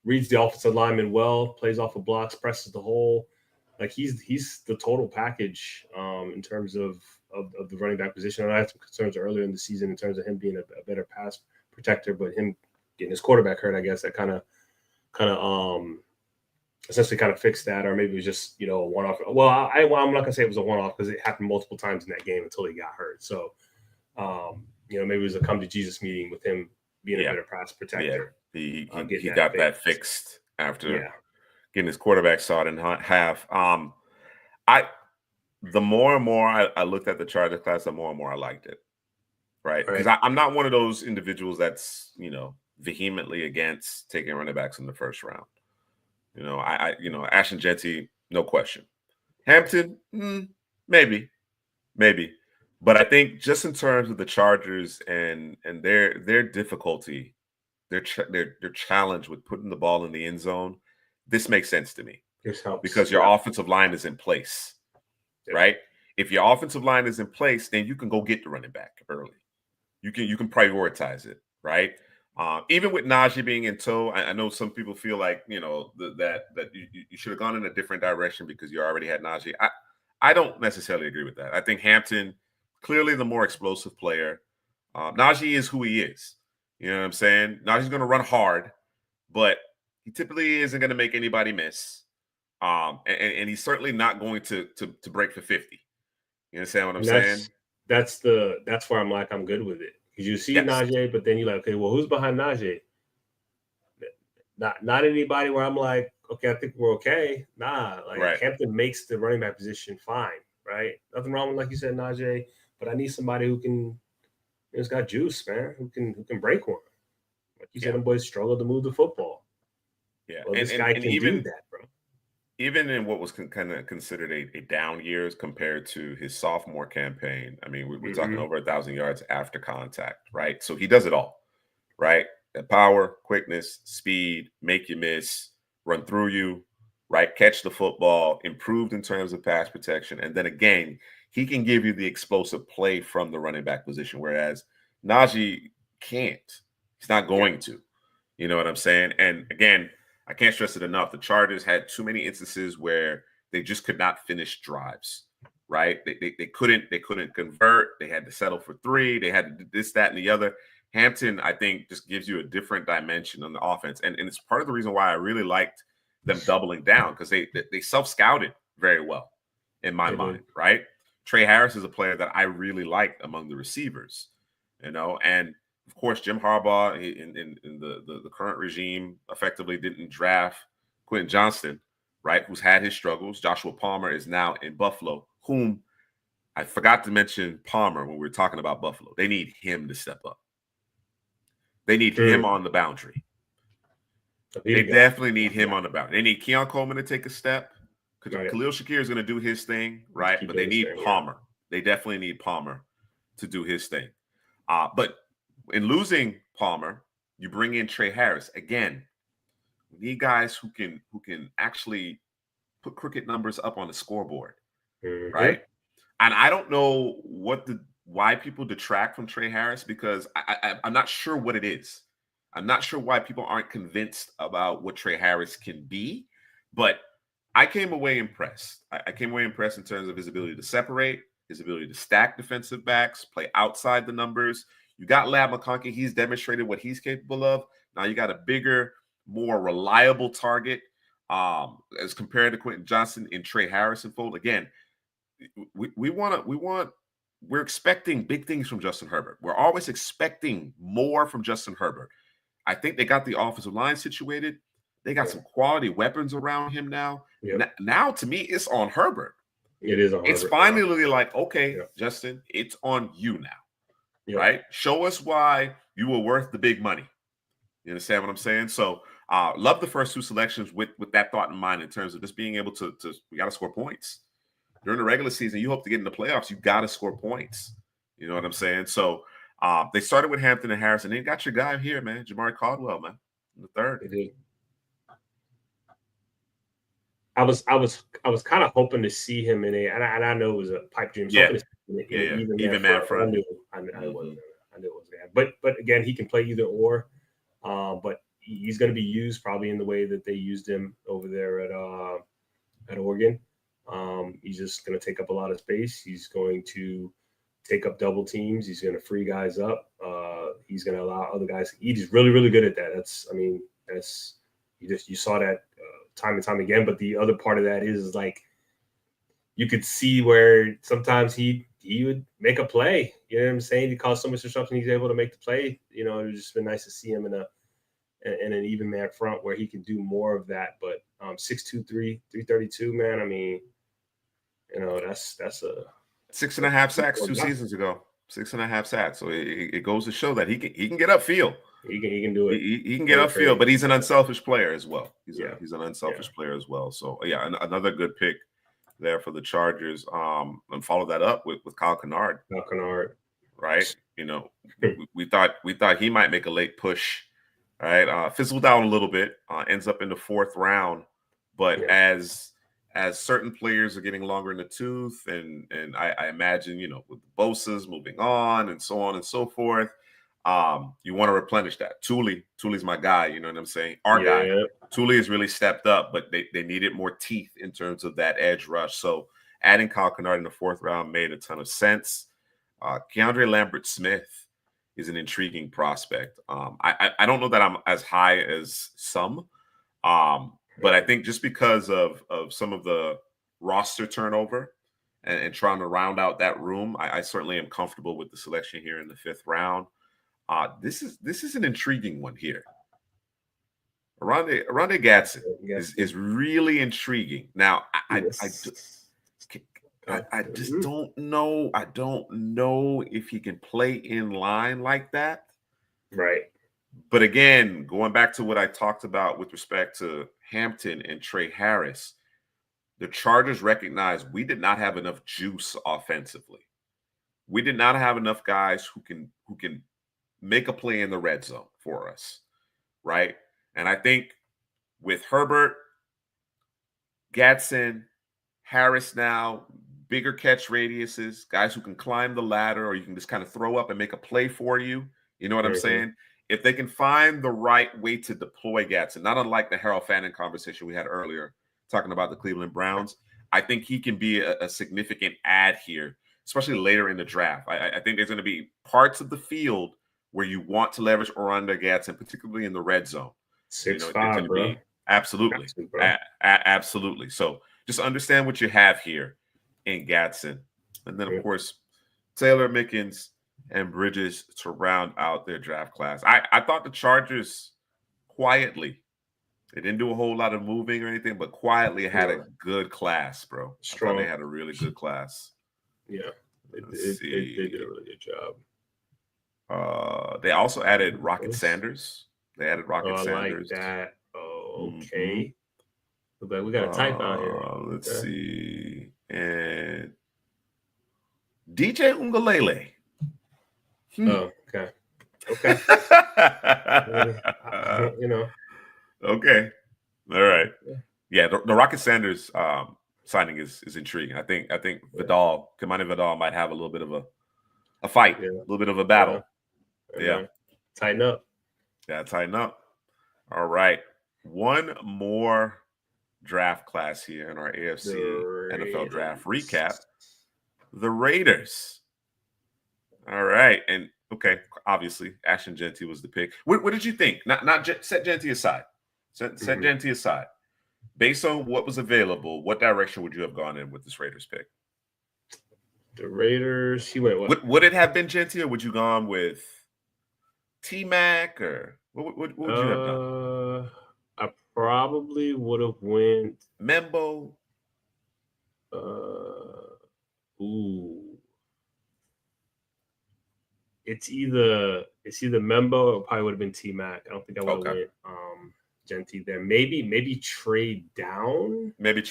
Reads the offensive lineman well, plays off of blocks, presses the hole. Like he's the total package in terms of the running back position. I had some concerns earlier in the season in terms of him being a better pass protector, but him getting his quarterback hurt, I guess that kind of essentially kind of fixed that, or maybe it was just, you know, a one-off. Well, I'm not gonna say it was a one-off because it happened multiple times in that game until he got hurt. So, you know, maybe it was a come to Jesus meeting with him being a better pass protector. Yeah. He got that fixed after getting his quarterback sawed in half. The more and more I looked at the Chargers class, the more and more I liked it. Right. Because I'm not one of those individuals that's, you know, vehemently against taking running backs in the first round. You know, Ashton Jeanty, no question. Hampton, maybe. But I think just in terms of the Chargers and their difficulty, their challenge with putting the ball in the end zone, this makes sense to me. This helps because your offensive line is in place, right? If your offensive line is in place, then you can go get the running back early. You can prioritize it, right? Even with Najee being in tow, I know some people feel like, you know, that you should have gone in a different direction because you already had Najee. I don't necessarily agree with that. I think Hampton, clearly the more explosive player. Najee is who he is. You know what I'm saying? Najee's going to run hard, but he typically isn't going to make anybody miss. And he's certainly not going to break for 50. You understand what I'm saying? That's where I'm like, I'm good with it. Because you see Najee, but then you're like, okay, well, who's behind Najee? Not anybody where I'm like, okay, I think we're okay. Nah, like Right. Hampton makes the running back position fine, right? Nothing wrong with, like you said, Najee, but I need somebody who can, who's got juice, man, who can break one. Like you said, Yeah. them boys struggle to move the football. Yeah. Well, And this and guy and can do even that, bro. even in what was kind of considered a down years compared to his sophomore campaign, I mean, we're talking Mm-hmm. over 1,000 yards after contact, right? So he does it all, right? Power, quickness, speed, make you miss, run through you, right? Catch the football, improved in terms of pass protection. And then again, he can give you the explosive play from the running back position, whereas Najee can't. He's not Yeah. going to. You know what I'm saying? And again, I can't stress it enough. The Chargers had too many instances where they just could not finish drives, right? They couldn't convert. They had to settle for three. They had to do this, that, and the other. Hampton, I think, just gives you a different dimension on the offense. And it's part of the reason why I really liked them doubling down, because they self-scouted very well in my They did. mind, right? Trey Harris is a player that I really liked among the receivers, and of course, Jim Harbaugh in the current regime effectively didn't draft Quentin Johnston, right, who's had his struggles. Joshua Palmer is now in Buffalo, whom I forgot to mention Palmer when we were talking about Buffalo. They need him to step up. They need him on the boundary. They definitely need him on the boundary. They need Keon Coleman to take a step. Right. Khalil Shakir is going to do his thing, right? But they need Palmer. They definitely need Palmer to do his thing. But in losing Palmer, you bring in Trey Harris. Again, we need guys who can actually put cricket numbers up on the scoreboard, right? And I don't know why people detract from Trey Harris, because I'm not sure what it is. I'm not sure why people aren't convinced about what Trey Harris can be, but I came away impressed. I came away impressed in terms of his ability to separate, his ability to stack defensive backs, play outside the numbers. You got Lab McConkey. He's demonstrated what he's capable of. Now you got a bigger, more reliable target as compared to Quentin Johnston in Trey Harrison fold. Again, we're expecting big things from Justin Herbert. We're always expecting more from Justin Herbert. I think they got the offensive line situated. They got some quality weapons around him now. Yep. Now, to me, it's on Herbert. It is on It's Herbert. finally like, okay, Justin, it's on you now, right? Show us why you were worth the big money. You understand what I'm saying? So, love the first two selections with that thought in mind, in terms of just being able to we got to score points. During the regular season, you hope to get in the playoffs. You got to score points. You know what I'm saying? So they started with Hampton and Harris, and then got your guy here, man, Jamari Caldwell, man, in the third. They did. I was kind of hoping to see him in and I know it was a pipe dream. Yeah, Even man front. I knew it wasn't that. But again, he can play either or. But he's going to be used probably in the way that they used him over there at Oregon. He's just going to take up a lot of space. He's going to take up double teams. He's going to free guys up. He's going to allow other guys to eat. He's really, really good at that. You saw that time and time again. But the other part of that is like, you could see where sometimes he would make a play. You know what I'm saying? He caused so much disruption. He's able to make the play. It would just been nice to see him in an even man front where he can do more of that. But 6'2", 332, man. I mean, that's a 6.5 sacks 2 seasons ago. 6.5 sacks. So it goes to show that he can get upfield. He can do it. He can get upfield, but he's an unselfish player as well. He's an unselfish player as well. So another good pick there for the Chargers. And follow that up with Kyle Kennard. Right? We thought he might make a late push. Right? Fizzled out a little bit. Ends up in the 4th round. But as certain players are getting longer in the tooth, and I imagine, with the Bosa's moving on and so on and so forth, you want to replenish that. Thule's my guy, you know what I'm saying? Our guy. Thule has really stepped up, but they needed more teeth in terms of that edge rush. So adding Kyle Kennard in the 4th round made a ton of sense. Keandre Lambert-Smith is an intriguing prospect. I don't know that I'm as high as some, but I think just because of some of the roster turnover and trying to round out that room, I certainly am comfortable with the selection here in the 5th round. This is an intriguing one here. Rondé Gatson is really intriguing. Now, I just don't know. I don't know if he can play in line like that. Right. But again, going back to what I talked about with respect to Hampton and Trey Harris, the Chargers recognized we did not have enough juice offensively. We did not have enough guys who can make a play in the red zone for us, right? And I think with Herbert, Gatson, Harris now, bigger catch radiuses, guys who can climb the ladder, or you can just kind of throw up and make a play for you. You know what I'm saying? If they can find the right way to deploy Gatson, not unlike the Harold Fannin conversation we had earlier, talking about the Cleveland Browns, I think he can be a significant add here, especially later in the draft. I think there's going to be parts of the field where you want to leverage Rondé Gatson, particularly in the red zone. 6'5", bro. Absolutely. Absolutely. So just understand what you have here in Gatson. And then, of course, Taylor, Mickens, and Bridges to round out their draft class. I thought the Chargers quietly, they didn't do a whole lot of moving or anything, but quietly had a good class, bro. Strong. I thought they had a really good class. Yeah, they did a really good job. They also added Rocket Sanders. They added Rocket Sanders. I like that. Oh, okay. But we got a type out here. Let's see. And DJ Ungalele. Oh, okay. Okay. Okay. All right. Yeah, the Rocket Sanders signing is intriguing. I think Kamani Vidal might have a little bit of a fight, a little bit of a battle. Yeah. Tighten up. Yeah, tighten up. All right. One more draft class here in our AFC NFL draft recap. The Raiders. All right. And okay, obviously, Ashton Jeanty was the pick. What did you think? Not set Jeanty aside. Set Jeanty aside. Based on what was available, what direction would you have gone in with this Raiders pick? The Raiders, he went what? Would it have been Jeanty, or would you gone with T-Mac, or what would you have done? I probably would have went Membo. It's either Membo or probably would have been T-Mac. I don't think I would have went Jeanty there. Maybe trade down. Yeah. Maybe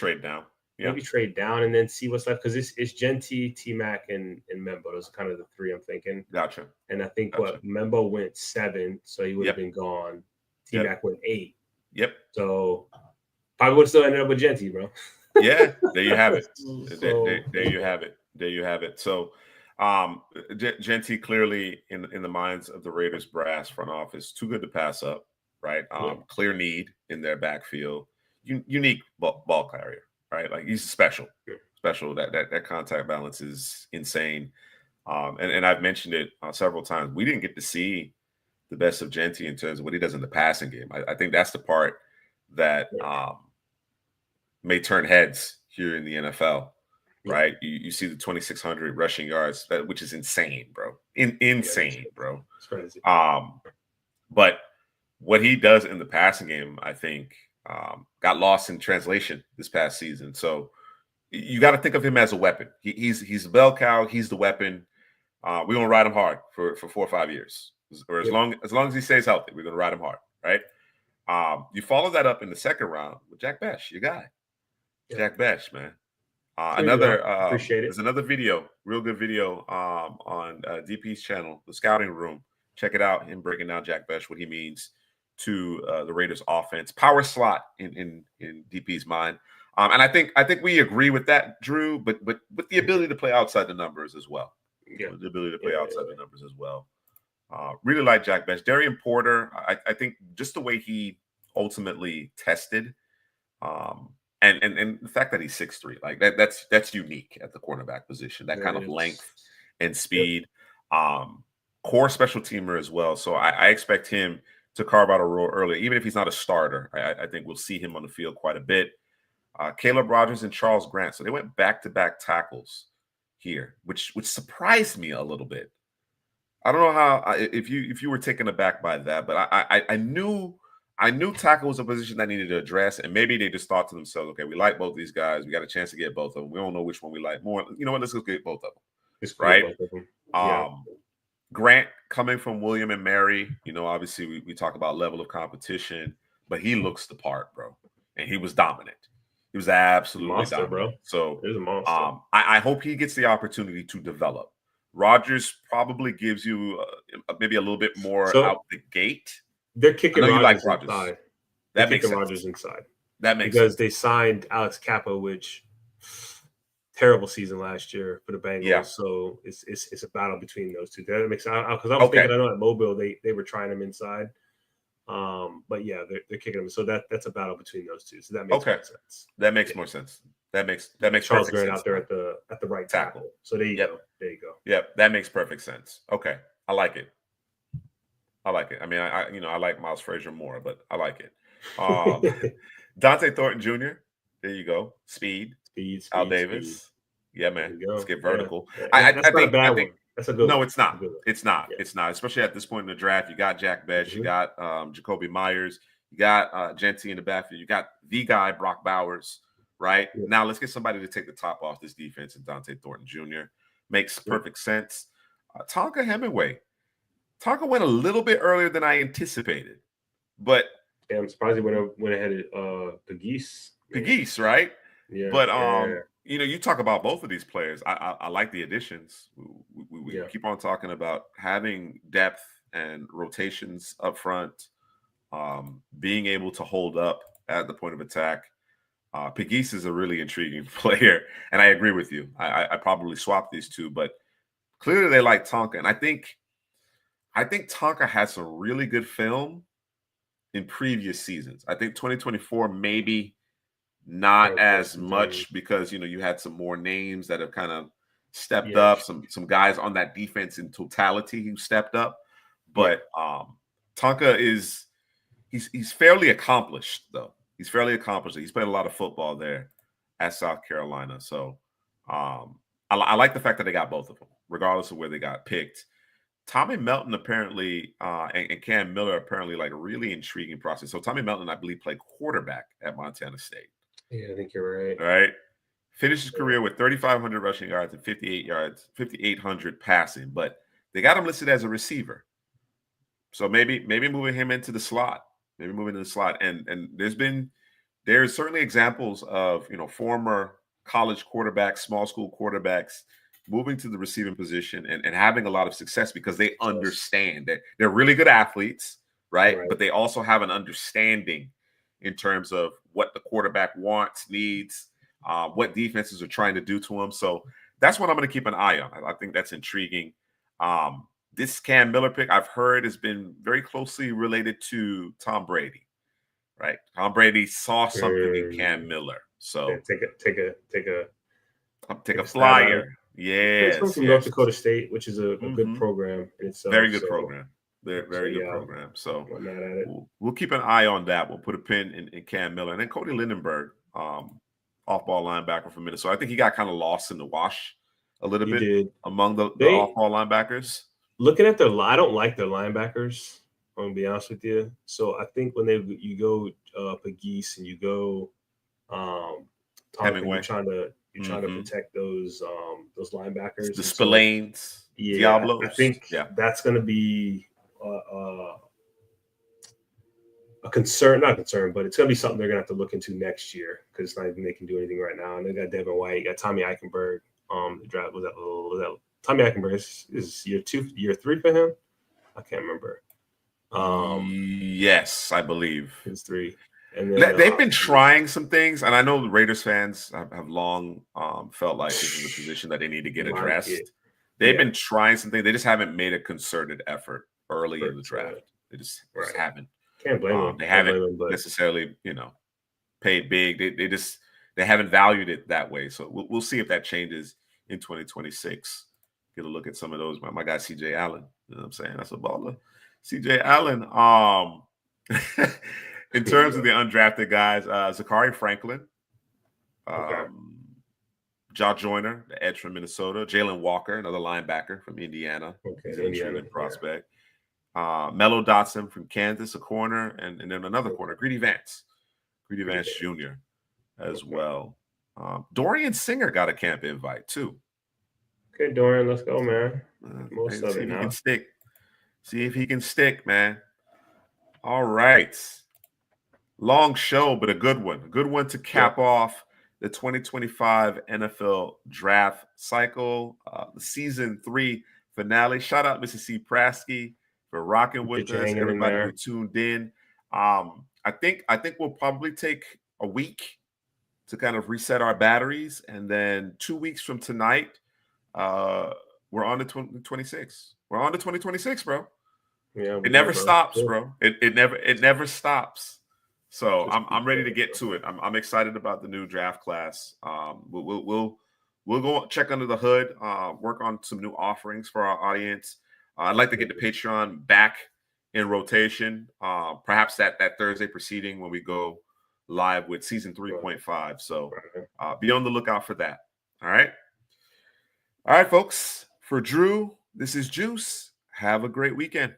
trade down and then see what's left, because it's Jeanty, T-Mac, and Membo. Those are kind of the three I'm thinking. Gotcha. And I think Membo went 7, so he would have been gone. T-Mac went 8. Yep. So probably would have still ended up with Jeanty, bro. Yeah, there you have it. There you have it. So Jeanty clearly in the minds of the Raiders brass front office, too good to pass up, right? Clear need in their backfield. Unique ball carrier, right? Like, he's special. That contact balance is insane. And I've mentioned it several times. We didn't get to see the best of Jeanty in terms of what he does in the passing game. I think that's the part that may turn heads here in the NFL, right? You see the 2,600 rushing yards, which is insane, bro. Insane, bro. It's crazy. But what he does in the passing game, I think, got lost in translation this past season. So you got to think of him as a weapon. He's a bell cow. He's the weapon. We're gonna ride him hard for 4 or 5 years, or as long as he stays healthy. We're gonna ride him hard, right? You follow that up in the second round with Jack Besh, your guy. Jack Besh, man. Appreciate it. There's another video, real good video on DP's channel, The Scouting Room. Check it out. Him breaking down Jack Besh, what he means to the Raiders offense. Power slot in DP's mind. And I think we agree with that, Drew, but with the ability to play outside the numbers as well. Yeah. The ability to play outside the numbers as well. Really like Jack Besh. Darian Porter, I think just the way he ultimately tested, and the fact that he's 6'3", like that's unique at the cornerback position. That kind of length and speed. Core special teamer as well. So I expect him to carve out a role early, even if he's not a starter. I think we'll see him on the field quite a bit. Caleb Rogers and Charles Grant. So they went back-to-back tackles here, which surprised me a little bit. I don't know how if you were taken aback by that, but I knew I knew tackle was a position that needed to address, and maybe they just thought to themselves, okay, we like both these guys. We got a chance to get both of them. We don't know which one we like more. You know what? Let's go get both of them. Just Right? both of them. Yeah. Grant coming from William and Mary, obviously we talk about level of competition, but he looks the part, bro. And he was dominant. He was absolutely monster, dominant. bro. So he's a monster. I hope he gets the opportunity to develop. Rodgers probably gives you maybe a little bit more out the gate. They're kicking Rodgers inside. That makes sense. Rodgers inside. That makes because sense. they signed Alex Kappa, which terrible season last year for the Bengals. Yeah. So it's a battle between those two. That makes sense. Because I was thinking, I know at Mobile they were trying him inside. But yeah, they're kicking him. So that's a battle between those two. So that makes more sense. That makes more sense. That makes Charles Grant out there at the right tackle. So there you go. There you go. Yep, that makes perfect sense. Okay, I like it. I mean, I like Miles Frazier more, but I like it. Dante Thornton Jr. There you go. Speed. Al Davis. Speed. Yeah, man. Let's get vertical. Yeah. I think that's a good. No, it's not. It's not. Yeah. It's not. Especially at this point in the draft, you got Jack Bech, you got Jacoby Myers, you got Genty in the backfield, you got the guy Brock Bowers. Right now, let's get somebody to take the top off this defense, and Dante Thornton Jr. makes perfect sense. Tonka Hemingway. Tonka went a little bit earlier than I anticipated, but I'm surprised he went ahead of Pegues. Pegues, right? Yeah. But you talk about both of these players. I like the additions. We keep on talking about having depth and rotations up front, being able to hold up at the point of attack. Pegues is a really intriguing player, and I agree with you. I probably swapped these two, but clearly they like Tonka, and I think Tonka had some really good film in previous seasons. I think 2024 maybe not as much because you had some more names that have kind of stepped up, some guys on that defense in totality who stepped up, but Tonka he's fairly accomplished though. He's fairly accomplished. He's played a lot of football there at South Carolina. So I like the fact that they got both of them, regardless of where they got picked. Tommy Melton apparently and Cam Miller apparently like a really intriguing process. So Tommy Melton, I believe, played quarterback at Montana State. Yeah, I think you're right. All right. Finished his career with 3,500 rushing yards and 5,800 passing, but they got him listed as a receiver. So maybe moving him into the slot. And there's certainly examples of former college quarterbacks, small school quarterbacks moving to the receiving position and having a lot of success because they understand that they're really good athletes, right? But they also have an understanding in terms of what the quarterback wants, needs, what defenses are trying to do to him. So that's what I'm going to keep an eye on. I think that's intriguing. This Cam Miller pick, I've heard, has been very closely related to Tom Brady, right? Tom Brady saw something in Cam Miller, so take a flyer. Yeah, he's from North Dakota State, which is a good program in itself. Very good program. Very good program. So we'll keep an eye on that. We'll put a pin in Cam Miller, and then Cody Lindenberg, off-ball linebacker from Minnesota. I think he got kind of lost in the wash a little bit among the off-ball linebackers. Looking at I don't like their linebackers. I'm gonna be honest with you. So I think when you go Pegues and you go Hemingway, you're trying to protect those linebackers, the Spillanes, Diablos. I think that's going to be a concern, not a concern, but it's going to be something they're going to have to look into next year because it's not even they can do anything right now. And they got Devin White, you got Tommy Eichenberg. The draft was that Tommy Eichenberg is year 3 for him. I can't remember. Yes, I believe it's 3. And then, they've been trying some things, and I know the Raiders fans have long felt like this is a position that they need to get addressed. They've been trying some things. They just haven't made a concerted effort early in the draft. They just haven't. Can't blame them. They haven't necessarily, paid big. They haven't valued it that way. So we'll see if that changes in 2026. Get a look at some of those. My guy CJ Allen. You know what I'm saying? That's a baller. CJ Allen. In terms of the undrafted guys, Zachary Franklin, Josh Joyner, the edge from Minnesota, Jalen Walker, another linebacker from Indiana. He's an intriguing prospect. Mello Dotson from Kansas, a corner, and then another corner, Greedy Vance Jr. as well. Dorian Singer got a camp invite too. Okay, Dorian, let's go, man. Most of see it if now. he can stick. See if he can stick, man. All right. Long show, but a good one. A good one to cap off the 2025 NFL draft cycle, the season 3 finale. Shout out Mr. C. Prasky for rocking with us. Everybody who tuned in. I think we'll probably take a week to kind of reset our batteries, and then 2 weeks from tonight, we're on to 2026. We're on to 2026, bro. Yeah, it never stops, bro. It never stops. So I'm ready to get to it. I'm excited about the new draft class. We'll go check under the hood, work on some new offerings for our audience. I'd like to get the Patreon back in rotation, perhaps that Thursday preceding when we go live with season 3.5. So be on the lookout for that. All right, folks. For Drew, this is Juice. Have a great weekend.